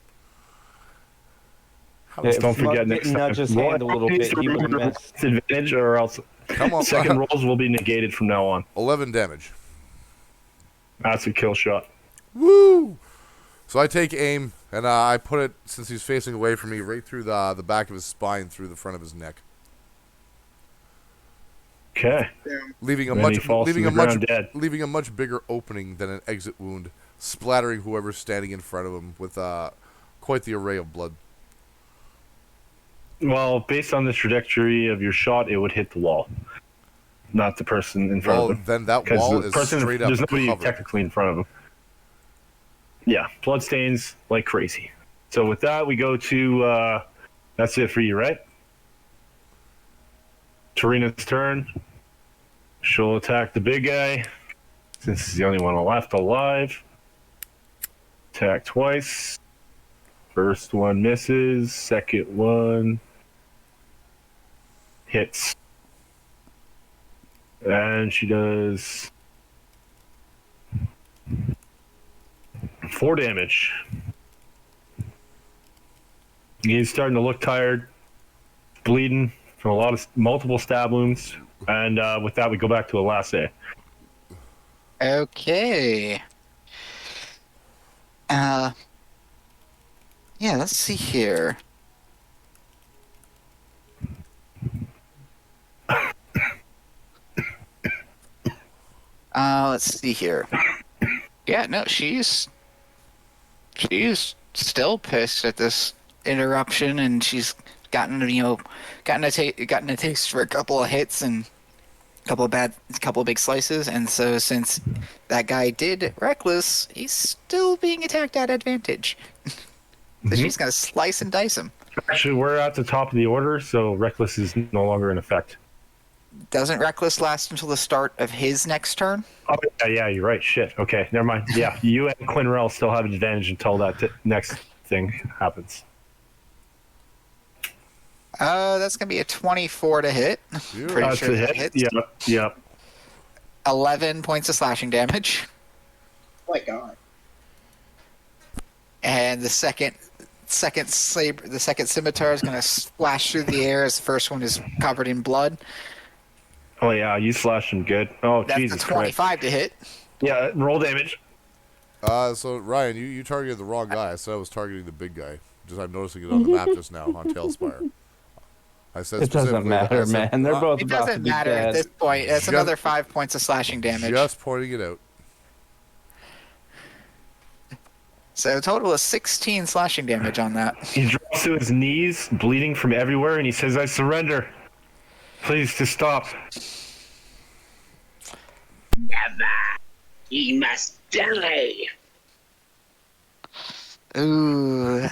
Don't forget next time. Nudge his hand a little bit. He will miss. Advantage, or else. Come on. Second rolls will be negated from now on. 11 damage. That's a kill shot. Woo! So I take aim, and I put it, since he's facing away from me, right through the back of his spine, through the front of his neck. Okay. Leaving a much bigger opening than an exit wound, splattering whoever's standing in front of him with quite the array of blood. Well, based on the trajectory of your shot, it would hit the wall, not the person in front of him. Then that wall is straight up There's nobody covered. technically in front of him. Yeah, bloodstains like crazy. So with that, we go to, that's it for you, right? Tarina's turn. She'll attack the big guy, since he's the only one left alive. Attack twice. First one misses, second one hits. And she does 4 damage. He's starting to look tired, bleeding from multiple stab wounds. And with that, we go back to Elasse. Okay. Yeah, let's see here. Let's see here. Yeah, no, she's still pissed at this interruption, and she's gotten a taste for a couple of hits and a couple of big slices, and so since that guy did reckless, he's still being attacked at advantage. So she's gonna slice and dice him. Actually, we're at the top of the order, so reckless is no longer in effect. Doesn't reckless last until the start of his next turn? Oh yeah, you're right. Shit. Okay, never mind. Yeah, you and Qin'rel still have an advantage until that next thing happens. That's gonna be a 24 to hit. Pretty sure that hits. Yeah. 11 points of slashing damage. Oh my god. And the second scimitar is gonna splash through the air as the first one is covered in blood. Oh yeah, you slashed him good. Oh That's Jesus a 25 Christ. to hit. Yeah, roll damage. So Ryan, you targeted the wrong guy. I said I was targeting the big guy. I'm noticing it on the map just now on Tailspire. I said it doesn't matter, man. They're both it about to doesn't be matter dead. at this point. That's another 5 points of slashing damage. Just pointing it out. So a total of 16 slashing damage on that. He drops to his knees, bleeding from everywhere, and he says, "I surrender. Please, to stop." Never. He must die. Ooh.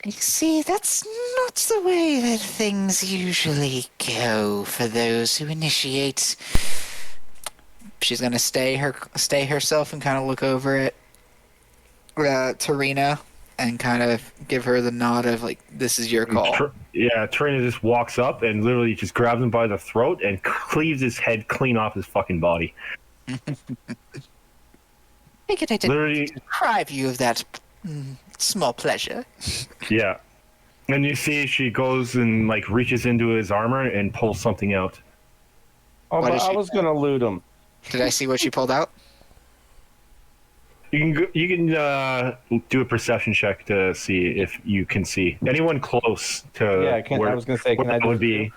You see, that's not the way that things usually go for those who initiate. She's gonna stay herself and kind of look over at Tarina and kind of give her the nod of like, "This is your call." Tarina just walks up and literally just grabs him by the throat and cleaves his head clean off his fucking body. Make it Literally deprive you of that small pleasure. Yeah. And you see she goes and like reaches into his armor and pulls something out. Oh, but I was gonna loot him. Did I see what she pulled out? You can do a perception check to see if you can see anyone close to. Yeah, I was gonna say, can I would be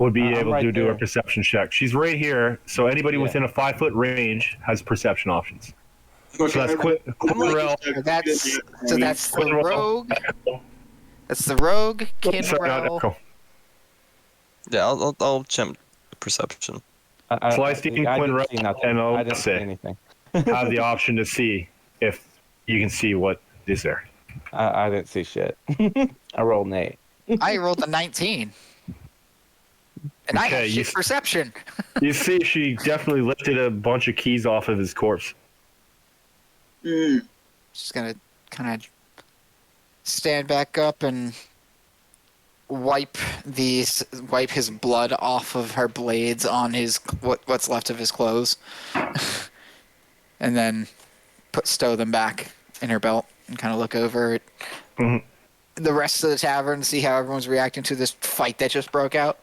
able right to do there. a perception check. She's right here, so anybody within a 5-foot range has perception options. So that's Qin'rel. That's the rogue. That's the rogue, Qin'rel. Yeah, I'll check perception. Slystine, Qin'rel, and I didn't see Elasse anything. have the option to see if you can see what is there. I didn't see shit. I rolled an 8. I rolled a 19. And I have Okay, shit perception. You see, she definitely lifted a bunch of keys off of his corpse. She's gonna kind of stand back up and wipe his blood off of her blades on his what's left of his clothes, and then stow them back in her belt and kind of look over at the rest of the tavern, see how everyone's reacting to this fight that just broke out.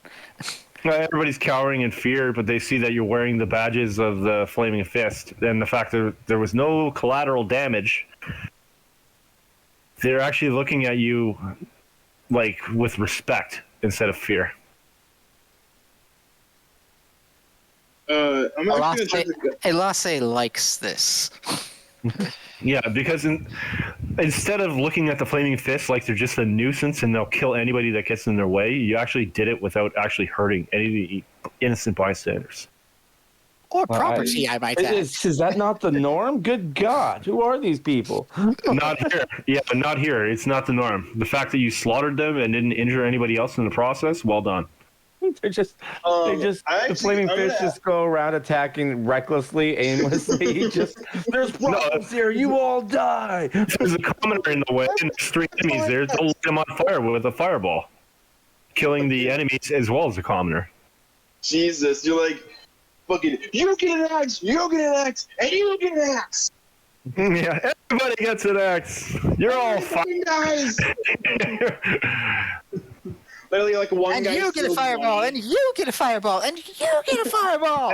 Everybody's cowering in fear, but they see that you're wearing the badges of the Flaming Fist, and the fact that there was no collateral damage. They're actually looking at you like with respect instead of fear. I'm actually gonna Elasse likes this. Yeah, because instead of looking at the Flaming Fist like they're just a nuisance and they'll kill anybody that gets in their way, you actually did it without actually hurting any of the innocent bystanders. Or property, I might add. Is that not the norm? Good God, who are these people? Not here. Yeah, not here. It's not the norm. The fact that you slaughtered them and didn't injure anybody else in the process, well done. The Flaming Fish just go around attacking recklessly, aimlessly. There's problems here. You all die. There's a commoner in the way, and there's 3 enemies there. They'll light them on fire with a fireball, killing the enemies as well as the commoner. Jesus, you're like, fucking, you get an axe, you get an axe, and you get an axe. Yeah, everybody gets an axe. You're all fine. Guys. Literally, like one and guy. You get a fireball, and you get a fireball, and you get a fireball.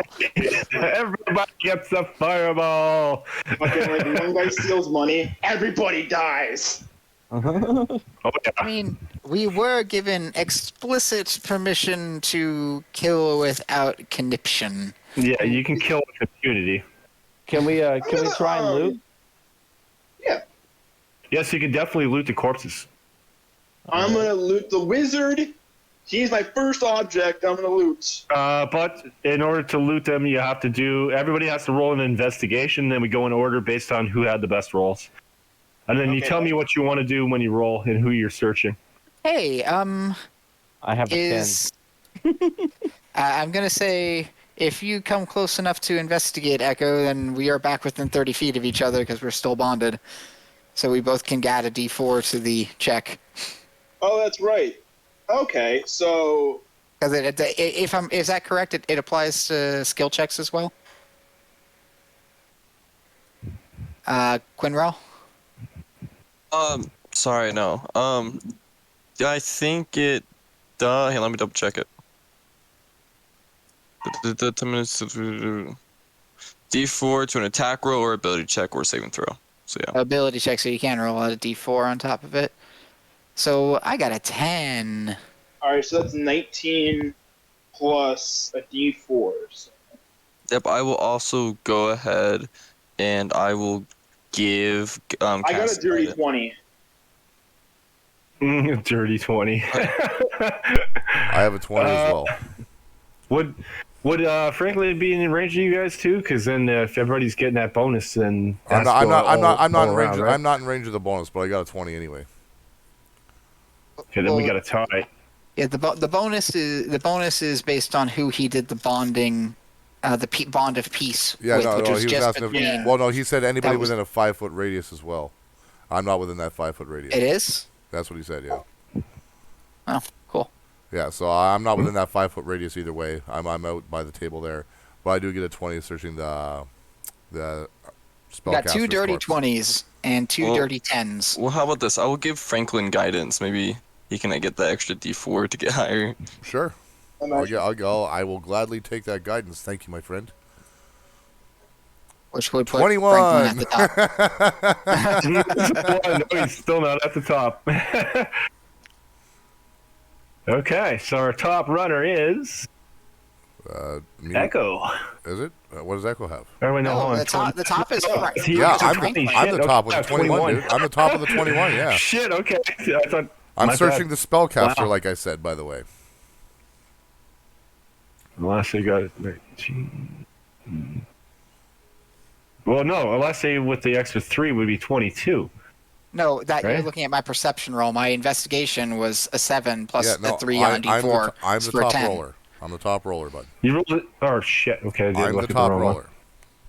Everybody gets a fireball. Okay, like one guy steals money, everybody dies. Oh, yeah. I mean, we were given explicit permission to kill without conniption. Yeah, you can kill a community. Can we try and loot? Yeah. Yes, you can definitely loot the corpses. I'm gonna loot the wizard. He's my first object. I'm gonna loot. But in order to loot them, you have to do. Everybody has to roll an investigation. Then we go in order based on who had the best rolls, and then you tell me what you want to do when you roll and who you're searching. Hey, I have a 10. I'm gonna say if you come close enough to investigate, Echo, then we are back within 30 feet of each other because we're still bonded. So we both can add a D4 to the check. Oh, that's right. Okay, so Because is that correct? It applies to skill checks as well. Qin'rel? Sorry, no. I think it. Hey, let me double check it. 10 minutes. D4 to an attack roll or ability check or saving throw. So yeah. Ability check, so you can roll out a D4 on top of it. So I got a 10. All right, so that's 19 plus a D4. So. Yep, I will also go ahead and I will give. I got a dirty 20. Dirty 20. I have a 20 as well. Would Franklin be in range of you guys too? Because then if everybody's getting that bonus, then I'm not in range. right? I'm not in range of the bonus, but I got a 20 anyway. Okay, then we got a tie. Yeah, the bonus is based on who he did the bonding, bond of peace Yeah, with, no, which no, was he was just asking. between. Well, no, he said anybody within a 5-foot radius as well. I'm not within that 5-foot radius. It is? That's what he said. Yeah. Oh, cool. Yeah, so I'm not within that 5-foot radius either way. I'm out by the table there, but I do get a 20 searching the spellcaster's You got 2 dirty corpse. 20s and 2 dirty 10s. Well, how about this? I will give Franklin guidance. Maybe he can get the extra D4 to get higher. Sure. I will gladly take that guidance. Thank you, my friend. Which would put 21. Franklin at the top. No, he's still not at the top. Okay, so our top runner is Echo. Is it? What does Echo have? Oh, wait, no, hold on. The top is Yeah, I'm Franklin. the top with the 21, dude. I'm the top of the 21, yeah. Shit, okay. I thought, I'm searching the spellcaster, Wow. like I said, by the way. Elasse got 19. Well, no, Elasse with the extra 3 would be 22. No, that Right? you're looking at my perception roll. My investigation was a 7 plus Yeah, no, a 3 on D4. I'm the for top 10. roller. I'm the top roller, bud. You rolled it? Oh, shit. Okay. I did I'm look the at top wrong one. roller.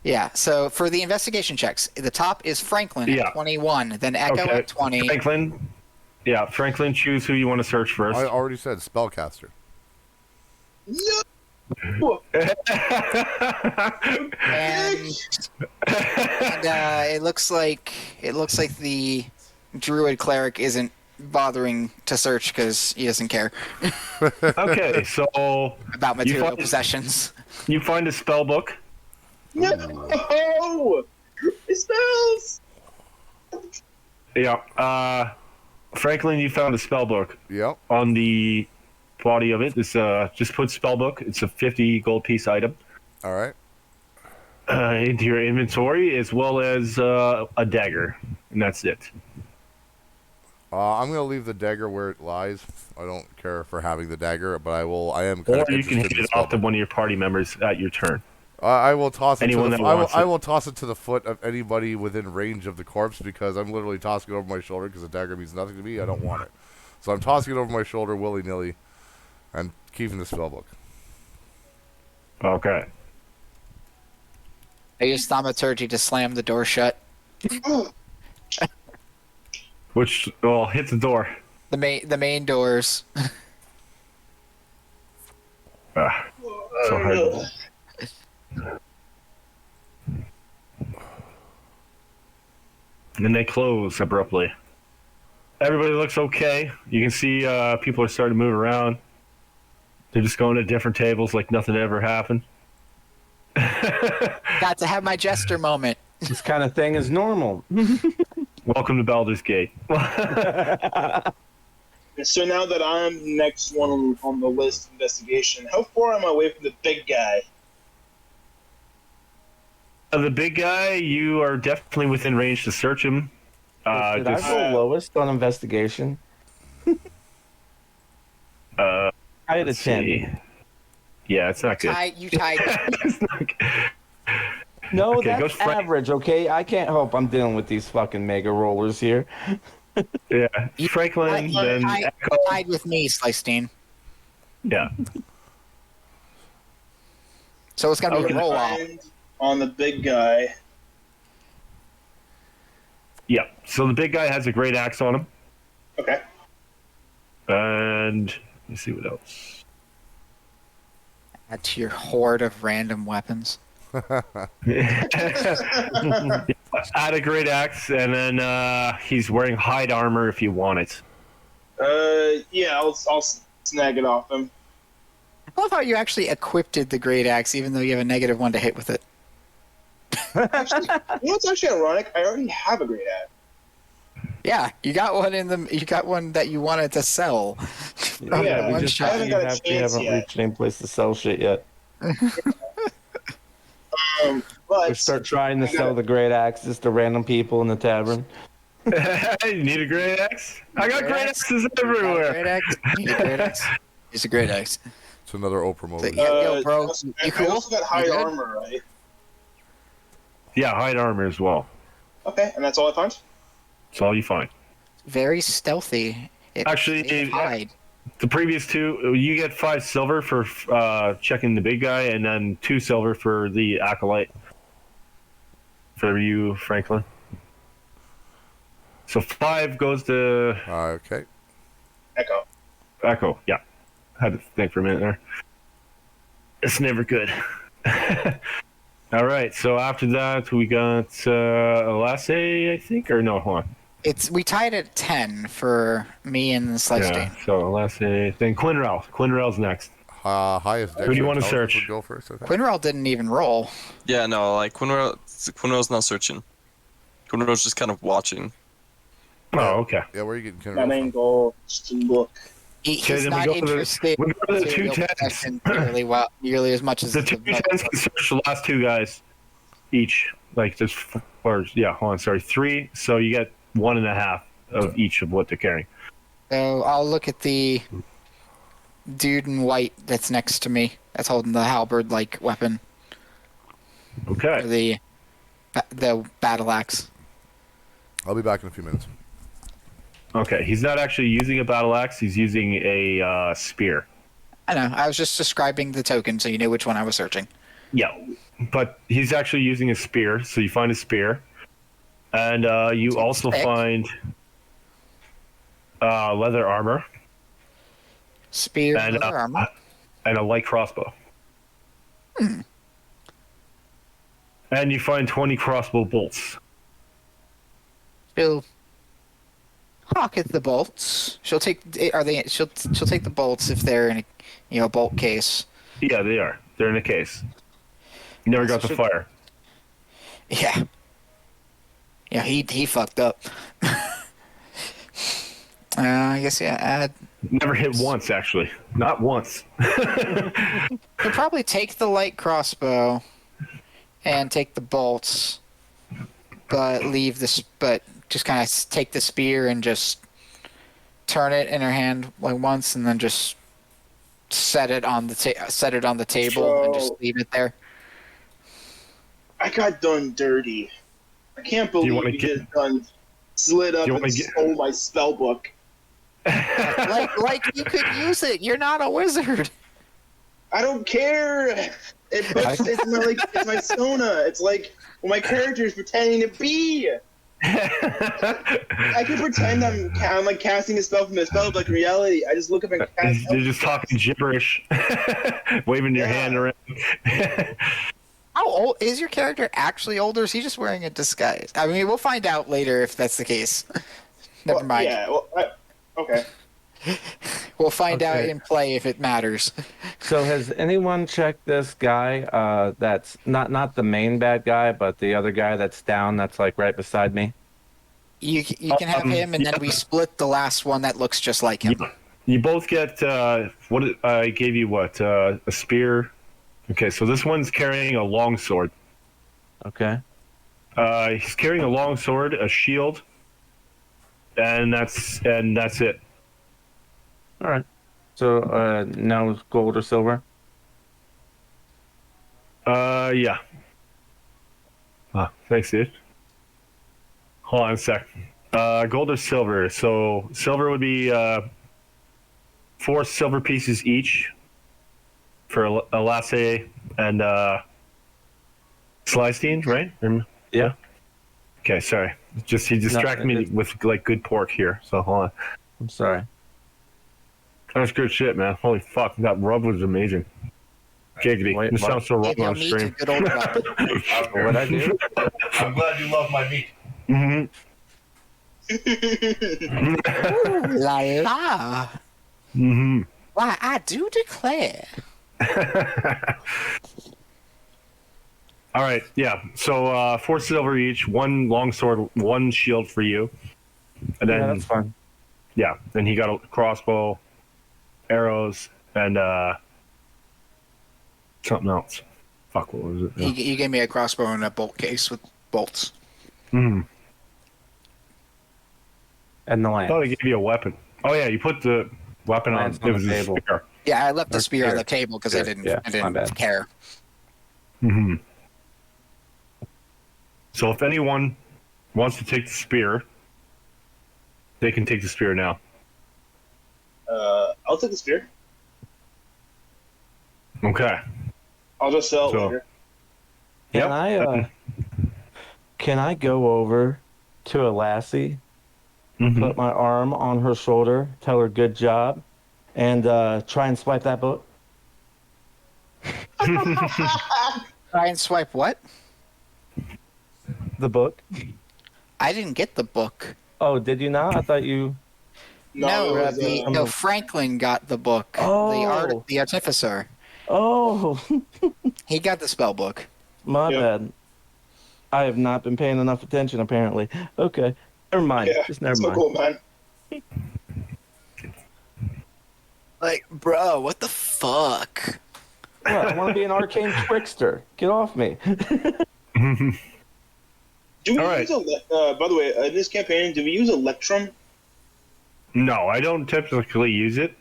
Yeah, so for the investigation checks, the top is Franklin Yeah. at 21, then Echo Okay. at 20, Franklin. Yeah, Franklin, choose who you want to search first. I already said spellcaster. And it looks like the druid cleric isn't bothering to search because he doesn't care Okay, so about material possessions. you find a spell book. No! It spells! Yeah. Franklin, you found a spell book. Yep. On the body of it, it's just put spell book. It's a 50 gold piece item. All right. Into your inventory, as well as a dagger, and that's it. I'm gonna leave the dagger where it lies. I don't care for having the dagger, but I am kind Or of you can interested hand in it off to one of your party members at your turn. I will toss it Anyone to the. that wants I it. will toss it to the foot of anybody within range of the corpse because I'm literally tossing it over my shoulder because the dagger means nothing to me. I don't want it, so I'm tossing it over my shoulder willy nilly, and keeping the spellbook. Okay. I use thaumaturgy to slam the door shut. Which hit the door. The main doors. So hard. And they close abruptly. Everybody looks okay. You can see people are starting to move around. They're just going to different tables like nothing ever happened. Got to have my jester moment. This kind of thing is normal. Welcome to Baldur's Gate. So now that I'm next one on the list of investigation, how far am I away from the big guy? The big guy, you are definitely within range to search him. Did I go lowest on investigation? I had a 10. Yeah, it's not good. You tied. No, Okay, that's go average, okay? I can't help I'm dealing with these fucking mega rollers here. Yeah, Franklin, then Echo. Tied with me, Slystine. Yeah. So it's gonna be a roll off. On the big guy. Yeah, so the big guy has a great axe on him. Okay. And let me see what else. Add to your horde of random weapons. Add a great axe, and then he's wearing hide armor if you want it. Yeah, I'll snag it off him. I love how you actually equipped the great axe, even though you have a -1 to hit with it. Actually, you know what's actually ironic? I already have a great axe. Yeah, you got one You got one that you wanted to sell. Yeah, One we just shot. haven't got a we chance haven't yet. reached any place to sell shit yet. But We start trying to sell the great axes to random people in the tavern. You need a great axe? I got great axes everywhere. Great axe. You need a great axe. It's a great axe. It's another Oprah moment. Yo, bro, you I cool? also got hide You good? armor, right? Yeah, hide armor as well. Okay, and that's all I find? That's all you find. Very stealthy. Actually, It hide. the previous two, you get 5 silver for checking the big guy, and then 2 silver for the acolyte. For you, Franklin. So 5 goes to Okay. Echo. Echo. Yeah, had to think for a minute there. It's never good. All right. So after that, we got Elasse, I think, or no? Hold on. We tied at 10 for me and Slystine. Yeah. So Elasse, then Qin'rel. Qin'rel's next. Highest. Who do you want to intelligence search? would go first, I think. Qin'rel didn't even roll. Yeah, no, like Qin'rel's not searching. Qin'rel's just kind of watching. Oh, okay. Yeah, where are you getting My Qin'rel main goal is to look. He's Okay, then we not go to the- interested we go to the in material 210s. possession nearly as much as The 2 tens can search the last 2 guys each. Like just, or yeah, hold on, sorry, 3. So you get 1.5 of each of what they're carrying. So I'll look at the dude in white that's next to me. That's holding the halberd-like weapon. Okay. Or the battle axe. I'll be back in a few minutes. Okay. He's not actually using a battle axe. He's using a spear. I know. I was just describing the token so you knew which one I was searching. Yeah, but he's actually using a spear. So you find a spear, and you also thick. find. leather armor, Spear, and leather armor. and a light crossbow. And you find 20 crossbow bolts. She'll pocket the bolts. She'll take. Are they? She'll take the bolts if they're in a bolt case. Yeah, they are. They're in a case. You never got the fire. Yeah. Yeah, he fucked up. I guess add. Never hit once, actually. Not once. He'll probably take the light crossbow and take the bolts, but leave this. But just kind of take the spear and just turn it in her hand like once, and then just set it on the table and just leave it there. I got done dirty. I can't believe you just done slid up and stole my spell book. like you could use it. You're not a wizard. I don't care. It's my sona. It's like what my character is pretending to be. I can pretend I'm like casting a spell from a spell, but in reality, I just look up and cast. You're just talking gibberish, waving your hand around. How old is your character? Actually older? Or is he just wearing a disguise? I mean, we'll find out later if that's the case. Never mind. Yeah. Okay. We'll find out in play if it matters. So has anyone checked this guy? That's not the main bad guy, but the other guy that's down. That's like right beside me. You can have him, and then we split the last one that looks just like him. You both get what I gave you. What a spear. Okay, so this one's carrying a long sword. Okay. He's carrying a long sword, a shield, and that's it. All right. So no gold or silver. Yeah. Thanks, dude. Hold on a sec. Gold or silver? So silver would be 4 silver pieces each for Elasse and Slystine, right? Yeah. Okay, sorry. He distracted me with like good pork here. So hold on. I'm sorry. That's good shit, man. Holy fuck, that rub was amazing. Giggity. This sounds so wrong on stream. What'd I do? I'm glad you love my meat. Mm-hmm. Ooh, la la. Mm-hmm. Why, I do declare. All right, yeah. So 4 silver each, 1 longsword, 1 shield for you, and then that's fine. Yeah, then he got a crossbow, arrows, and something else. Fuck, what was it? Yeah. He gave me a crossbow and a bolt case with bolts. Mm-hmm. And the I lance. thought he gave you a weapon. Oh yeah, you put the weapon on. Lance on It was the a table. spear. Yeah, I left the spear on the table because I didn't care. Mm-hmm. So if anyone wants to take the spear, they can take the spear now. I'll take the spear. Okay. I'll just sell it later. Can I go over to Elasse, put my arm on her shoulder, tell her good job, and try and swipe that book? Try and swipe what? The book. I didn't get the book. Oh, did you not? I thought you... No, Franklin got the book. Oh. The Artificer. Oh. He got the spell book. My bad. I have not been paying enough attention, apparently. Okay. Never mind. Yeah, Just never so mind. cool, man. Like, bro, what the fuck? What? I want to be an arcane trickster. Get off me. Do we use by the way, in this campaign, do we use Electrum? No, I don't typically use it.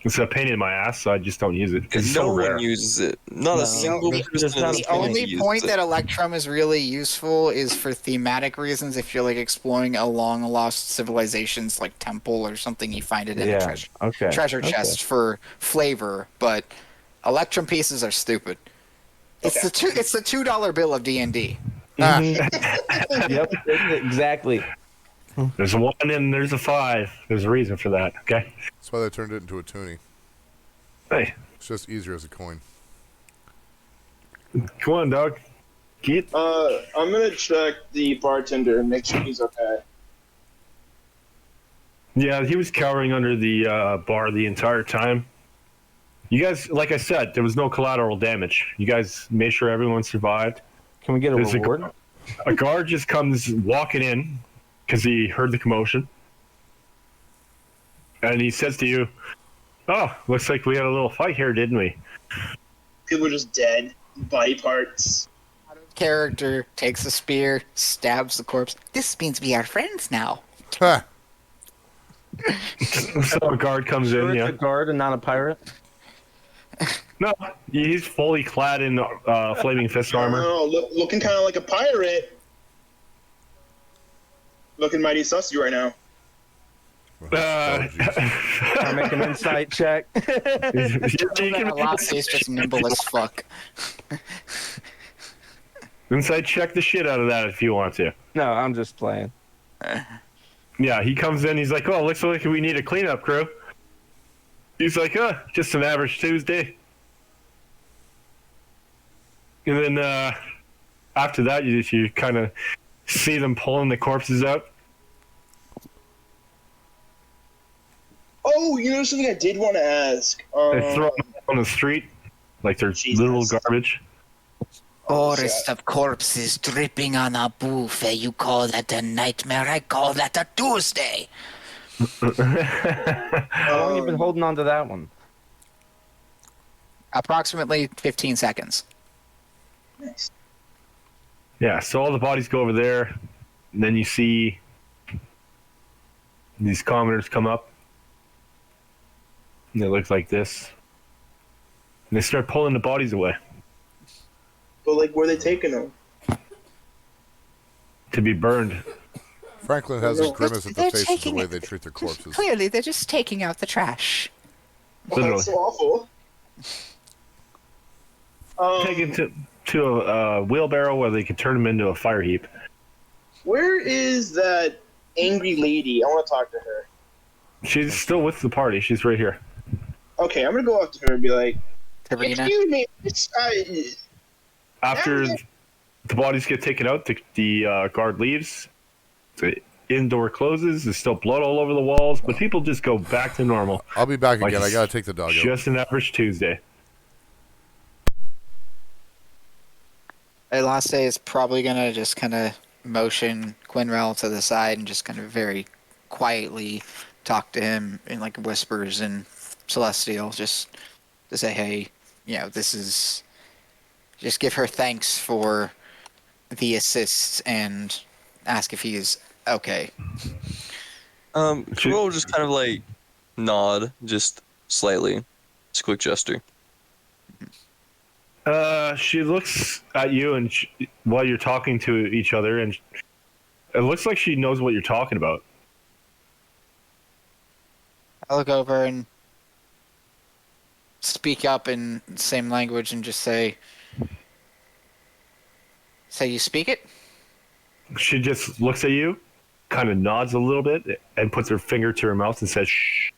It's a pain in my ass, so I just don't use it. It's so rare. No one uses it. Not a single person. The only point that Electrum is really useful is for thematic reasons. If you're like exploring a long lost civilization's like temple or something, you find it in a treasure chest for flavor. But Electrum pieces are stupid. It's the $2 bill of D&D. Yep, exactly. There's a 1 and there's a 5. There's a reason for that, okay? That's why they turned it into a toonie. Hey, It's just easier as a coin. come on, dog. Get. I'm gonna check the bartender and make sure he's okay. Yeah, he was cowering under the bar the entire time. You guys, like I said, there was no collateral damage. You guys made sure everyone survived. Can we get a There's reward? A guard just comes walking in because he heard the commotion. And he says to you, "Oh, looks like we had a little fight here, didn't we?" People are just dead, body parts. Character takes a spear, stabs the corpse. This means we are friends now. Ha! So a guard comes Sure, in, it's yeah. a guard and not a pirate. No, he's fully clad in flaming fist armor. Oh, looking kind of like a pirate. Looking mighty sussy right now. I make an insight check. Elasse is just nimble as fuck. Inside check the shit out of that if you want to. No, I'm just playing. Yeah, he comes in, he's like, "Oh, looks like we need a cleanup crew." He's like, just an average Tuesday. And then after that, you kind of see them pulling the corpses out. Oh, you know something I did want to ask. They throw them on the street like they're little garbage. Forest of corpses dripping on a buffet. You call that a nightmare? I call that a Tuesday. How long you been holding on to that one? Approximately 15 seconds. Nice. Yeah, so all the bodies go over there, and then you see these commoners come up. And they look like this. And they start pulling the bodies away But like, where are they taking them? to be burned. Franklin has a grimace at the They're face of the taking way it. they treat their corpses. Clearly, they're just taking out the trash. Oh, Literally. that's so awful. Taken to a wheelbarrow where they can turn them into a fire heap. Where is that angry lady? I want to talk to her. She's still with the party. She's right here. Okay, I'm gonna go up to her and be like, Sabrina? "Excuse me, After the bodies get taken out, the guard leaves. The indoor closes. There's still blood all over the walls, but people just go back to normal. I'll be back Like again. I gotta take the dog out. Just an average Tuesday. Elasse is probably going to just kind of motion Qin'rel to the side and just kind of very quietly talk to him in like whispers and celestial, just to say, hey, you know, this is... Just give her thanks for the assists and ask if he is okay. Qin'rel will just kind of like nod, just slightly. Just a quick gesture. She looks at you and while you're talking to each other, and it looks like she knows what you're talking about. I look over and speak up in the same language and just say, you speak it? She just looks at you, kind of nods a little bit, and puts her finger to her mouth and says, "Shh."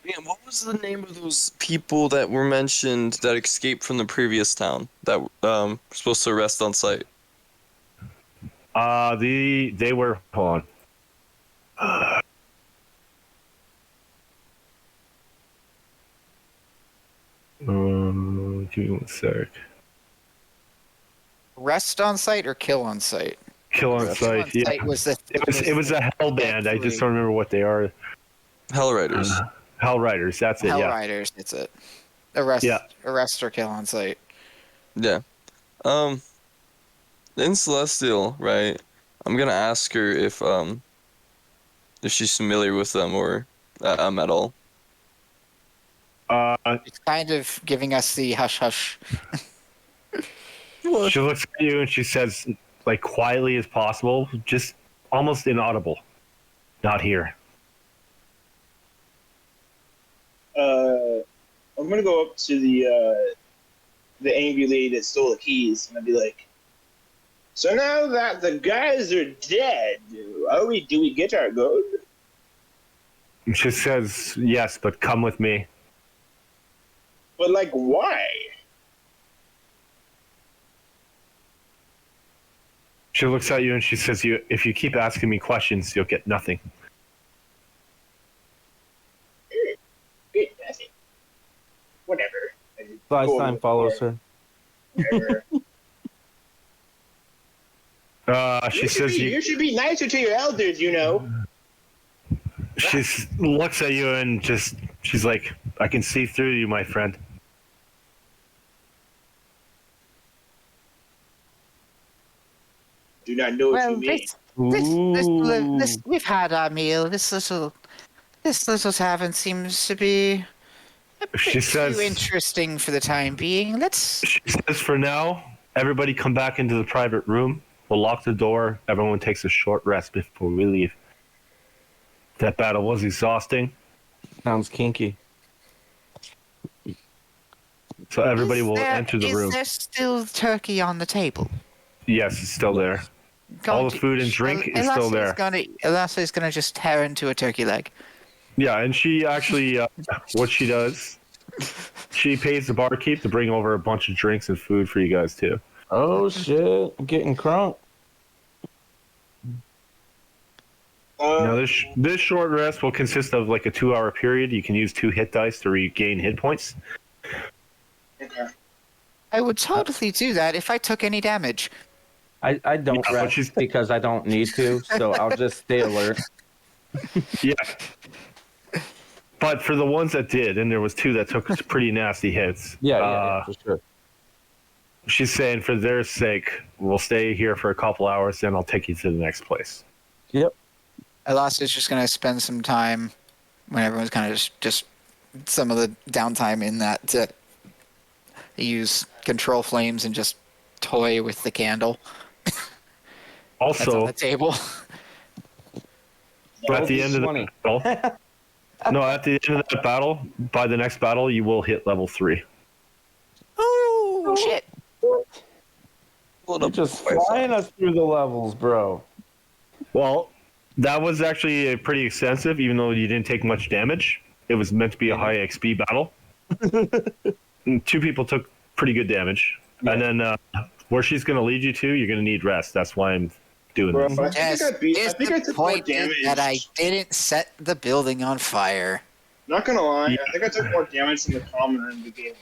Man, what was the name of those people that were mentioned that escaped from the previous town that were supposed to arrest on site? They were, hold on. Give me one sec. Rest on site or kill on site? Kill on site. Yeah, Site was the, it was a hell band. I just don't remember what they are. Hell Riders. Hell Riders. That's it. Hell Yeah. Riders, it's it. Arrest or kill on site. Yeah. In Celestial, right? I'm gonna ask her if she's familiar with them or at all. It's kind of giving us the hush hush. She looks at you and she says, like quietly as possible, just almost inaudible. Not here. I'm gonna go up to the angry lady that stole the keys, and I'd be like, So now that the guys are dead, do we get our gold? She says, yes, but come with me. But, like, why? She looks at you and she says, if you keep asking me questions, you'll get nothing. Good, nothing. Whatever. Slystine follows her. Whatever. She says, you should be nicer to your elders, you know. She looks at you and she's like, I can see through you, my friend. Do not know what you mean. We've had our meal. This little tavern seems to be a bit too interesting for the time being. She says, for now, everybody come back into the private room. We'll lock the door. Everyone takes a short rest before we leave. That battle was exhausting. Sounds kinky. So everybody will enter the room. Is there still turkey on the table? Yes, it's still there. All the food and drink is still there. Elasse is going to just tear into a turkey leg. Yeah, and she actually, what she does, she pays the barkeep to bring over a bunch of drinks and food for you guys, too. Oh, shit. I'm getting crunk. Now, this short rest will consist of like a 2-hour period. You can use 2 hit dice to regain hit points. Okay. I would totally do that if I took any damage. I don't rest because I don't need to, so I'll just stay alert. Yeah. But for the ones that did, and there was 2 that took pretty nasty hits. Yeah, for sure. She's saying for their sake, we'll stay here for a couple hours, then I'll take you to the next place. Yep. Elasse is just going to spend some time when everyone's kind of just some of the downtime in that to use control flames and just toy with the candle. Also, that's on the table. At the end of the battle, at the end of that battle, by the next battle, you will hit level 3. Oh shit! You're just flying us through the levels, bro. Well, that was actually pretty extensive, even though you didn't take much damage. It was meant to be a high XP battle. 2 people took pretty good damage. Yeah. And then where she's going to lead you to, you're going to need rest. That's why I'm doing this. Yes, I think I took more damage. That I didn't set the building on fire. Not going to lie, I think I took more damage than the commoner in the game.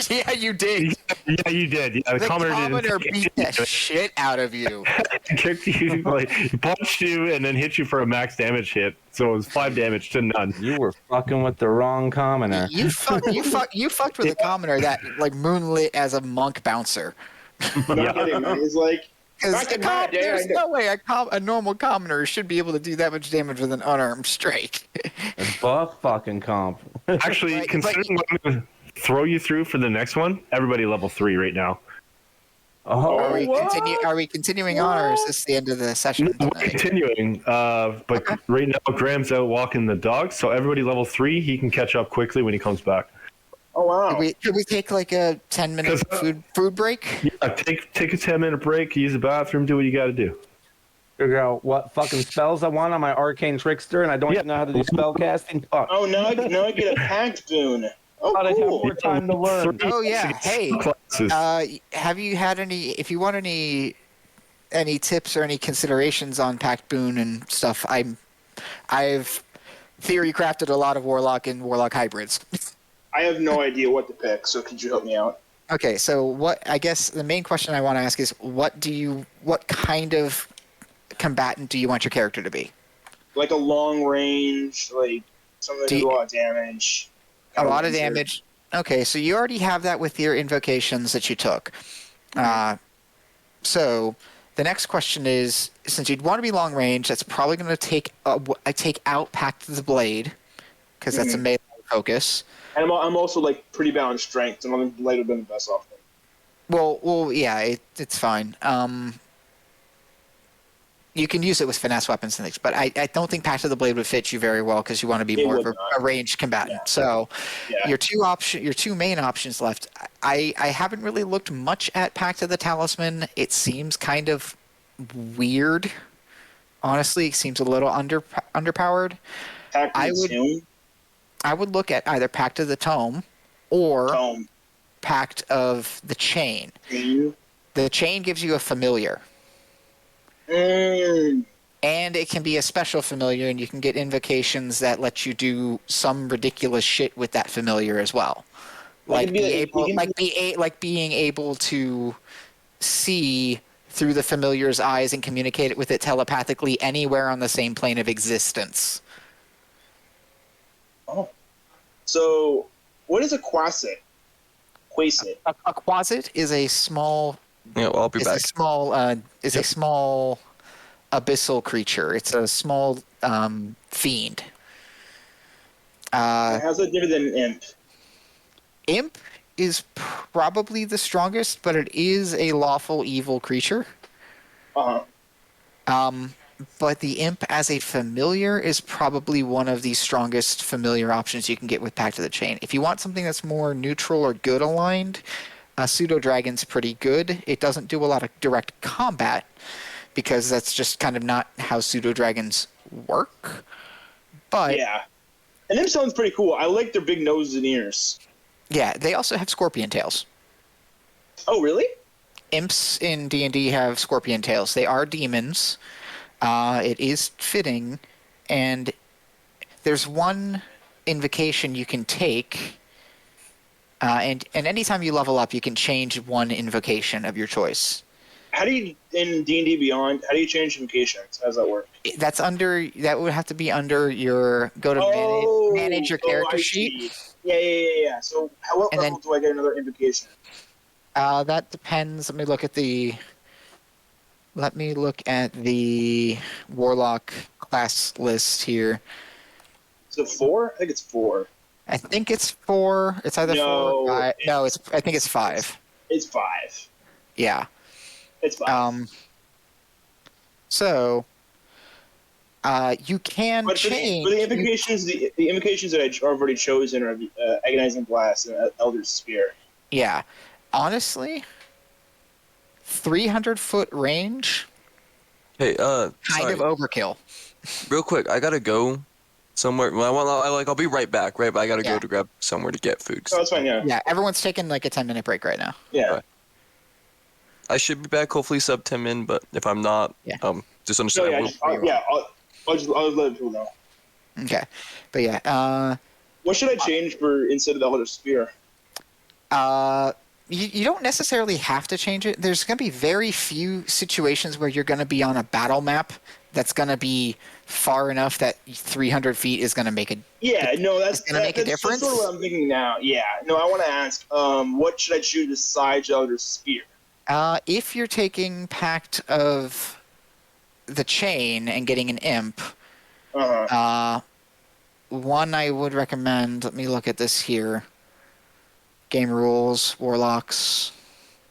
Yeah, you did. Yeah, you did. Yeah, the commoner beat the shit out of you. Kicked you, punched you, and then hit you for a max damage hit. So it was 5 damage to none. You were fucking with the wrong commoner. You fucked with a commoner that moonlit as a monk bouncer. Not kidding, man. He's like, there's no way a normal commoner should be able to do that much damage with an unarmed strike. Buff fucking comp. Actually, considering I'm going to throw you through for the next one, everybody level 3 right now. Oh, are we continuing on, or is this the end of the session? No, we're continuing, but right now Graham's out walking the dog, so everybody level 3. He can catch up quickly when he comes back. Oh wow! Could we take like a 10-minute food break? Yeah, take a 10-minute break, use the bathroom, do what you got to do. Figure out what fucking spells I want on my arcane trickster, and I don't even know how to do spell casting. Fuck. Oh, now I get a pact boon. Oh, cool. I have more time to learn. Oh yeah. Hey, have you had any? If you want any tips or any considerations on pact boon and stuff, I've theory crafted a lot of warlock and warlock hybrids. I have no idea what to pick, so could you help me out? Okay, so I guess the main question I want to ask is what kind of combatant do you want your character to be? Like a long range, like something that does a lot of damage. A lot of damage. Okay, so you already have that with your invocations that you took. So the next question is, since you'd want to be long range, that's probably going to take out Pact of the Blade, because that's a melee focus. And I'm also pretty bad on strength, and I think Blade would have been the best option. Well, yeah, it's fine. You can use it with finesse weapons and things, but I don't think Pact of the Blade would fit you very well because you want to be more of a ranged combatant. So your two main options left. I haven't really looked much at Pact of the Talisman. It seems kind of weird. Honestly, it seems a little underpowered. I would look at either Pact of the Tome or Pact of the Chain. The Chain gives you a familiar. And it can be a special familiar, and you can get invocations that let you do some ridiculous shit with that familiar as well. Like being able to see through the familiar's eyes and communicate with it telepathically anywhere on the same plane of existence. Oh. So, what is a quasit? A quasit is a small... Yeah, well, I'll be back. A small abyssal creature. It's a small fiend. How's that different than an imp? Imp is probably the strongest, but it is a lawful evil creature. But the imp as a familiar is probably one of the strongest familiar options you can get with Pact of the Chain. If you want something that's more neutral or good aligned, Pseudo Dragon's pretty good. It doesn't do a lot of direct combat because that's just kind of not how Pseudo Dragons work. But yeah, and imp sounds pretty cool. I like their big noses and ears. Yeah, they also have scorpion tails. Oh, really? Imps in D&D have scorpion tails. They are demons. It is fitting, and there's one invocation you can take. And anytime you level up, you can change one invocation of your choice. How do you, in D&D Beyond, how do you change invocations? How does that work? That would have to be under your, manage your character sheet. Yeah. So what level do I get another invocation? That depends. Let me look at the Warlock class list here. Is it 4? I think it's 4. I think it's 4. It's either 4 or 5. No, I think it's 5. It's 5. Yeah. It's 5. So, you can change. But the invocations, the invocations that I've already chosen are Agonizing Blast and Elder's Spear. Yeah. Honestly, 300-foot range. Hey, kind of overkill. Real quick, I gotta go somewhere. I'll be right back, right? But I gotta go to grab somewhere to get food. Oh, that's fine, yeah. Yeah, everyone's taking like a 10-minute break right now. Yeah. Right. I should be back, hopefully sub 10 min, but if I'm not, just understand. I'll just let people know. Okay, but yeah. What should I change for instead of the Elder's Spear? You don't necessarily have to change it. There's going to be very few situations where you're going to be on a battle map that's going to be far enough that 300 feet is going to make a that's going to make a difference. That's sort of what I'm thinking now. Yeah, no, I want to ask, what should I choose besides Elder's Spear? If you're taking Pact of the Chain and getting an imp, one I would recommend. Let me look at this here. Game rules, warlocks.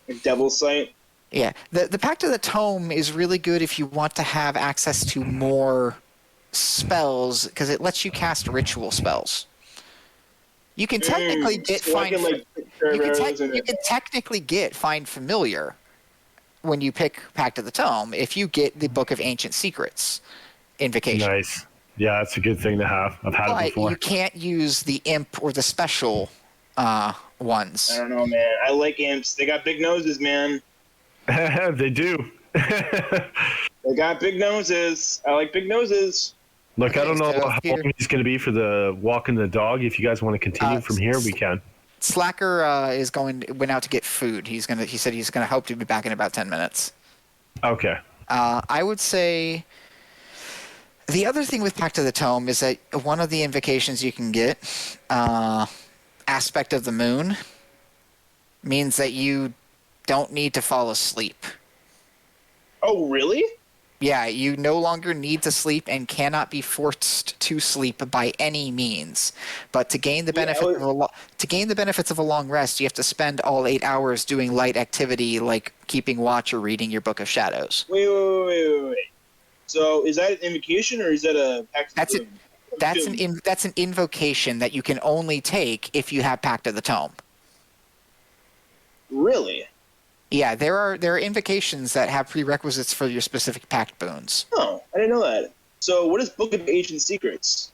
Like Devil's Sight? Yeah. The Pact of the Tome is really good if you want to have access to more spells, because it lets you cast ritual spells. You can technically get technically get Find Familiar when you pick Pact of the Tome if you get the Book of Ancient Secrets invocation. Nice. Yeah, that's a good thing to have. I've had it before. You can't use the imp or the special ones. I don't know, man. I like imps. They got big noses, man. They do. They got big noses. I like big noses. Look, I don't know how long he's going to be for the walking the dog. If you guys want to continue from here, we can. Slacker went out to get food. He said he's gonna hope to be back in about 10 minutes. Okay. I would say the other thing with Pact of the Tome is that one of the invocations you can get, Aspect of the Moon, means that you don't need to fall asleep. Oh, really? Yeah, you no longer need to sleep and cannot be forced to sleep by any means. But to gain the benefits of a long rest, you have to spend all 8 hours doing light activity like keeping watch or reading your Book of Shadows. Wait. So is that an invocation or is that a pact of the Moon? That's an invocation that you can only take if you have Pact of the Tome. Really? Yeah, there are invocations that have prerequisites for your specific pact boons. Oh, I didn't know that. So what is Book of Ancient Secrets?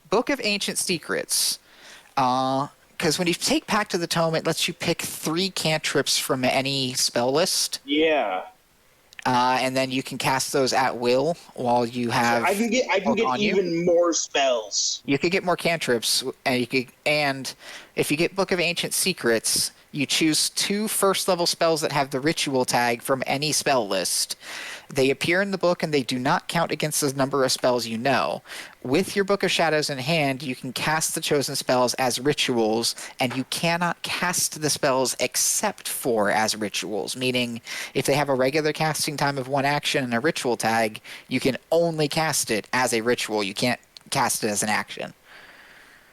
Book of Ancient Secrets. Because when you take Pact of the Tome, it lets you pick 3 cantrips from any spell list. Yeah. And then you can cast those at will while you have. So I can get even more spells. You could get more cantrips, and if you get Book of Ancient Secrets, you choose 2 first-level spells that have the ritual tag from any spell list. They appear in the book, and they do not count against the number of spells you know. With your Book of Shadows in hand, you can cast the chosen spells as rituals, and you cannot cast the spells except for as rituals, meaning if they have a regular casting time of 1 action and a ritual tag, you can only cast it as a ritual. You can't cast it as an action.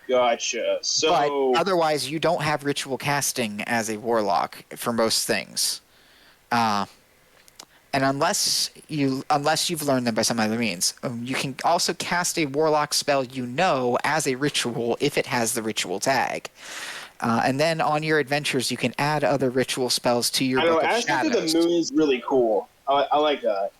Gotcha. So, but otherwise, you don't have ritual casting as a warlock for most things. And unless you've learned them by some other means, you can also cast a warlock spell as a ritual if it has the ritual tag. And then on your adventures, you can add other ritual spells to your Book of Shadows. Aspect of the Moon is really cool. I like that.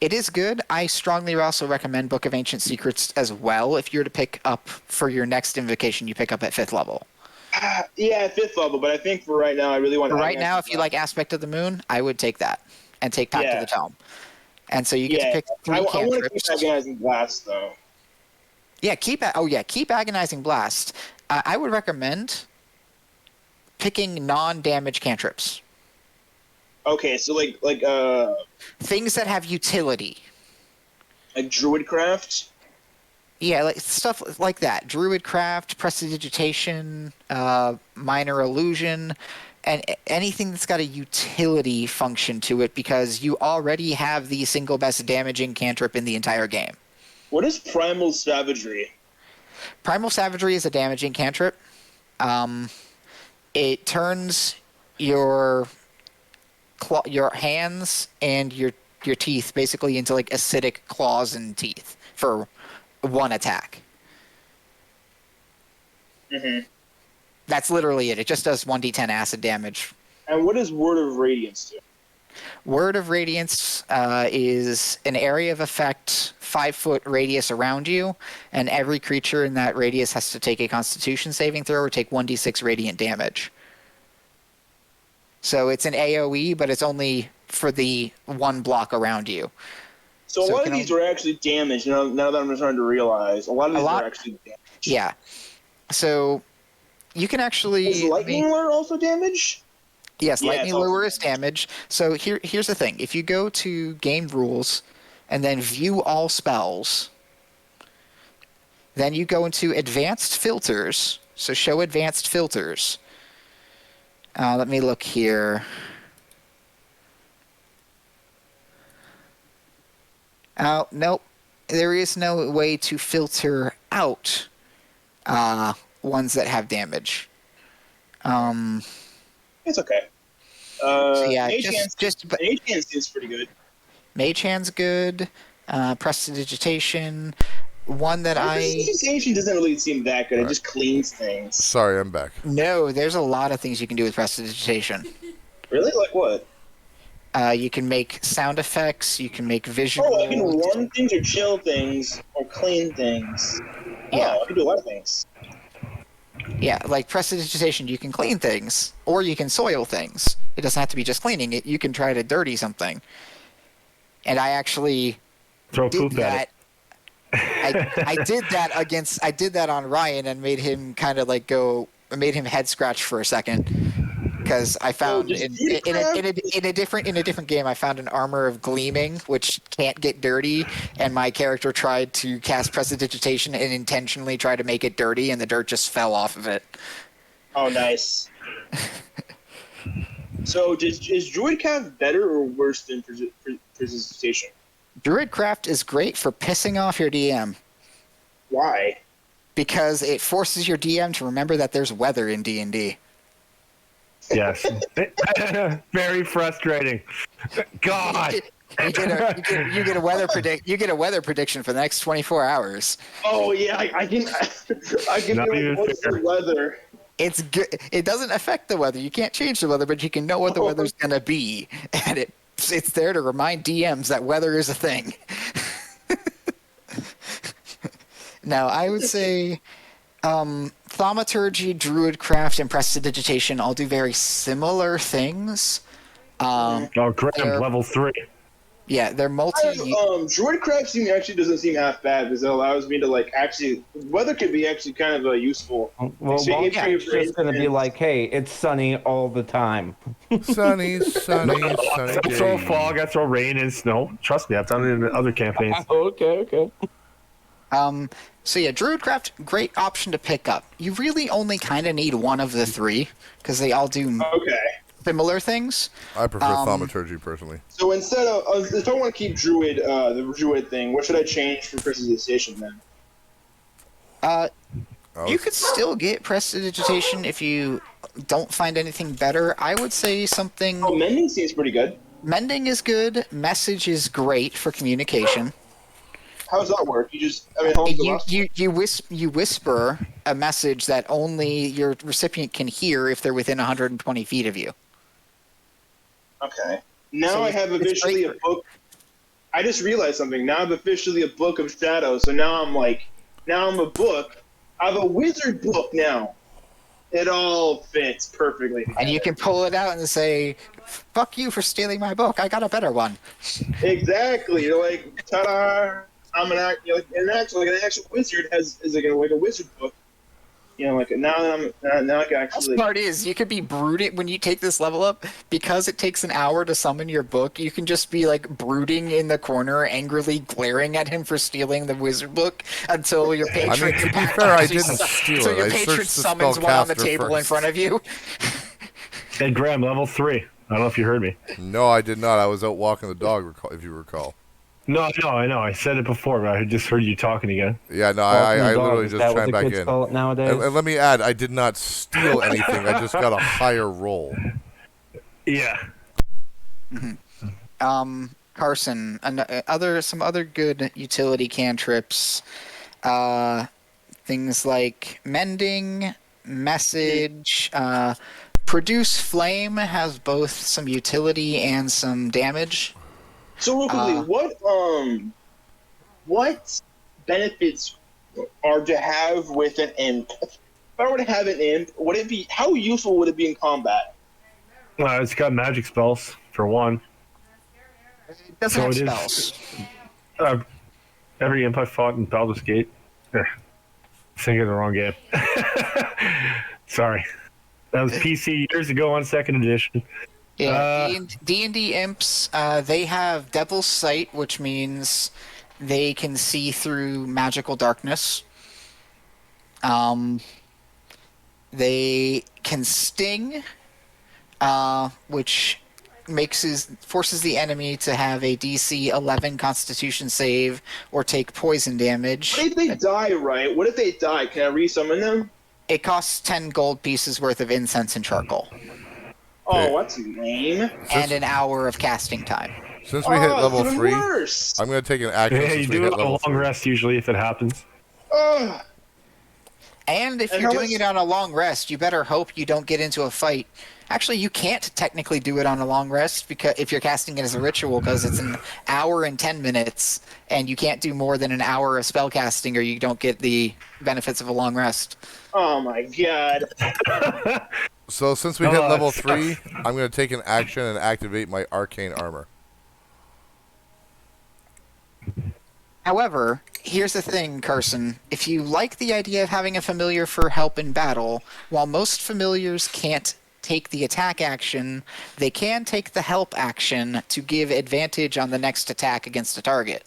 It is good. I strongly also recommend Book of Ancient Secrets as well. If you're to pick up for your next invocation, you pick up at 5th level. Yeah, 5th level, but I think for right now, I really want to... Right now, if you like Aspect of the Moon, I would take that. And take Pact of the Tome. And so you get to pick 3 cantrips. I want to keep Agonizing Blast, though. Yeah, keep Agonizing Blast. I would recommend picking non-damage cantrips. Okay, so like things that have utility. Like Druidcraft? Yeah, like stuff like that. Druidcraft, Prestidigitation, Minor Illusion, and anything that's got a utility function to it, because you already have the single best damaging cantrip in the entire game. What is Primal Savagery? Primal Savagery is a damaging cantrip. It turns your hands and your teeth basically into like acidic claws and teeth for 1 attack. Mm-hmm. That's literally it. It just does 1d10 acid damage. And what does Word of Radiance do? Word of Radiance is an area of effect 5-foot radius around you, and every creature in that radius has to take a Constitution saving throw or take 1d6 radiant damage. So it's an AoE, but it's only for the 1 block around you. So a lot of these are actually damaged. Now that I'm starting to realize, a lot of these are actually damaged. Yeah. So you can actually... Is Lightning Lure also damage? Yes, Lightning Lure is damage. So here's the thing. If you go to Game Rules and then View All Spells, then you go into Advanced Filters. So Show Advanced Filters. Let me look here. Nope. There is no way to filter out ones that have damage. It's okay. So yeah, Mage Hand seems pretty good. Mage Hand's good. Prestidigitation. One that Prestidigitation doesn't really seem that good. It just cleans things. Sorry, I'm back. No, there's a lot of things you can do with Prestidigitation. Really? Like what? You can make sound effects. You can make visual. Oh, I can warm things or chill things or clean things. Yeah, I can do a lot of things. Yeah, like Prestidigitation, you can clean things, or you can soil things. It doesn't have to be just cleaning it. You can try to dirty something. And I actually did that. I did that on Ryan and made him made him head scratch for a second. Because I found in a different game, I found an Armor of Gleaming, which can't get dirty, and my character tried to cast Prestidigitation and intentionally tried to make it dirty, and the dirt just fell off of it. Oh, nice. So, is Druidcraft better or worse than Prestidigitation? Druidcraft is great for pissing off your DM. Why? Because it forces your DM to remember that there's weather in D&D. Yes. Very frustrating. God. You get a weather prediction for the next 24 hours. Oh yeah, I can Not be even like, what's fair. the weather? It's good. It doesn't affect the weather. You can't change the weather, but you can know what the weather's gonna be, and it's there to remind DMs that weather is a thing. Now, I would say thaumaturgy, druidcraft, and prestidigitation all do very similar things. Graham, level 3. Yeah, they're Druidcraft actually doesn't seem half bad because it allows me to like actually weather could be actually kind of useful. Well, it's just going to be like, hey, it's sunny all the time. Sunny I day. throw fog, I throw rain and snow. Trust me, I've done it in other campaigns. Okay. So yeah, Druidcraft, great option to pick up. You really only kind of need one of the three because they all do similar things. I prefer thaumaturgy personally. So instead of if I want to keep Druid, the Druid thing, what should I change for prestidigitation then? You could still get prestidigitation if you don't find anything better. I would say something. Oh, mending seems pretty good. Mending is good. Message is great for communication. How does that work? You just, you whisper a message that only your recipient can hear if they're within 120 feet of you. Okay. Now I have officially a book. I just realized something. Now I have officially a book of shadows. So now I'm a book. I have a wizard book now. It all fits perfectly together. And you can pull it out and say, "Fuck you for stealing my book. I got a better one." Exactly. You're like, ta-da! I'm an actual wizard is like a wizard book. You know, like now I can actually. The part is, you could be brooding when you take this level up because it takes an hour to summon your book. You can just be like brooding in the corner, angrily glaring at him for stealing the wizard book until your patron. To be fair, I didn't steal so it. your I patron searched the summons one on the spellcaster table in first. front of you. Hey, Graham, level 3. I don't know if you heard me. No, I did not. I was out walking the dog, if you recall. No, I know. I said it before, but I just heard you talking again. Yeah, no, I literally just chimed chimed back in. Nowadays? And let me add, I did not steal anything. I just got a higher roll. Yeah. Carson, some other good utility cantrips. Things like mending, message, produce flame has both some utility and some damage. So real quickly, what benefits are to have with an imp? If I were to have an imp, how useful would it be in combat? It's got magic spells for one. It doesn't have spells. Every imp I fought in Baldur's Gate. Thinking of the wrong game. Sorry, that was PC years ago on 2nd edition. Yeah, D&D imps, they have Devil's Sight, which means they can see through magical darkness. They can sting, which forces the enemy to have a DC 11 Constitution save or take poison damage. What if they die, right? What if they die? Can I resummon them? It costs 10 gold pieces worth of incense and charcoal. Oh, that's lame. And an hour of casting time. Since we hit level 3, worse. I'm going to take an action Yeah, since you we do hit a level long 3. rest usually if it happens. And if you're doing it on a long rest, you better hope you don't get into a fight. Actually, you can't technically do it on a long rest because if you're casting it as a ritual, because it's an hour and 10 minutes, and you can't do more than an hour of spell casting, or you don't get the benefits of a long rest. Oh my god. So since we hit level 3, I'm going to take an action and activate my arcane armor. However, here's the thing, Carson. If you like the idea of having a familiar for help in battle, while most familiars can't take the attack action, they can take the help action to give advantage on the next attack against a target.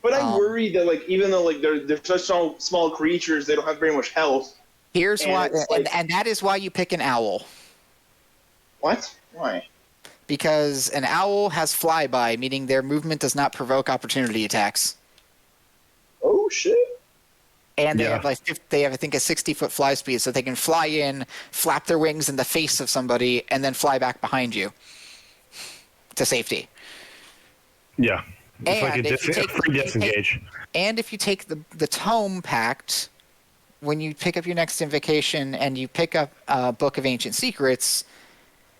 But I worry that, like, even though like they're such small creatures, they don't have very much health. Here's why, and that is why you pick an owl. What? Why? Because an owl has flyby, meaning their movement does not provoke opportunity attacks. Oh shit! And they have I think a 60-foot fly speed, so they can fly in, flap their wings in the face of somebody, and then fly back behind you to safety. Yeah. It's like And a if you take free disengage. And if you take the Tome Pact, when you pick up your next invocation and you pick up Book of Ancient Secrets,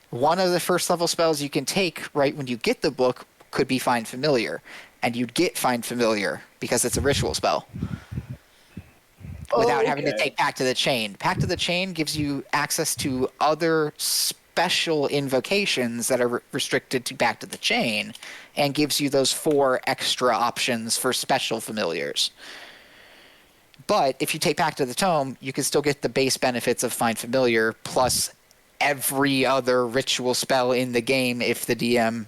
one of the first level spells you can take right when you get the book could be Find Familiar. And you'd get Find Familiar because it's a ritual spell. Without having to take Pact of the Chain. Pact of the Chain gives you access to other special invocations that are restricted to Pact of the Chain and gives you those 4 extra options for special familiars. But if you take Pact of the Tome, you can still get the base benefits of Find Familiar plus every other ritual spell in the game if the DM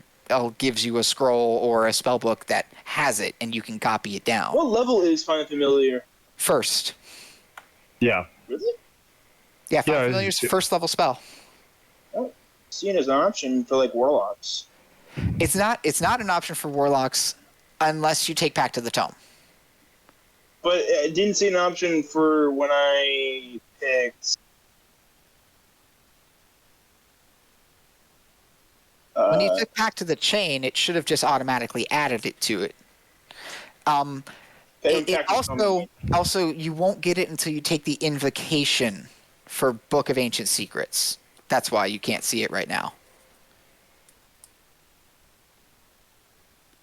gives you a scroll or a spell book that has it and you can copy it down. What level is Find Familiar? First. Yeah. Really? Yeah, Find Familiar is first level spell. Oh, seeing as an option for like warlocks. It's not an option for warlocks unless you take Pact of the Tome. But it didn't see an option for when I picked. When you took Pact of the Chain, it should have just automatically added it to it. Also, you won't get it until you take the invocation for Book of Ancient Secrets. That's why you can't see it right now.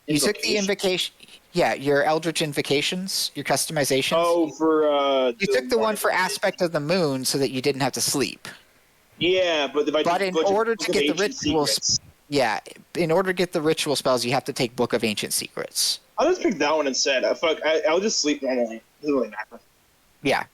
You took the invocation. Yeah, your Eldritch Invocations, your customizations. Oh, for you took the one for Aspect of the Moon so that you didn't have to sleep. Yeah, but in order to get the rituals, in order to get the ritual spells, you have to take Book of Ancient Secrets. I'll just pick that one instead. I'll just sleep normally. It doesn't really matter. Yeah.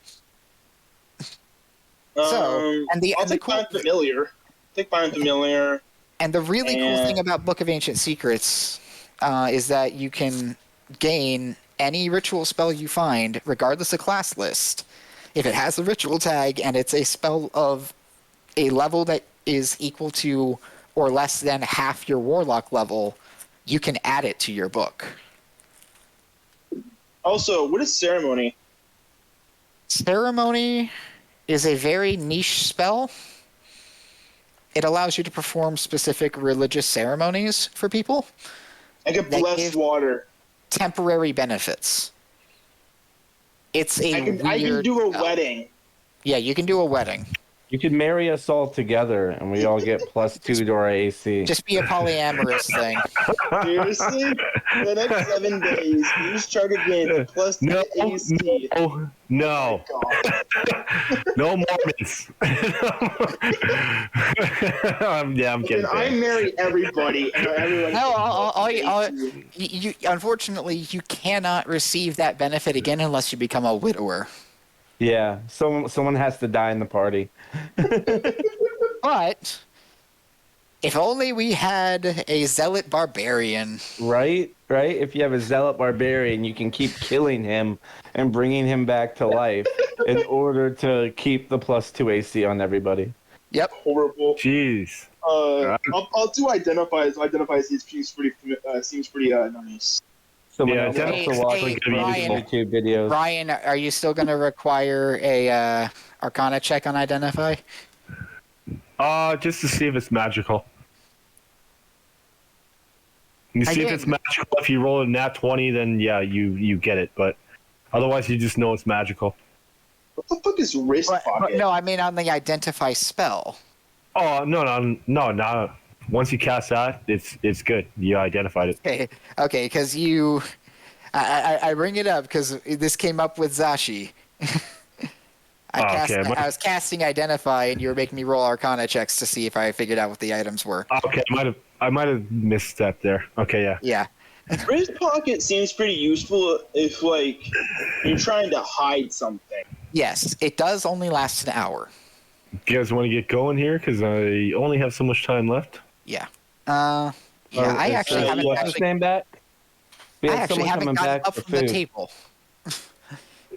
I'll take Find Familiar. Take Find Familiar. And the really cool thing about Book of Ancient Secrets is that you can gain any ritual spell you find, regardless of class list. If it has the ritual tag and it's a spell of a level that is equal to or less than half your warlock level, you can add it to your book. Also, what is Ceremony? Ceremony is a very niche spell. It allows you to perform specific religious ceremonies for people. I get blessed water. Temporary benefits. It's a I can do a wedding. Yeah, you can do a wedding. You could marry us all together, and we all get +2 to our AC. Just be a polyamorous thing. Seriously? For the next 7 days, use Charter Games plus AC. No. No Mormons. I'm kidding. I marry everybody. You unfortunately, you cannot receive that benefit again unless you become a widower. Yeah, someone has to die in the party. But if only we had a zealot barbarian. Right? If you have a zealot barbarian, you can keep killing him and bringing him back to life in order to keep the +2 AC on everybody. Yep. Horrible. Jeez. I'll do Identify. So Identify seems pretty nice. Someone else has to watch YouTube videos. Ryan, are you still going to require a Arcana check on Identify? Just to see if it's magical. You see if it's magical. If you roll a nat 20, then yeah, you get it. But otherwise, you just know it's magical. What the fuck is wrist pocket? No, I mean on the Identify spell. Oh no! Once you cast that, it's good. You identified it. Okay, because I bring it up because this came up with Zashi. I was casting Identify, and you were making me roll Arcana checks to see if I figured out what the items were. Okay, I might have misstepped there. Okay, yeah. Yeah. Wrist pocket seems pretty useful if you're trying to hide something. Yes, it does only last an hour. You guys want to get going here? Because I only have so much time left. Yeah. I actually haven't. What's his name back? I actually haven't gotten up from the table.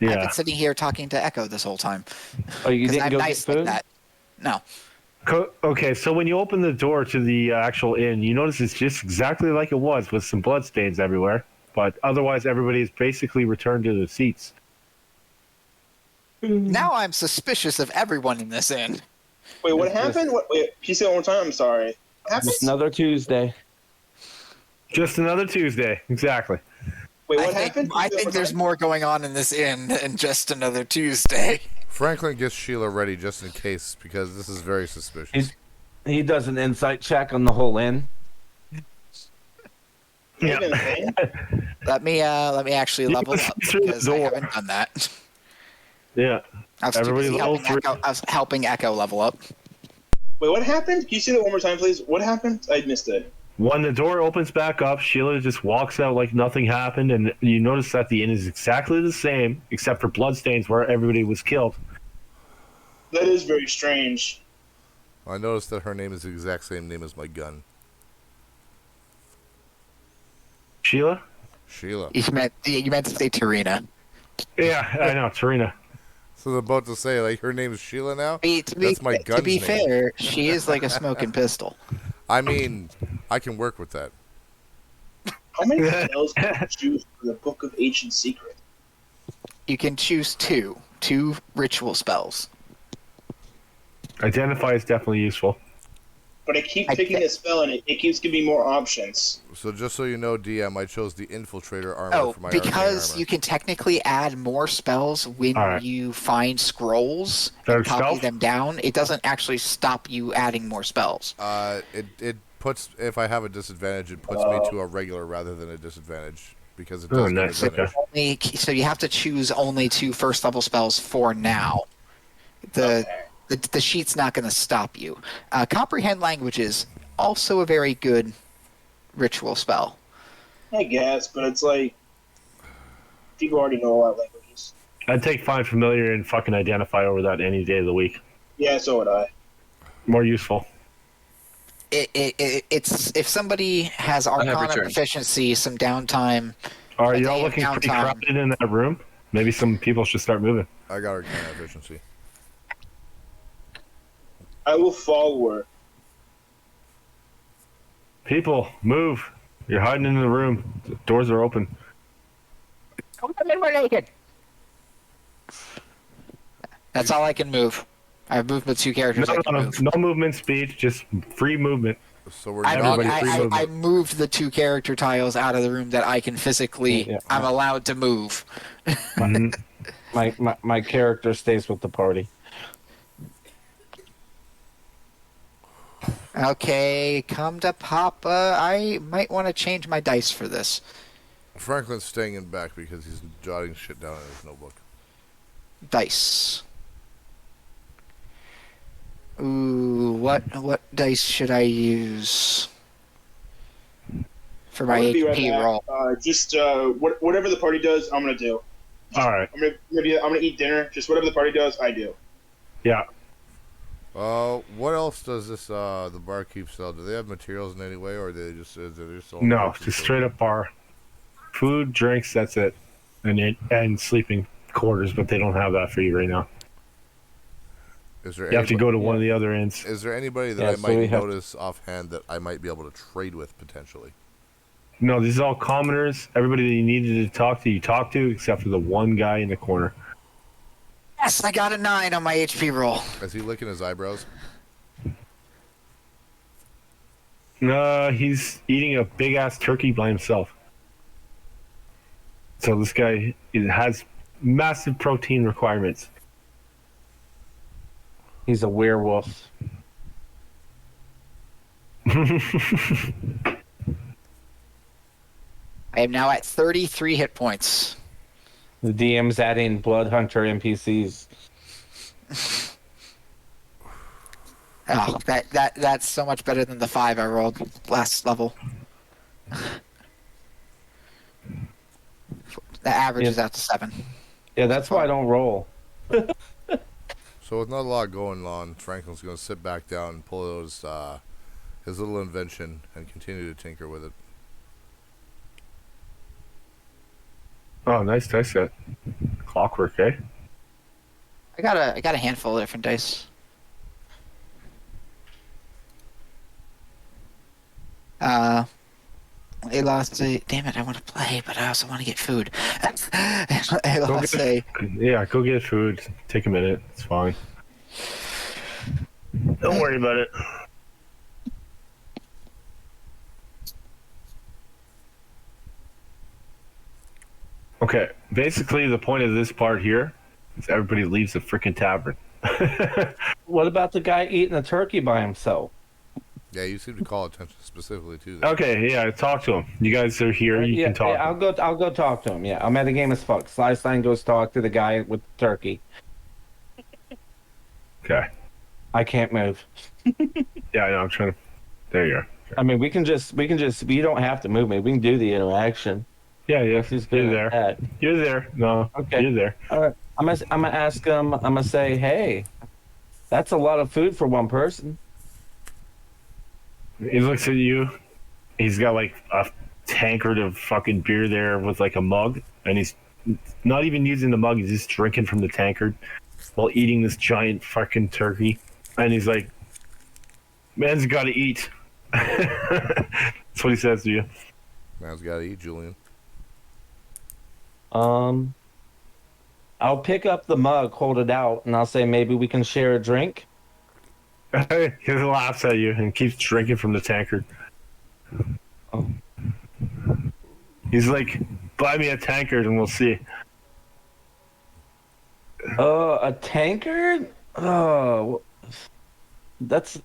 Yeah. I've been sitting here talking to Echo this whole time. Oh, you didn't go get food? Like that. No. Okay, so when you open the door to the actual inn, you notice it's just exactly like it was, with some bloodstains everywhere. But otherwise, everybody is basically returned to their seats. Now I'm suspicious of everyone in this inn. Wait, what happened? Wait, can you say it one more time? I'm sorry. What happened? Just another Tuesday. Just another Tuesday. Exactly. Wait, what happened? I think there's more going on in this inn than just another Tuesday. Franklin gets Sheila ready just in case, because this is very suspicious. He does an insight check on the whole inn. Yeah. Let me actually level up because I haven't done that. Yeah. I was too busy helping Echo level up. Wait, what happened? Can you say that one more time, please? What happened? I missed it. When the door opens back up, Sheila just walks out like nothing happened, and you notice that the inn is exactly the same, except for bloodstains where everybody was killed. That is very strange. I noticed that her name is the exact same name as my gun. Sheila? Sheila. You meant to say Tarina. Yeah, I know, Tarina. So I was about to say, like, her name is Sheila now? That's my gun's name. To be fair, she is like a smoking pistol. I mean, I can work with that. How many spells can you choose for the Book of Ancient Secret? You can choose two ritual spells. Identify is definitely useful. But I keep picking a spell and it keeps giving me more options. So just so you know, DM, I chose the Infiltrator armor for my because you can technically add more spells when you find scrolls and copy them down. It doesn't actually stop you adding more spells. It puts, if I have a disadvantage, it puts me to a regular rather than a disadvantage. Because it does nice. So you have to choose only 2 first level spells for now. The sheet's not going to stop you. Comprehend languages, also a very good ritual spell. I guess, but it's like people already know a lot of languages. I'd take Find Familiar and fucking Identify over that any day of the week. Yeah, so would I. More useful. It's if somebody has Arcana proficiency, some downtime. Are you all looking pretty crowded in that room? Maybe some people should start moving. I got Arcana efficiency. I will follow her. People, move. You're hiding in the room. The doors are open. Come in, we're naked. That's all I can move. I've moved with 2 characters. No movement speed, just free movement. So we're I moved the 2 character tiles out of the room that I can physically. I'm allowed to move. My character stays with the party. Okay, come to Papa. I might want to change my dice for this. Franklin's staying in back because he's jotting shit down in his notebook. Dice. Ooh, what dice should I use for my HP roll? Just whatever the party does, I'm gonna do. All right. I'm gonna eat dinner. Just whatever the party does, I do. Yeah. What else does this the barkeep sell? Do they have materials in any way, or are they just no, just straight up bar, food, drinks. That's it, and sleeping quarters, but they don't have that for you right now. You have to go to one of the other inns. Is there anybody that I might notice offhand that I might be able to trade with potentially? No, these are all commoners. Everybody that you needed to talk to, you talk to, except for the one guy in the corner. Yes, I got a 9 on my HP roll. Is he licking his eyebrows? No, he's eating a big-ass turkey by himself. So this guy has massive protein requirements. He's a werewolf. I am now at 33 hit points. The DM's adding Blood Hunter NPCs. Oh, that's so much better than the 5 I rolled last level. The average is out to 7. Yeah, that's why I don't roll. So with not a lot going on, Franklin's going to sit back down and pull out his little invention and continue to tinker with it. Oh, nice dice set. Clockwork, eh? I got a handful of different dice. Elasse, damn it, I want to play, but I also want to get food. Elasse. Yeah, go get food. Take a minute. It's fine. Don't worry about it. Okay, basically the point of this part here is everybody leaves the freaking tavern. What about the guy eating a turkey by himself? Yeah, you seem to call attention specifically to that. Okay, yeah, talk to him. You guys are here. You can talk. Yeah, I'll go talk to him. Yeah, I'm at a game as fuck. Slystine goes talk to the guy with the turkey. Okay. I can't move. Yeah, I know. I'm trying to. There you are. Okay. I mean, we can just. You don't have to move me. We can do the interaction. Yeah. He's You're there. You're there. No. Okay. You're there. All right. I'm gonna ask him. I'm gonna say, hey, that's a lot of food for one person. He looks at you. He's got like a tankard of fucking beer there with like a mug, and he's not even using the mug. He's just drinking from the tankard while eating this giant fucking turkey. And he's like, "Man's got to eat." That's what he says to you. Man's got to eat, Julian. I'll pick up the mug, hold it out, and I'll say maybe we can share a drink. He laughs at you and keeps drinking from the tankard. Oh. He's like, "Buy me a tankard and we'll see." A tankard? Oh, that's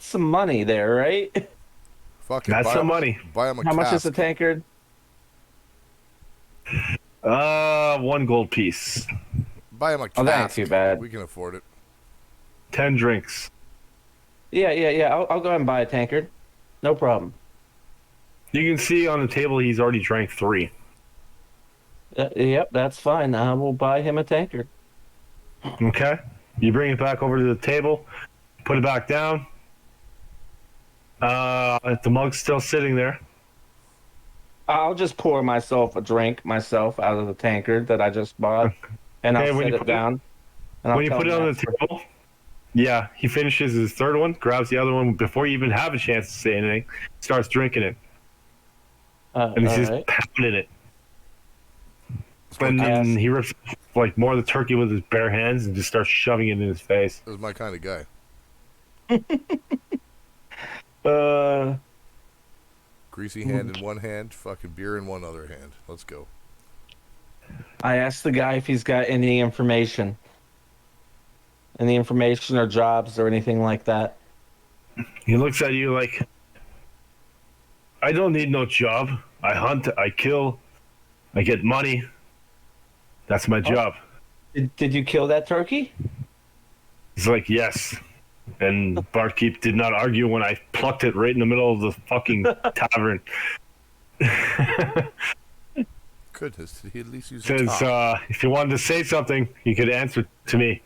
some money there, right? Fucking That's some money. Buy him a How much cask. is a tankard? 1 gold piece. Buy him a cask. Oh, that ain't too bad. We can afford it. 10 drinks. Yeah. I'll go ahead and buy a tankard. No problem. You can see on the table he's already drank 3. Yep, that's fine. I will buy him a tankard. Okay. You bring it back over to the table, put it back down. The mug's still sitting there. I'll just pour myself a drink out of the tankard that I just bought, and I'll set it down. When you put it on the table, yeah, he finishes his 3rd one, grabs the other one before you even have a chance to say anything, starts drinking it. And he's just pounding it. And then he rips like more of the turkey with his bare hands and just starts shoving it in his face. This is my kind of guy. Greasy hand in one hand, fucking beer in one other hand. Let's go. I asked the guy if he's got any information or jobs or anything like that. He looks at you like, "I don't need no job. I hunt, I kill, I get money. That's my job." Did you kill that turkey? He's like, "Yes." And barkeep did not argue when I plucked it right in the middle of the fucking tavern. Goodness, did he at least use Says, if you wanted to say something, you could answer to me.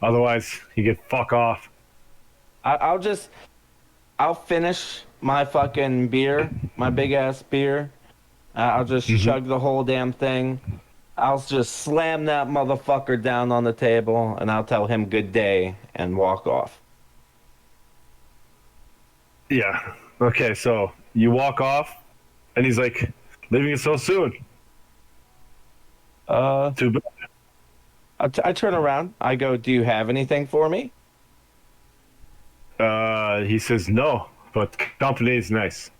Otherwise, you could fuck off. I'll finish my fucking beer, my big ass beer. I'll just chug the whole damn thing. I'll just slam that motherfucker down on the table, and I'll tell him good day and walk off. Yeah. Okay, so you walk off, and he's like, "Leaving it so soon?" Too bad. I turn around. I go, "Do you have anything for me?" He says, "No, but company is nice."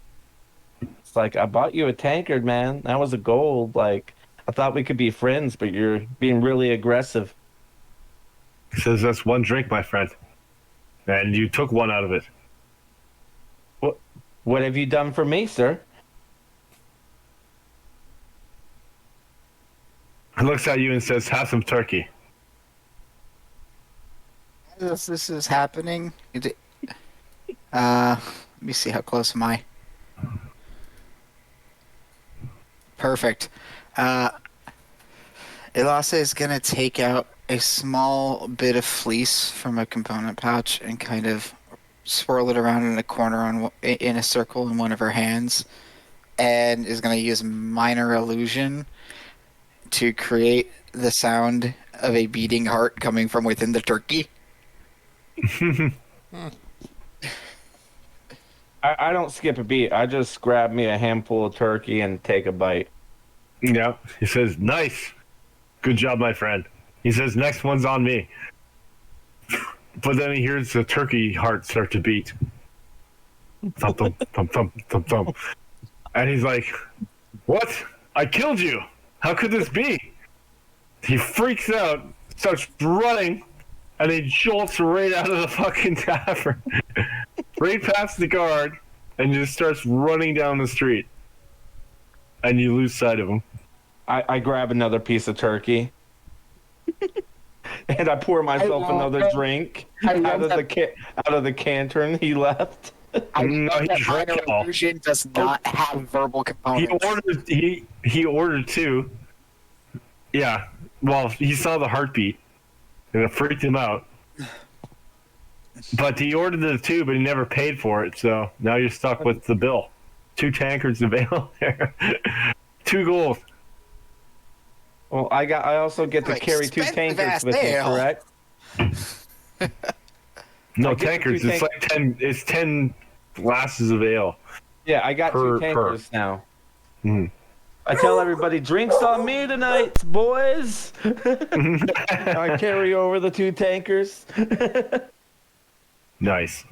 It's like, I bought you a tankard, man. That was a gold. Like, I thought we could be friends, but you're being really aggressive. He says, "That's 1 drink, my friend. And you took 1 out of it." What have you done for me, sir? He looks at you and says, "Have some turkey." As this is happening, let me see, how close am I? Perfect. Elasse is going to take out a small bit of fleece from a component pouch and kind of swirl it around in a corner in a circle in one of her hands, and is going to use minor illusion to create the sound of a beating heart coming from within the turkey. I don't skip a beat. I just grab me a handful of turkey and take a bite. Yeah. He says, "Nice. Good job, my friend." He says, "Next one's on me." But then he hears the turkey heart start to beat. Thump, thump, thump, thump, thump, thump. And he's like, "What? I killed you. How could this be? He freaks out, starts running, and he jolts right out of the fucking tavern. Right past the guard, and just starts running down the street. And you lose sight of him. I grab another piece of turkey. And I pour myself another drink out of the canteen he left. I No, know he that drank minor it all. illusion does not have verbal components. He ordered two. Yeah. Well, he saw the heartbeat, and it freaked him out. But he ordered the two, but he never paid for it. So now you're stuck with the bill. 2 tankards of ale there. 2 gold. Well, I also get to carry 2 tankards with me, correct? No, tankards. It's like 10. It's 10 glasses of ale. Yeah, I got 2 tankers now. I tell everybody, drinks on me tonight, boys. I carry over the 2 tankers. Nice.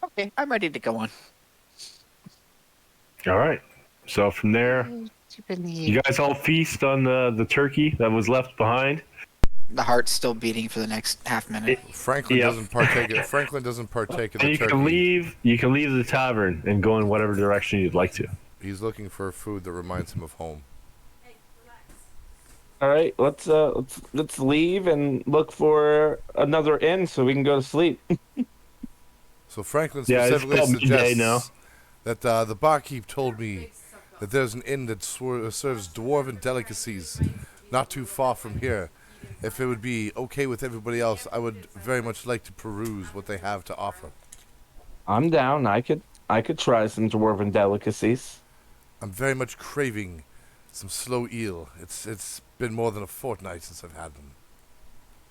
Okay, I'm ready to go on. All right. So from there, you guys all feast on the turkey that was left behind. The heart's still beating for the next half minute. Franklin doesn't partake. Franklin doesn't partake in the And turkey. you can leave the tavern and go in whatever direction you'd like to. He's looking for food that reminds him of home. All right, let's leave and look for another inn so we can go to sleep. So Franklin Yeah, it's specifically called midday suggests now. that the barkeep told me that there's an inn that serves dwarven delicacies not too far from here. If it would be okay with everybody else, I would very much like to peruse what they have to offer. I'm down. I could try some dwarven delicacies. I'm very much craving some slow eel. It's been more than a fortnight since I've had them.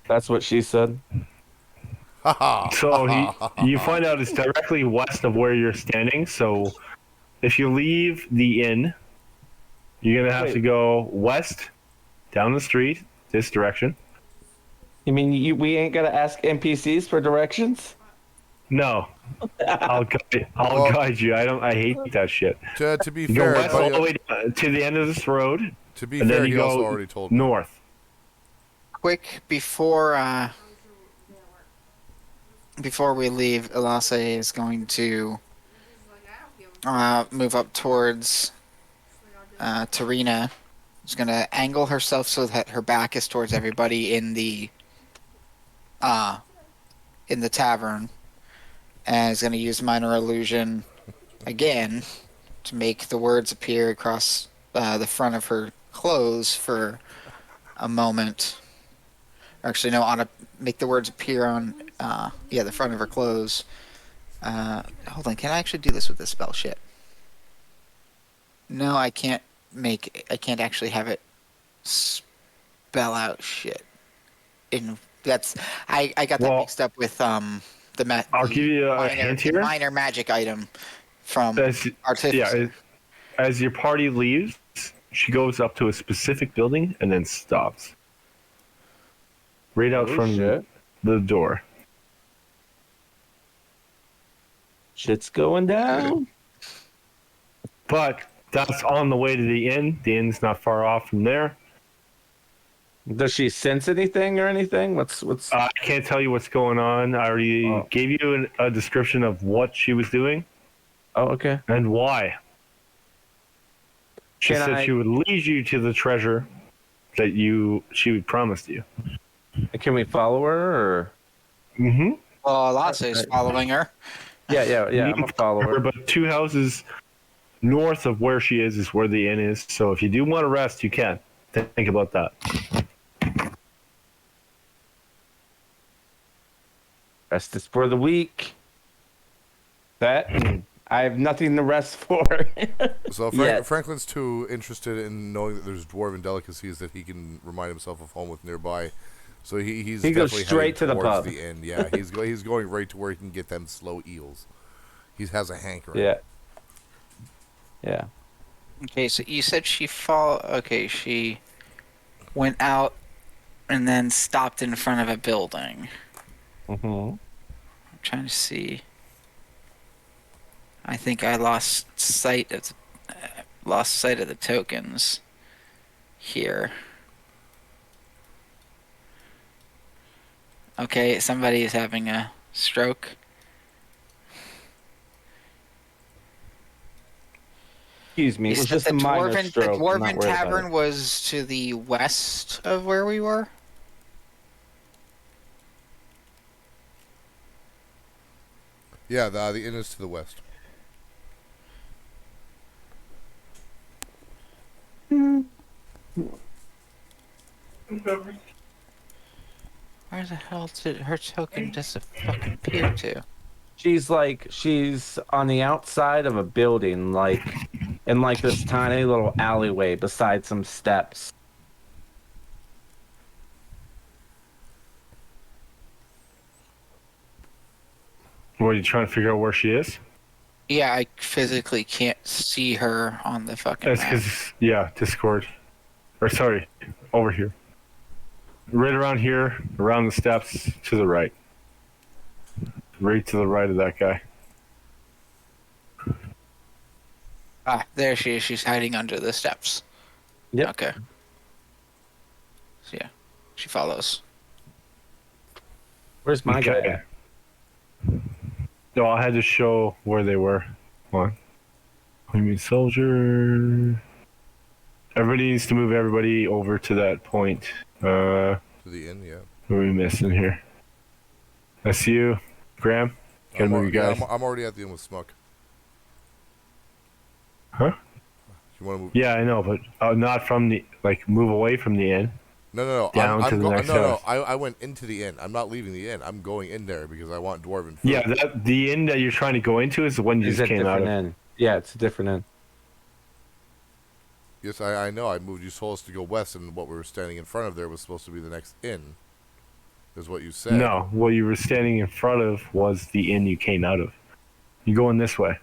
That's what she said. So you find out it's directly west of where you're standing. So if you leave the inn, you're gonna have to go west, down the street, this direction. You mean we ain't gotta ask NPCs for directions? No, I'll guide you. I hate that shit. To be You fair, go west all the way to the end of this road. To be and fair, then you he also go already told me. north. Quick, before we leave, Elasse is going to move up towards Tarina. She's going to angle herself so that her back is towards everybody in the tavern, and is going to use minor illusion again to make the words appear across the front of her clothes for a moment. Actually, no, make the words appear on the front of her clothes. Hold on, can I actually do this with this spell? Shit. No, I can't actually have it spell out shit. I got that mixed up with I'll give you a hint here. Minor magic item from Artificer. Yeah, as your party leaves, she goes up to a specific building and then stops. Right out from the door. Shit's going down. But that's on the way to the inn. The inn's not far off from there. Does she sense anything or anything? What's? I can't tell you what's going on. I already gave you a description of what she was doing. Oh, okay. And why. She said she would lead you to the treasure that she promised you. Can we follow her or? Mm-hmm. Well, Elasse is following her. Yeah. I'm a follower. But 2 houses north of where she is where the inn is. So if you do want to rest, you can. Think about that. Rest is for the weak. I have nothing to rest for. So Franklin's too interested in knowing that there's dwarven delicacies that he can remind himself of home with nearby. So he goes straight to the pub. The end. Yeah, he's going right to where he can get them slow eels. He has a hankering. Yeah. Okay, so you said she went out and then stopped in front of a building. Mm-hmm. I'm trying to see. I think I lost sight of lost sight of the tokens here. Okay, somebody is having a stroke. Excuse me, it was just the a minor dwarven, stroke. the I'm not dwarven worried about tavern it. was to the west of where we were? Yeah, the inn is to the west. Where the hell did her token disappear to? She's on the outside of a building, like in like this tiny little alleyway beside some steps. What, are you trying to figure out where she is? Yeah, I physically can't see her on the fucking That's map. because, yeah, Discord. Or sorry, over here. Right around here, around the steps, to the right. Right to the right of that guy. Ah, there she is. She's hiding under the steps. Yep. Okay. So yeah, she follows. Where's my guy at? No, I had to show where they were. Come on. I mean, soldier. Everybody needs to move everybody over to that point. To the inn, yeah. What are we missing here? I see you, Graham. Gotta move you guys. Yeah, I'm already at the inn with Smuck. Huh? You want to move? Yeah, I know, but not from the move away from the inn. No. Down to the next house. I went into the inn. I'm not leaving the inn. I'm going in there because I want dwarven food. Yeah, the inn that you're trying to go into is the one you just came out of. Inn. Yeah, it's a different inn. Yes, I know. I moved. You told us to go west, and what we were standing in front of there was supposed to be the next inn. Is what you said. No, what you were standing in front of was the inn you came out of. You're going this way.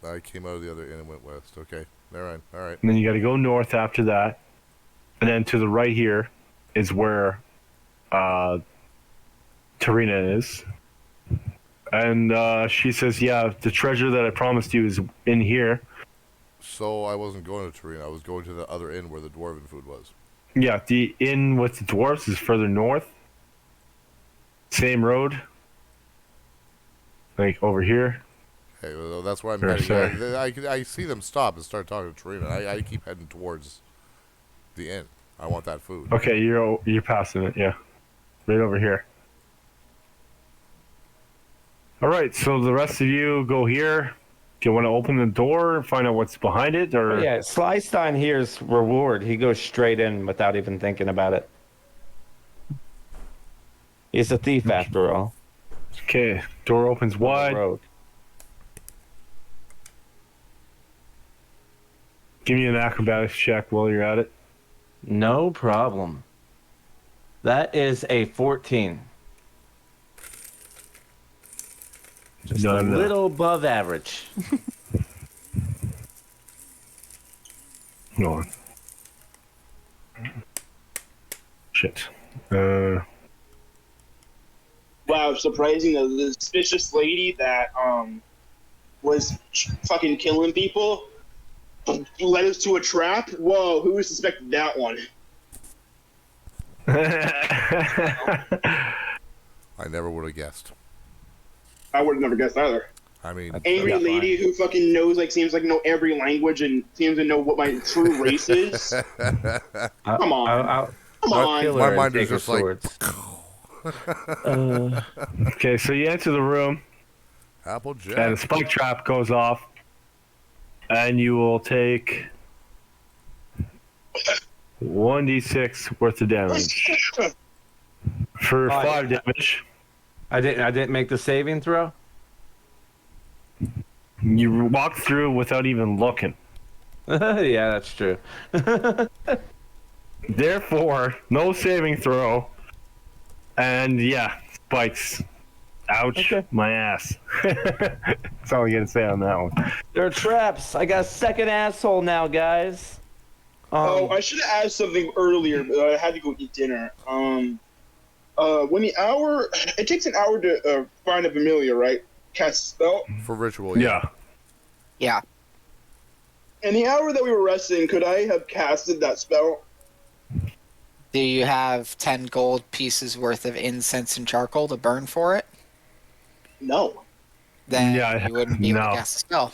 I came out of the other inn and went west. Okay, all right. And then you got to go north after that, and then to the right here is where Tarina is. And she says, "Yeah, the treasure that I promised you is in here." So I wasn't going to Torino. I was going to the other inn where the dwarven food was. Yeah, the inn with the dwarves is further north. Same road. Like over here. Okay, well, that's where I'm Sure, heading. sure. I see them stop and start talking to Torino. I keep heading towards the inn. I want that food. Okay, you're passing it, yeah. Right over here. All right, so the rest of you go here. Do you want to open the door and find out what's behind it, or? Oh, yeah, Slystine here's reward. He goes straight in without even thinking about it. He's a thief after all. Okay, door opens wide. Road. Give me an acrobatics check while you're at it. No problem. That is a 14. Just a little above average. Hold on. Shit. Wow, surprising. The suspicious lady that was fucking killing people led us to a trap. Whoa, who suspected that one? I never would have guessed. I would have never guessed either. I mean, Angry lady who fucking knows, seems like know every language and seems to know what my true race is. Come on. Come on. My mind is just like. Okay, so you enter the room. Applejack. And the spike trap goes off. And you will take 1d6 worth of damage. For 5 damage. I didn't make the saving throw? You walked through without even looking. Yeah, that's true. Therefore, no saving throw. And yeah, spikes. Ouch, my ass. That's all you gotta say on that one. There are traps. I got a second asshole now, guys. I should have asked something earlier, but I had to go eat dinner. When it takes an hour to find a familiar, right? Cast spell. For ritual, Yeah. In the hour that we were resting, could I have casted that spell? Do you have 10 gold pieces worth of incense and charcoal to burn for it? No. Then Yeah, you wouldn't be able to no. cast a spell.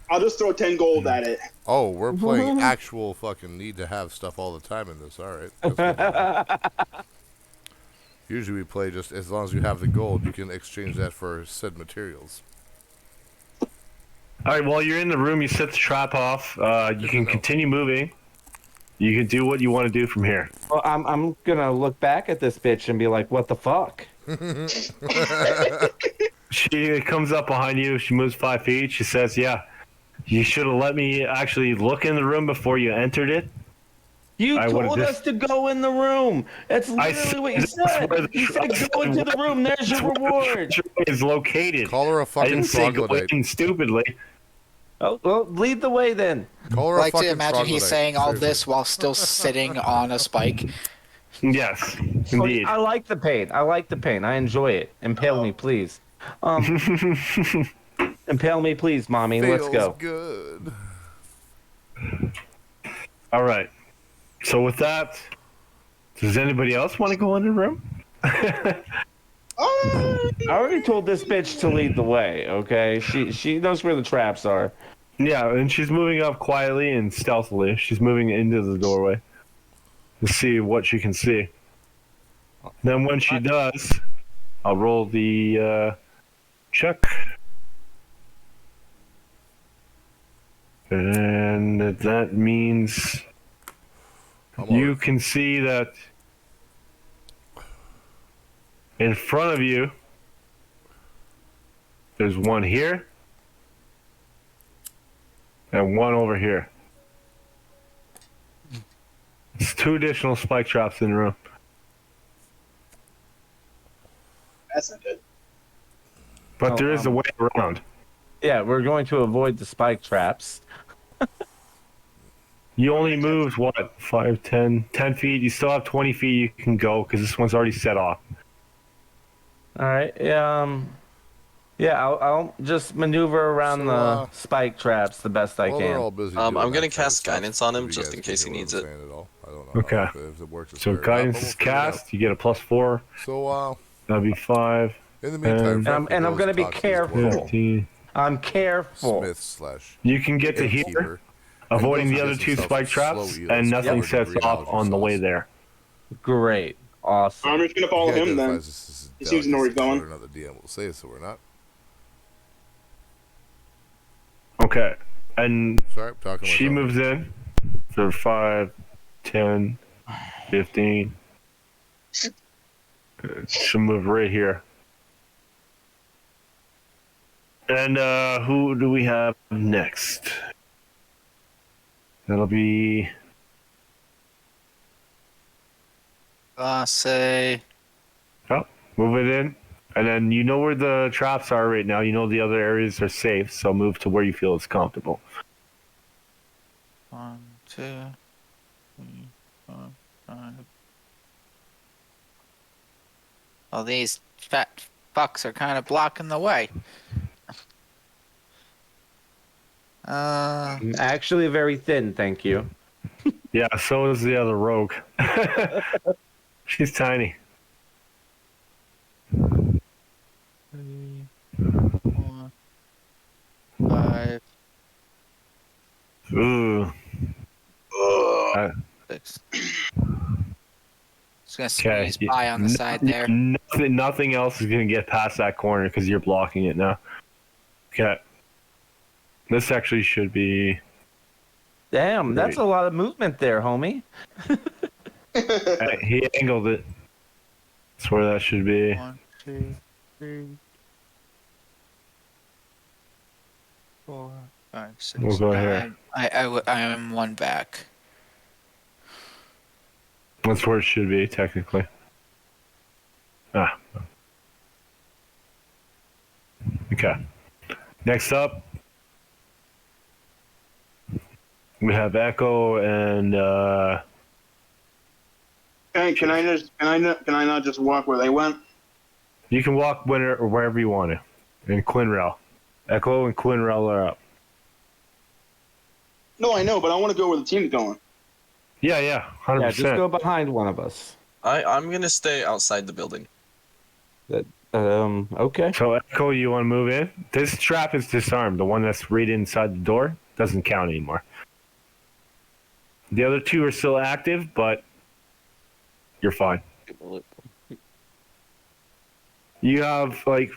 I'll just throw 10 gold at it. Oh, we're playing actual fucking need to have stuff all the time in this. All right. Usually we play just as long as you have the gold, you can exchange that for said materials. All right, while you're in the room, you set the trap off. You can continue moving. You can do what you want to do from here. Well, I'm gonna look back at this bitch and be like, "What the fuck?" She comes up behind you. She moves 5 feet. She says, "Yeah, you should have let me actually look in the room before you entered it." You I told would've us to go in the room. That's literally what you that's where said. the You said go into the room. There's your reward. Is located. Call her a I fucking didn't say go troglodyte. in stupidly. Oh, well, lead the way then. Call her I a like fucking to imagine he's troglodyte. saying all Seriously. this while still sitting on a spike. Yes, indeed. I like the pain. I like the pain. I enjoy it. Impale me, please. Impale me, please, mommy. Let's Feels go. good. All right. So with that, does anybody else want to go in the room? I already told this bitch to lead the way. Okay, she knows where the traps are. Yeah, and she's moving up quietly and stealthily. She's moving into the doorway to see what she can see. Then when she does, I'll roll the check. And that means you can see that in front of you, there's one here and one over here. It's 2 additional spike traps in the room. That's not good. But there is a way around. Yeah, we're going to avoid the spike traps. You only moved, what, 5, 10 feet? You still have 20 feet you can go because this one's already set off. All right. Yeah, I'll just maneuver around the spike traps the best I Well, they're all can. busy I'm doing gonna that kind of cast stuff. guidance on him You just guys in can case he hear what needs I'm it. saying at all. I don't know Okay. if it works. So or not, guidance but we'll is figure it out. cast. You get a +4. So, That'd be 5. in the meantime, And I'm gonna be careful. 15. I'm careful. Smith You can get to here, innkeeper. avoiding And the those other 2 themselves spike are traps, slow and eaters, nothing covered in sets green off algae on the way sauce. there. Great. Awesome. I'm just gonna follow He him then. identifies this as He seems to know where he's delicacy, going. whether or not the DM will say it, so we're not. Okay. And Sorry, I'm talking she myself. moves in for 5, 10, 15. She'll move right here. And who do we have next? That'll be Say. move it in. And then you know where the traps are right now. You know the other areas are safe, so move to where you feel is comfortable. 1, 2, 3, 4, 5. Well, these fat fucks are kind of blocking the way. I'm actually very thin, thank you. Yeah, so is the other rogue. She's tiny. 3, 4, 5, Ooh. 6. Just Okay. gonna squeeze by on the side there. Nothing else is going to get past that corner because you're blocking it now. Okay. This actually should be... Damn, that's a lot of movement there, homie. He angled it. That's where that should be. 1, 2, 3, 4, 5, 6. We'll go here. I am 1 back. That's where it should be, technically. Ah. Okay. Next up, we have Echo and Hey, can I not just walk where they went? you can walk wherever you want to. And Qin'rel. Echo and Qin'rel are up. No, I know, but I want to go where the team's going. Yeah, 100%. Yeah, just go behind one of us. I'm gonna stay outside the building. Okay. So, Echo, you want to move in? This trap is disarmed. The one that's right inside the door doesn't count anymore. The other two are still active, but you're fine. You have like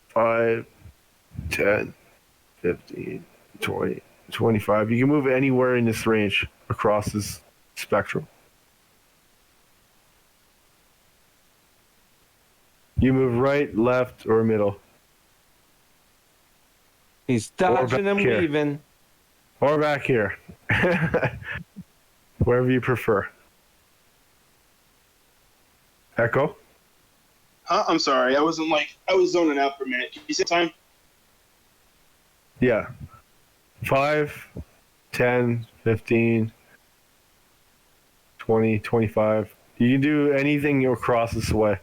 5, 10, 15, 20, 25. You can move anywhere in this range across this spectrum. You move right, left, or middle. He's dodging and here. weaving. Or back here. Wherever you prefer. Echo? I'm sorry. I was zoning out for a minute. Can you say time? Yeah. 5, 10, 15, 20, 25. You can do anything across this way.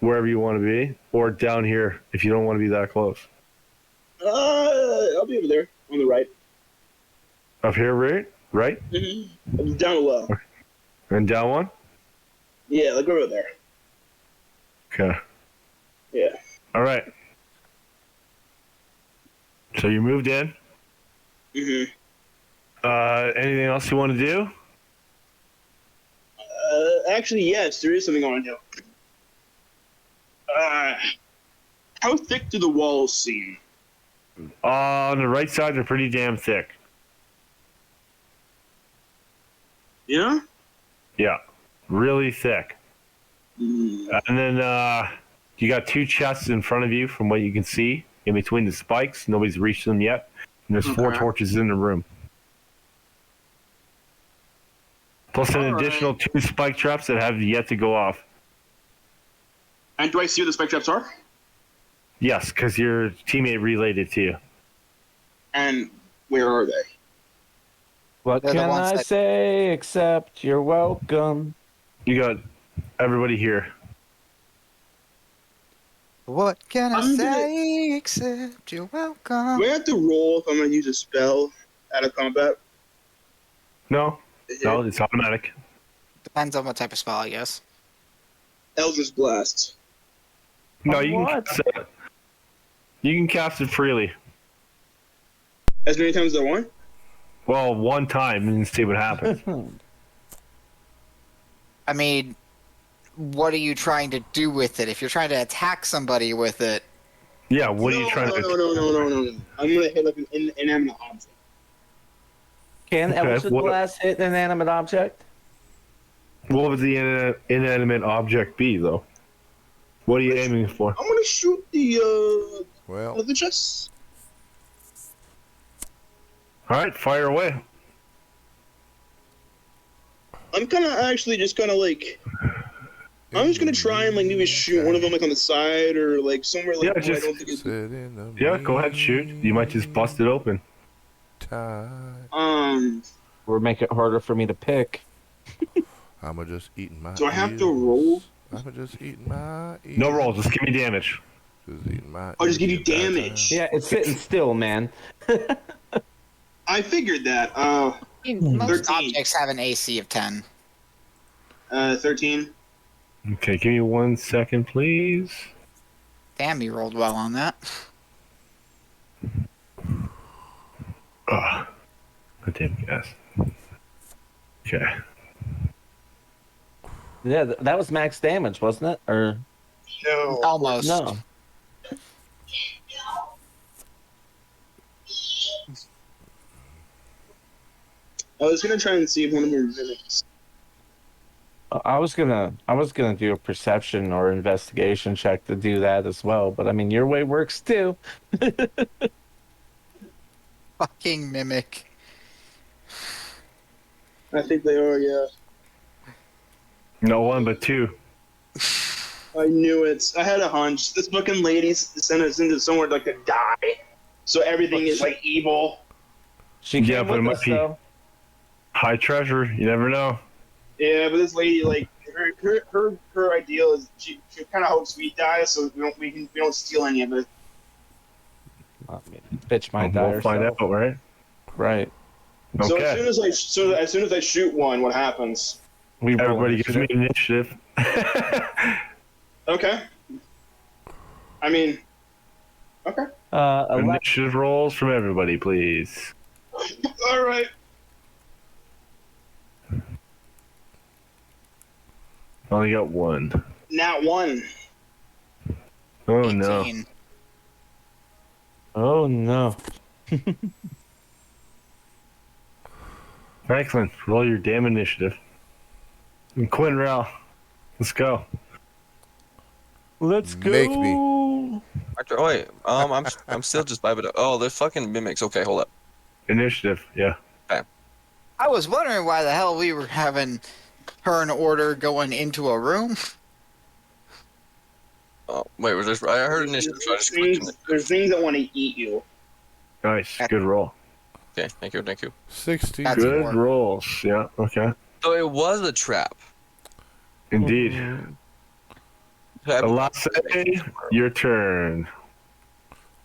Wherever you want to be. Or down here if you don't want to be that close. I'll be over there on the right. Up here, right? Right? Mm-hmm. Down low. And down one? Yeah, like over there. Okay. Yeah. All right. So you moved in. Mhm. Anything else you want to do? Actually, yes, there is something I want to do. How thick do the walls seem? On the right side, they're pretty damn thick. Yeah? Yeah. Really thick. And then you got 2 chests in front of you from what you can see in between the spikes. Nobody's reached them yet. And there's 4 torches in the room. Plus an additional 2 spike traps that have yet to go off. And do I see where the spike traps are? Yes, because your teammate relayed it to you. And where are they? What They're the can ones I that- say except you're welcome? You got everybody here. What can I I'm say except you're welcome? Do I have to roll if I'm going to use a spell out of combat? No, it's automatic. Depends on what type of spell, I guess. Eldritch Blast. No, you can cast it freely. As many times as I want? Well, one time and see what happens. I mean, what are you trying to do with it? If you're trying to attack somebody with it, Yeah, what are you trying to... No. I'm going to hit like an inanimate object. Can Okay, Eldritch Blast hit an inanimate object? What would the inanimate object be, though? What are you aiming for? I'm going to shoot the Well, chest. All right, fire away. I'm kind of actually just kind of like... I'm just going to try and like maybe shoot one of them like on the side or like somewhere like... Yeah, where I just- don't think it's... Yeah, go ahead, shoot. You might just bust it open. Or make it harder for me to pick. I'm just eating my. Do I have to roll? I'm just eating my. No roll, just give me damage. Just eating my. I'll just give you damage. Yeah, it's sitting still, man. I figured that. most 13. objects have an AC of 10. 13. Okay, give me 1 second, please. Damn, you rolled well on that. Ugh. Good damn guess. Okay. Yeah, that was max damage, wasn't it? Or No. Almost. no? I was gonna try and see if one of them were mimics. I was gonna do a perception or investigation check to do that as well, but I mean your way works too. Fucking mimic. I think they are, yeah. No 1 but 2. I knew it. I had a hunch. This fucking lady sent us into somewhere like to die. So everything is like evil. She came Yeah, but it with might us be- though. High treasure, you never know. Yeah, but this lady, like, her ideal is she kind of hopes we die, so we don't steal any of it. I mean, bitch might die We'll find herself. out, right? Right. So Okay. as soon as I shoot one, what happens? Everybody gives me initiative. Okay. I mean, okay. Initiative rolls from everybody, please. All right. Only got one. Nat 1. Oh no. 18. Oh no. Franklin, roll your damn initiative. And Qin'rel, let's go. Let's go. Make me. Actually, oh wait, I'm still just vibing. Oh, they're fucking mimics. Okay, hold up. Initiative, yeah. I was wondering why the hell we were having turn order going into a room. Oh wait, was this? I heard initiative, so I just clicked initiative. There's things that want to eat you. Nice, good roll. Okay, thank you. 60. That's Good more. rolls, yeah, okay. So it was a trap. Indeed. Mm-hmm. Elasse, your turn.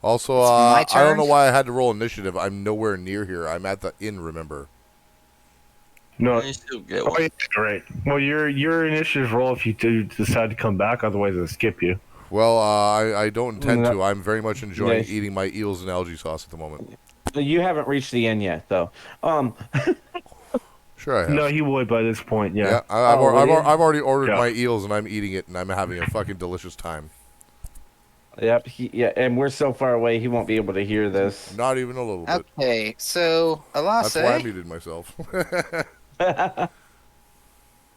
Also, It's my I don't know turn? why I had to roll initiative. I'm nowhere near here. I'm at the inn, remember? No, You still get oh, one. yeah, right. Well, your initiative roll if you do decide to come back, otherwise it'll skip you. Well, I don't intend No. to. I'm very much enjoying Yes. eating my eels and algae sauce at the moment. You haven't reached the end yet, though. Sure I have. No, he would by this point, yeah. Yeah, I've already ordered Yeah. my eels and I'm eating it and I'm having a fucking delicious time. Yep. Yeah, and we're so far away, he won't be able to hear this. Not even a little bit. Okay, so That's why I Elasse muted myself.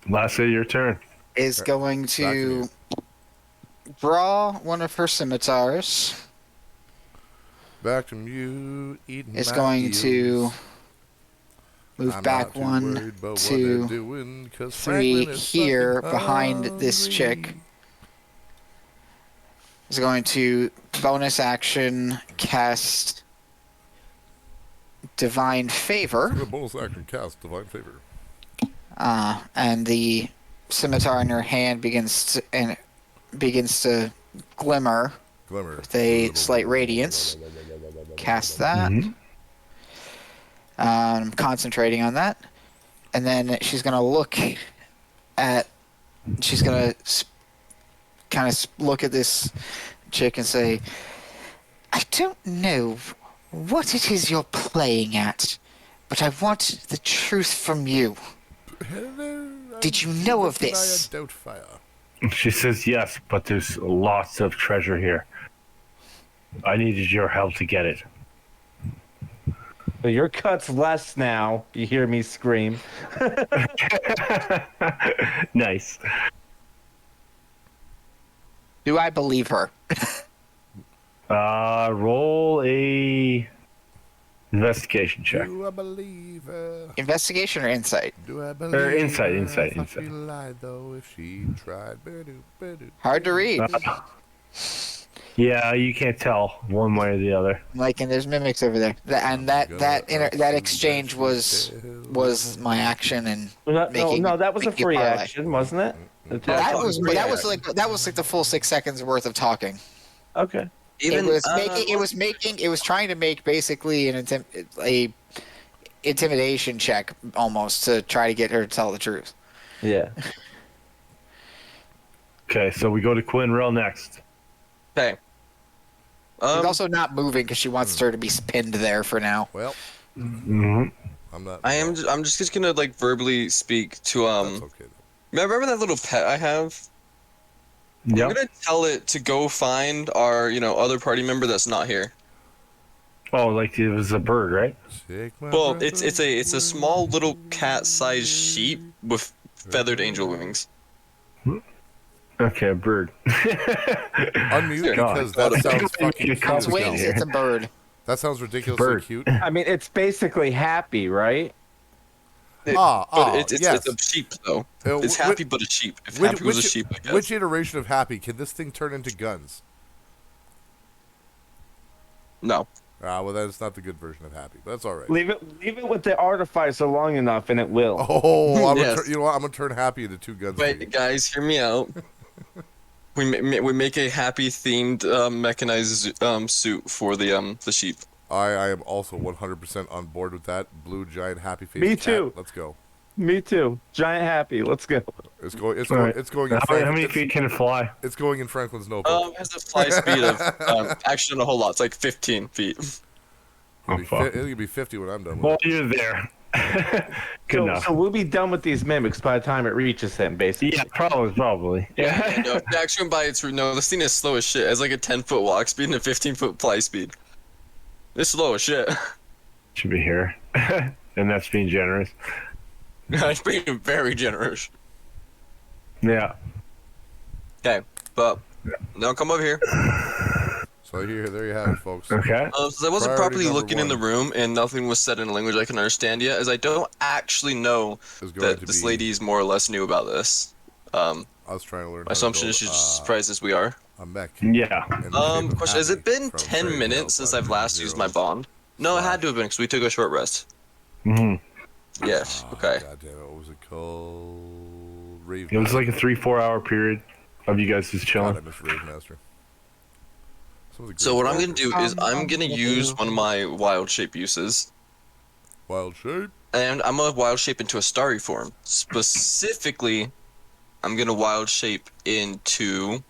Elasse, your turn. is going to draw one of her scimitars. Back to you eating Is my going eels. to move I'm back not too 1, worried about what 2, they're doing, 'cause 3 Franklin is here fucking behind this hungry. chick. Is going to bonus action cast Divine Favor. The bonus action cast Divine Favor. And the scimitar in her hand begins to glimmer Glimmer. with a slight radiance. Cast that. I'm concentrating on that, and then she's gonna look at. She's gonna kind of look at this chick and say, "I don't know what it is you're playing at, but I want the truth from you. Did you know of this?" She says yes, but there's lots of treasure here. I needed your help to get it. So your cut's less now. You hear me scream. Nice. Do I believe her? Roll a investigation check. Do I believe her? Investigation or insight? Do I believe Or insight, her? insight, I thought insight. she lied though if she tried. Ba-do. Hard to read. Yeah, you can't tell one way or the other. Like, and there's mimics over there. That exchange was my action and making. No, that was a making it free parlay. action, wasn't it? That was like the full 6 seconds worth of talking. Okay. Even It was trying to make basically a intimidation check almost to try to get her to tell the truth. Yeah. Okay, so we go to Qin'rel next. Okay. She's also not moving because she wants her to be pinned there for now. Well, Mm-hmm. I'm not. I'm just gonna like verbally speak to That's okay. Remember that little pet I have? I'm Yep. gonna tell it to go find our other party member that's not here. Oh, like it was a bird, right? Well, it's a small little cat-sized sheep with feathered angel wings. Okay, a bird. Unmute God. because that sounds fucking Your cute. cats It's wings. It's a bird. That sounds ridiculously Bird. cute. I mean, it's basically happy, right? But it's yes. a sheep though. Uh, It's wh- happy, but a sheep. If happy was a sheep, I guess. Which iteration of Happy can this thing turn into guns? No. Well, that's not the good version of Happy, but that's all right. Leave it with the artificer long enough, and it will. Oh, Yes. you know what? I'm gonna turn Happy into 2 guns. for you. Wait, guys, hear me out. We make a happy themed mechanized suit for the sheep. I am also 100% on board with that. Blue giant happy face. Me cat. too. Let's go. Me too. Giant happy. Let's go. It's going. It's All going. right. It's going. How many feet can it fly? It's going in Franklin's notebook. Has a fly speed of actually not a whole lot. It's like 15 feet. It'll be 50 when I'm done with Well, it. you're there. Good enough. So we'll be done with these mimics by the time it reaches him, basically. Yeah, probably. Yeah, no, the action by its no, this thing is slow as shit. It's like a 10-foot walk speed and a 15-foot fly speed. It's slow as shit. Should be here. And that's being generous. It's being very generous. Yeah. Okay, but now come over here. So there you have it, folks. Okay. Since I wasn't Priority properly number looking in the one. room and nothing was said in a language I can understand yet, as I don't actually know Is going that to this be- lady is more or less new about this. I was trying to learn. My assumption is she's just as surprised as we are. A mech. Yeah. Question: has it been 10 minutes since I've last used my bond? No, it had to have been because we took a short rest. Mm-hmm. Yes. Okay. God damn it! What was it called? Rave. It was like a 3-4 hour period of you guys just God, chilling. I miss Rave Master. So what I'm gonna do is I'm gonna use one of my wild shape uses, Wild shape. and I'm gonna wild shape into a starry form. Specifically, I'm gonna wild shape into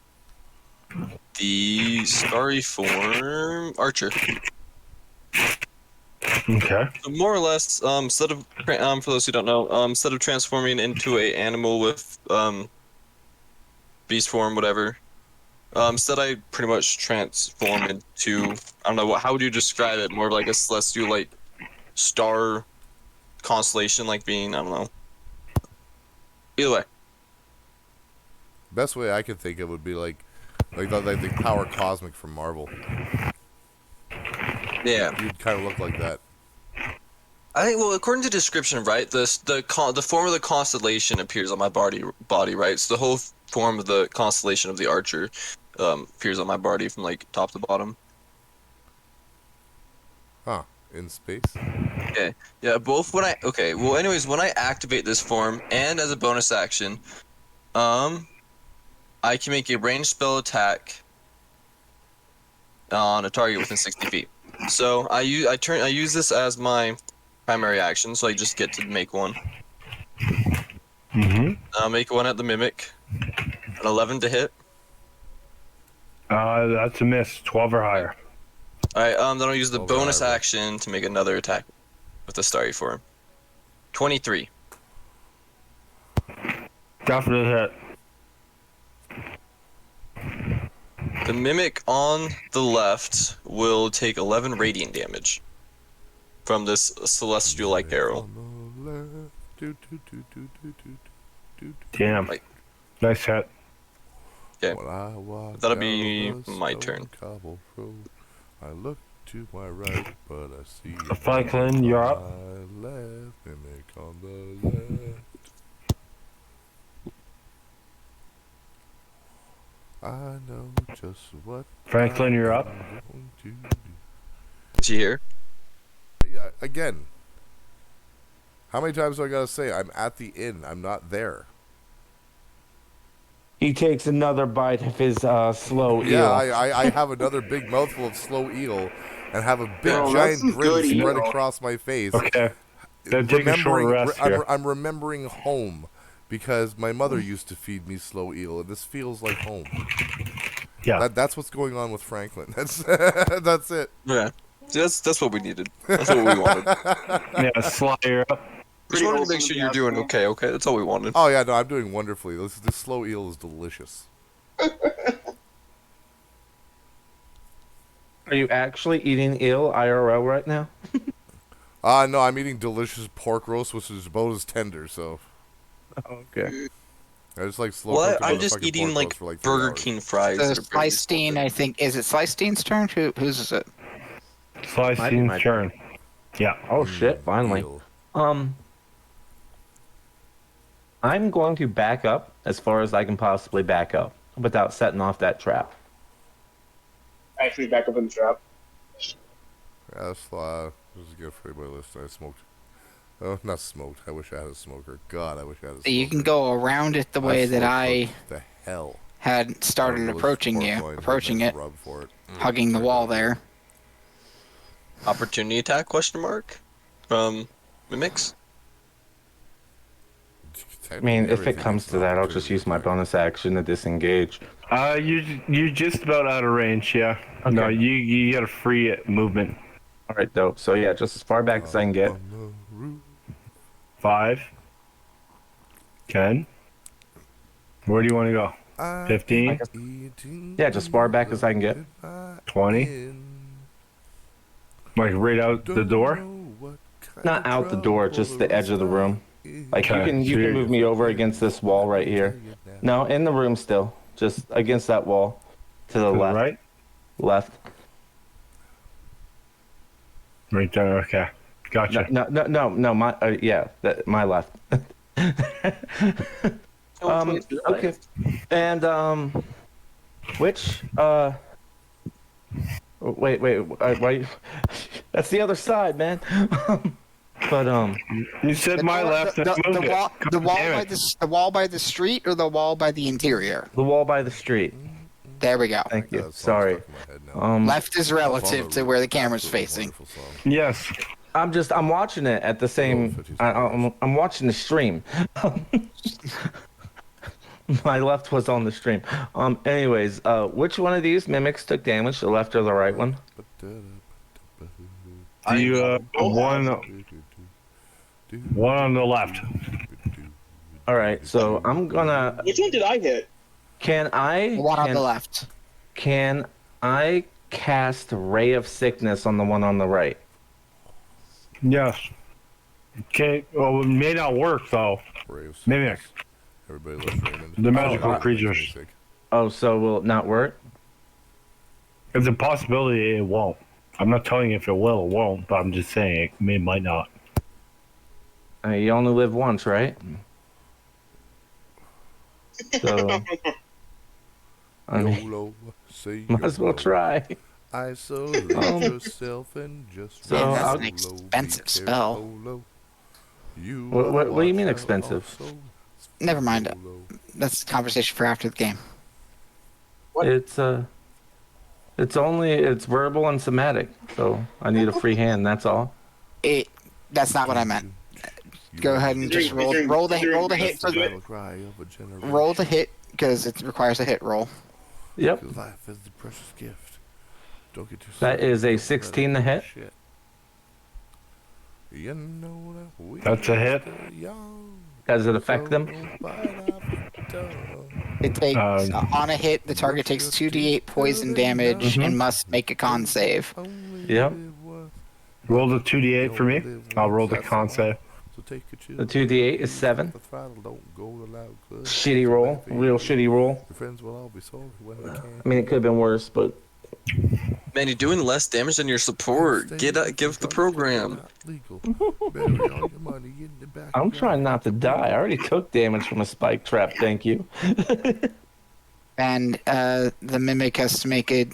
the starry form Archer. Okay. So more or less, instead of for those who don't know, instead of transforming into a animal with beast form, whatever, instead I pretty much transform into, I don't know, how would you describe it? More of like a celestial, like star constellation, like being, I don't know. Either way. Best way I could think of would be like the power cosmic from Marvel. Yeah. You'd kind of look like that. I think, well, according to the description, right, the form of the constellation appears on my body, right? So the whole form of the constellation of the Archer appears on my body from like top to bottom. Huh? In space. Okay. Yeah. Both when I Well, anyways, when I activate this form and as a bonus action, I can make a ranged spell attack on a target within 60 feet. So I use this as my primary action, so I just get to make one. Mm-hmm. I'll make one at the mimic. An 11 to hit. That's a miss. 12 or higher. Alright, then I'll use the 12 or bonus higher. action to make another attack with the starry form. 23. Definitely hit. The mimic on the left will take 11 radiant damage from this celestial-like arrow. Damn. Like- Nice hit. Okay. That'll be my turn. I look to my right, but I see Franklin, you're up. my left, mimic on the left. I know just what. Franklin, you're up. I'm going to do. Is he here? Yeah, again. How many times do I gotta say I'm at the inn? I'm not there. He takes another bite of his slow eel. Yeah, I have another big mouthful of slow eel, and have a big Oh, that's giant some grin good spread eel. across my face. Okay. Then take a short rest here. I'm remembering home, because my mother used to feed me slow eel, and this feels like home. Yeah. That's what's going on with Franklin. That's it. Yeah. See, that's what we needed. That's what we wanted. Yeah, Sly, you're up. Just wanted to make sure you're doing okay. Okay, that's all we wanted. Oh yeah, no, I'm doing wonderfully. This slow eel is delicious. Are you actually eating eel IRL right now? No, I'm eating delicious pork roast, which is about as tender. So Okay. I just like slow. Well, cooked I'm motherfucking just eating pork like roast for, 3 Burger hours. King fries. So that are barely Slystine, salted. I think, is it Slystine's turn? Whose is it? Sly, Might be my turn. Yeah. Oh shit! Finally. Eel. I'm going to back up as far as I can possibly back up without setting off that trap. Actually, back up in the trap. Yeah, that's this is good for everybody listening. I smoked. Oh, not smoked. I wish I had a smoker. God, I wish I had a smoker. You can go around it the way that I The hell. had started Delicious approaching pork you, loin, approaching nice it, rub for it. hugging the wall there. opportunity attack question mark from mimics. I mean, if it comes to that, I'll just use my bonus action to disengage. You just about out of range, yeah. Okay. No, you got a free movement. All right, dope. So yeah, just as far back as I can get. 5, 10. Where do you want to go? 15? Yeah, just as far back as I can get. 20? Like right out the door? Not out the door, just the edge of the room. Like Okay, you can move me over against this wall right here. No, in the room still, just against that wall, to the left. Right? Left. Right there. Okay, gotcha. No. My my left. Okay. And which wait, why? That's the other side, man. But you said my left. The wall by the street or the wall by the interior? The wall by the street. There we go. Thank you. Sorry. Left is relative to where the camera's facing. Yes. I'm watching it at the same. I'm watching the stream. My left was on the stream. Anyways, which one of these mimics took damage? The left or the right one? One on the left. All right, so I'm gonna. Which one did I hit? Can I? One on the left. Can I cast Ray of Sickness on the one on the right? Yes. Okay. Well, it may not work though. Mimic. Everybody loves Raymond. The magical creatures. Oh, so will it not work? It's a possibility it won't. I'm not telling you if it will or won't, but I'm just saying it might not. You only live once, right? So, I mean, might as well try. Isolate yourself and just so Man, that's I'll, an expensive spell. What do you mean expensive? Never mind. That's a conversation for after the game. It's verbal and somatic, so I need a free hand. That's all. That's not what I meant. Go ahead and just roll the hit for roll the hit because it requires a hit roll. Yep. Life is the precious gift. Don't get yourself That is a 16 to hit. You know That's a hit. Does it affect them? It takes on a hit, the target takes 2d8 poison damage and must make a con save. Yep. Roll the 2d8 for me. I'll roll the con save. The 2d8 is 7. Shitty roll. Real shitty roll. I mean, it could have been worse, but... Man, you're doing less damage than your support. Give the program. I'm trying not to die. I already took damage from a spike trap, thank you. And the mimic has to make a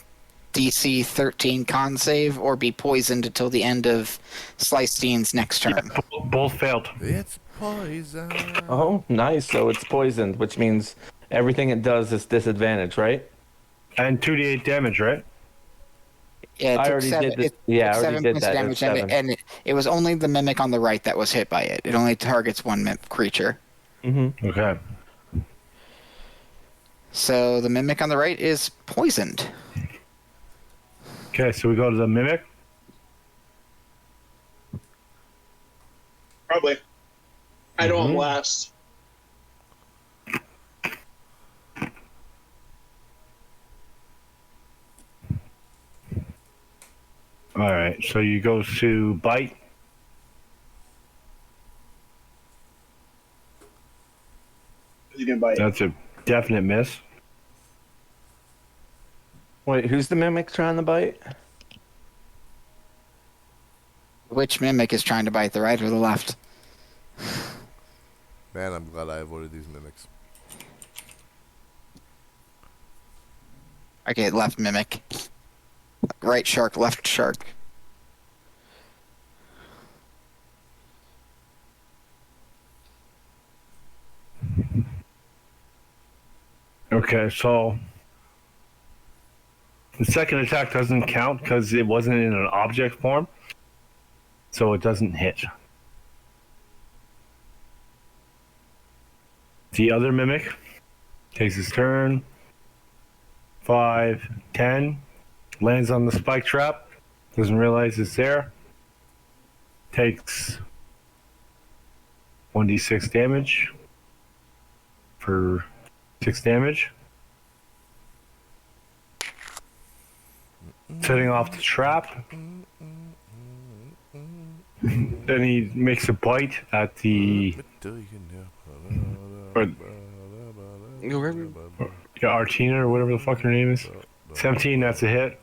DC 13 con save or be poisoned until the end of Slystine's next turn. Both failed. It's poison. Oh, nice. So it's poisoned, which means everything it does is disadvantage, right? And 2d8 damage, right? Yeah, it I took already seven, did this. it Yeah, I took already 7 did points that. damage, It's and, 7. and it was only the mimic on the right that was hit by it. It only targets one creature. Mm-hmm. Okay. So the mimic on the right is poisoned. Okay, so we go to the mimic. Probably. I know I'm last. All right, so you go to bite. You can bite. That's a definite miss. Wait, who's the mimic trying to bite? Which mimic is trying to bite, the right or the left? Man, I'm glad I avoided these mimics. Okay, left mimic. Right shark, left shark. Okay, so The second attack doesn't count because it wasn't in an object form, so it doesn't hit. The other mimic takes his turn. 5, 10. Lands on the spike trap. Doesn't realize it's there. Takes 1d6 damage for 6 damage. Setting off the trap. Then he makes a bite at the Artina or whatever the fuck her name is. 17, that's a hit.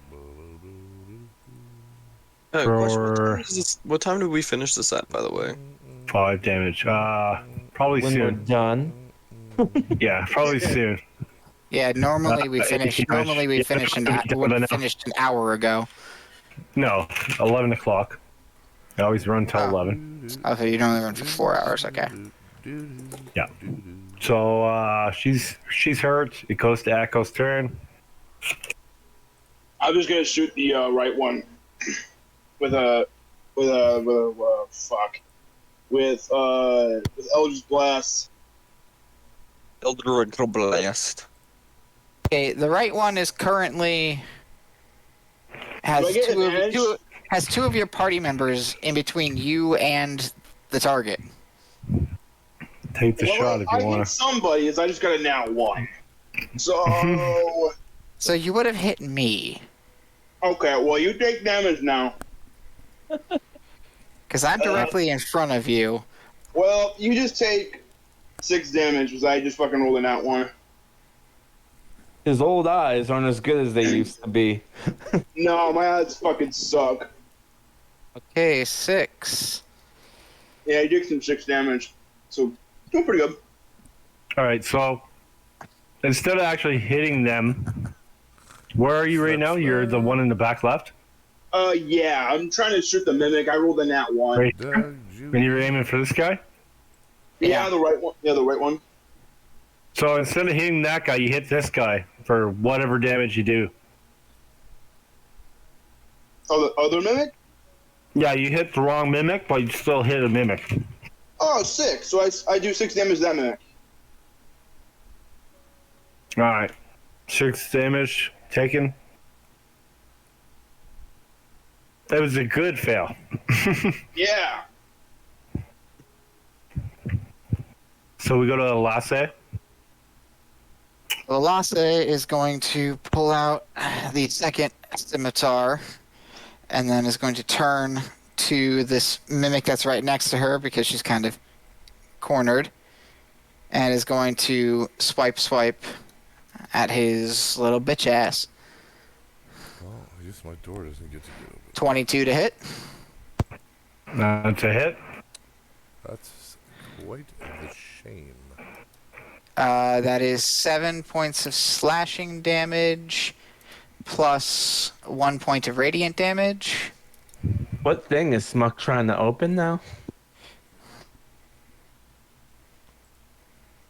What time did we finish this at, by the way? 5 damage. Probably When soon. we're done. Yeah, probably soon. Yeah, normally we finish. Normally we finish finished an hour ago. No, 11 o'clock. I always run till 11. Oh, so you only run for 4 hours, okay. Yeah. So she's hurt. It goes to Echo's turn. I'm just gonna shoot the right one with Eldritch Blast. Eldritch Blast. Okay, the right one is currently has two of your party members in between you and the target. Take the shot if you I want. hit somebody, I just got a nat 1. So. So you would have hit me. Okay, well you take damage now. Because I'm directly in front of you. Well, you just take 6 damage because I just fucking rolled a nat 1. His old eyes aren't as good as they used to be. No, my eyes fucking suck. Okay, 6. Yeah, you did some 6 damage. So, doing pretty good. Alright, so instead of actually hitting them, where are you right now? You're the one in the back left? Yeah, I'm trying to shoot the mimic. I rolled a nat 1. Right. When you're aiming for this guy? Yeah, the right one. Yeah, the right one. So instead of hitting that guy, you hit this guy for whatever damage you do. Oh, the other mimic? Yeah, you hit the wrong mimic, but you still hit a mimic. Oh, 6. So I do 6 damage to that mimic. Alright. 6 damage taken. That was a good fail. Yeah. So we go to Elasse. Elasse is going to pull out the second scimitar and then is going to turn to this mimic that's right next to her because she's kind of cornered and is going to swipe at his little bitch ass. Well, I guess my door doesn't get to get open. 22 to hit. That's a hit. That's quite the shame. That is 7 points of slashing damage plus 1 point of radiant damage. What thing is Smuck trying to open now?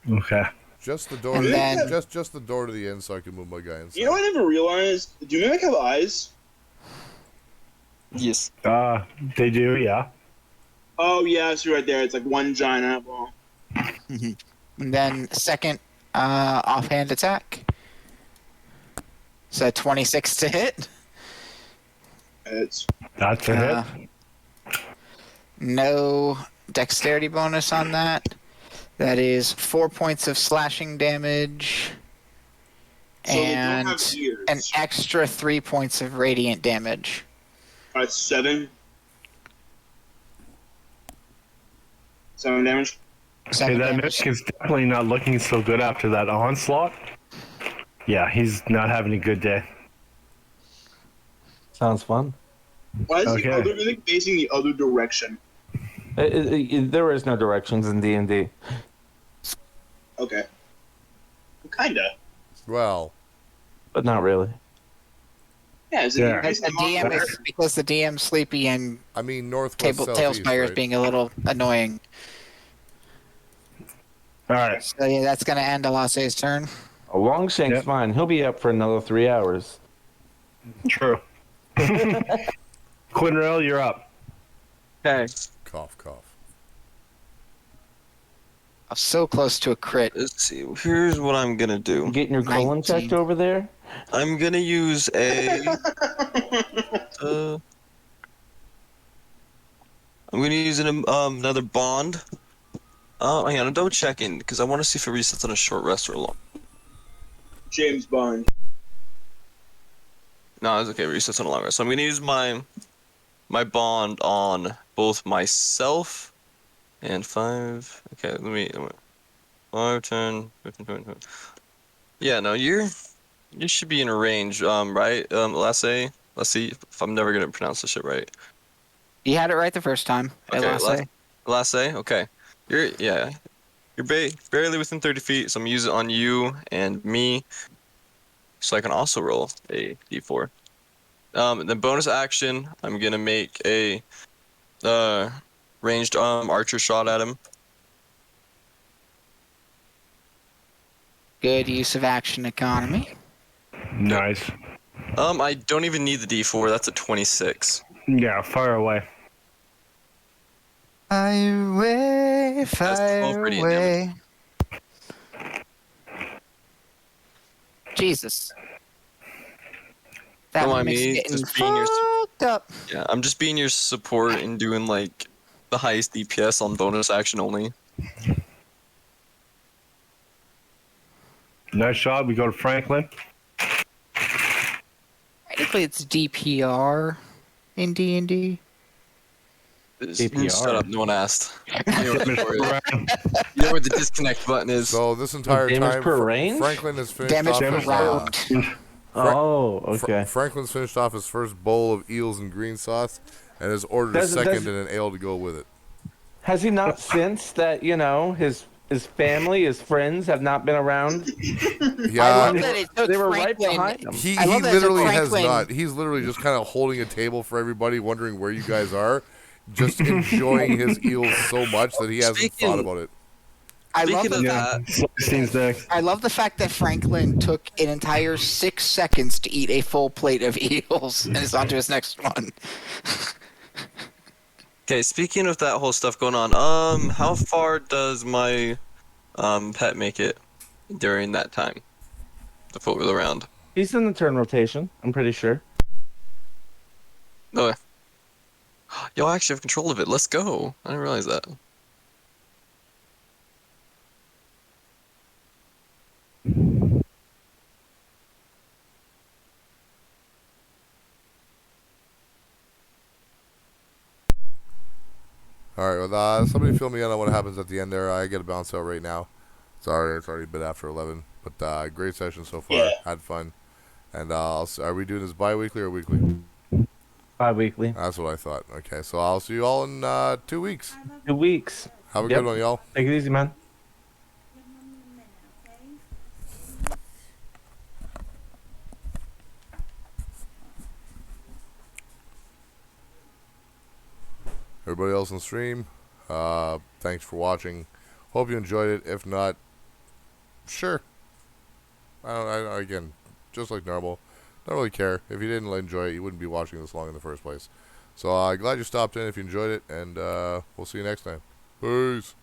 Okay. Just the door. And then- just the door to the end, so I can move my guy inside. You know what I never realized? Do mimic have eyes? Yes. They do, yeah. Oh, yeah, I see right there. It's like one giant eyeball. And then second offhand attack. So 26 to hit. It's That's a hit. No dexterity bonus on that. That is 4 points of slashing damage. So they don't And have ears. an extra 3 points of radiant damage. 7. 7 damage. Okay, Seven that damage. mimic is definitely not looking so good after that onslaught. Yeah, he's not having a good day. Sounds fun. Why is Okay. the other mimic facing the other direction? There is no directions in D&D. Okay. Kinda. Well, But not really. Yeah, is it Yeah. Because the DM's sleepy and I mean northwest southeast, Tailspire is right? being a little annoying. Alright. So yeah, that's gonna end Elasse's turn. A Longshank's Yep. fine. He'll be up for another 3 hours. True. Qin'rel, you're up. Okay. Cough, cough. I'm so close to a crit. Let's see. Here's what I'm gonna do. Getting your colon 19. checked over there? I'm gonna use a. I'm gonna use another bond. Hang on, I'm double checking because I want to see if it resets on a short rest or a long. James Bond. No, it's okay. It resets on a long rest. So I'm gonna use my bond on both myself and 5. Okay, let me 5, 10, 15, 20, 20. Yeah, no, you should be in a range, right? Elasse. Let's see if I'm never gonna pronounce this shit right. You had it right the first time. Okay, Elasse. Elasse. Okay, you're barely within 30 feet, so I'm using it on you and me, so I can also roll a d4. Then bonus action, I'm gonna make a ranged archer shot at him. Good use of action economy. Nice. I don't even need the d4. That's a 26. Yeah, fire away. Fire away, That's 12 fire radiant away. Jesus. That Don't one mind makes me, me getting just being your fucked up. Yeah, I'm just being your support and doing like the highest DPS on bonus action only. Nice shot. We go to Franklin. Technically, it's DPR in D&D. DPR. Shut up, no one asked. You know where the disconnect button is. So this entire Damage time, per range? Franklin has finished Damage off per his, round. Oh, okay. Franklin's finished off his first bowl of eels and green sauce, and has ordered a second and an ale to go with it. Has he not sensed that, his family, his friends have not been around? Yeah, I love that it took They were right Franklin. behind him. he I love that it took literally has Franklin. not. He's literally just kind of holding a table for everybody, wondering where you guys are, just enjoying his eels so much that he hasn't thought about it. I love Speaking of that, Slystine's next. I love the fact that Franklin took an entire 6 seconds to eat a full plate of eels and is on to his next one. okay, speaking of that whole stuff going on, how far does my pet make it during that time? The 4-wheel around. He's in the turn rotation, I'm pretty sure. No. Y'all actually have control of it. Let's go. I didn't realize that. All right, somebody fill me in on what happens at the end there. I got to bounce out right now. Sorry, it's already a bit after 11. But great session so far. Yeah. Had fun. And are we doing this bi-weekly or weekly? Bi-weekly. That's what I thought. Okay, so I'll see you all in 2 weeks. 2 weeks. Have a Yep. good one, y'all. Take it easy, man. Everybody else on stream, thanks for watching. Hope you enjoyed it. If not, sure. Again, just like normal. Don't really care. If you didn't enjoy it, you wouldn't be watching this long in the first place. So glad you stopped in if you enjoyed it, and we'll see you next time. Peace.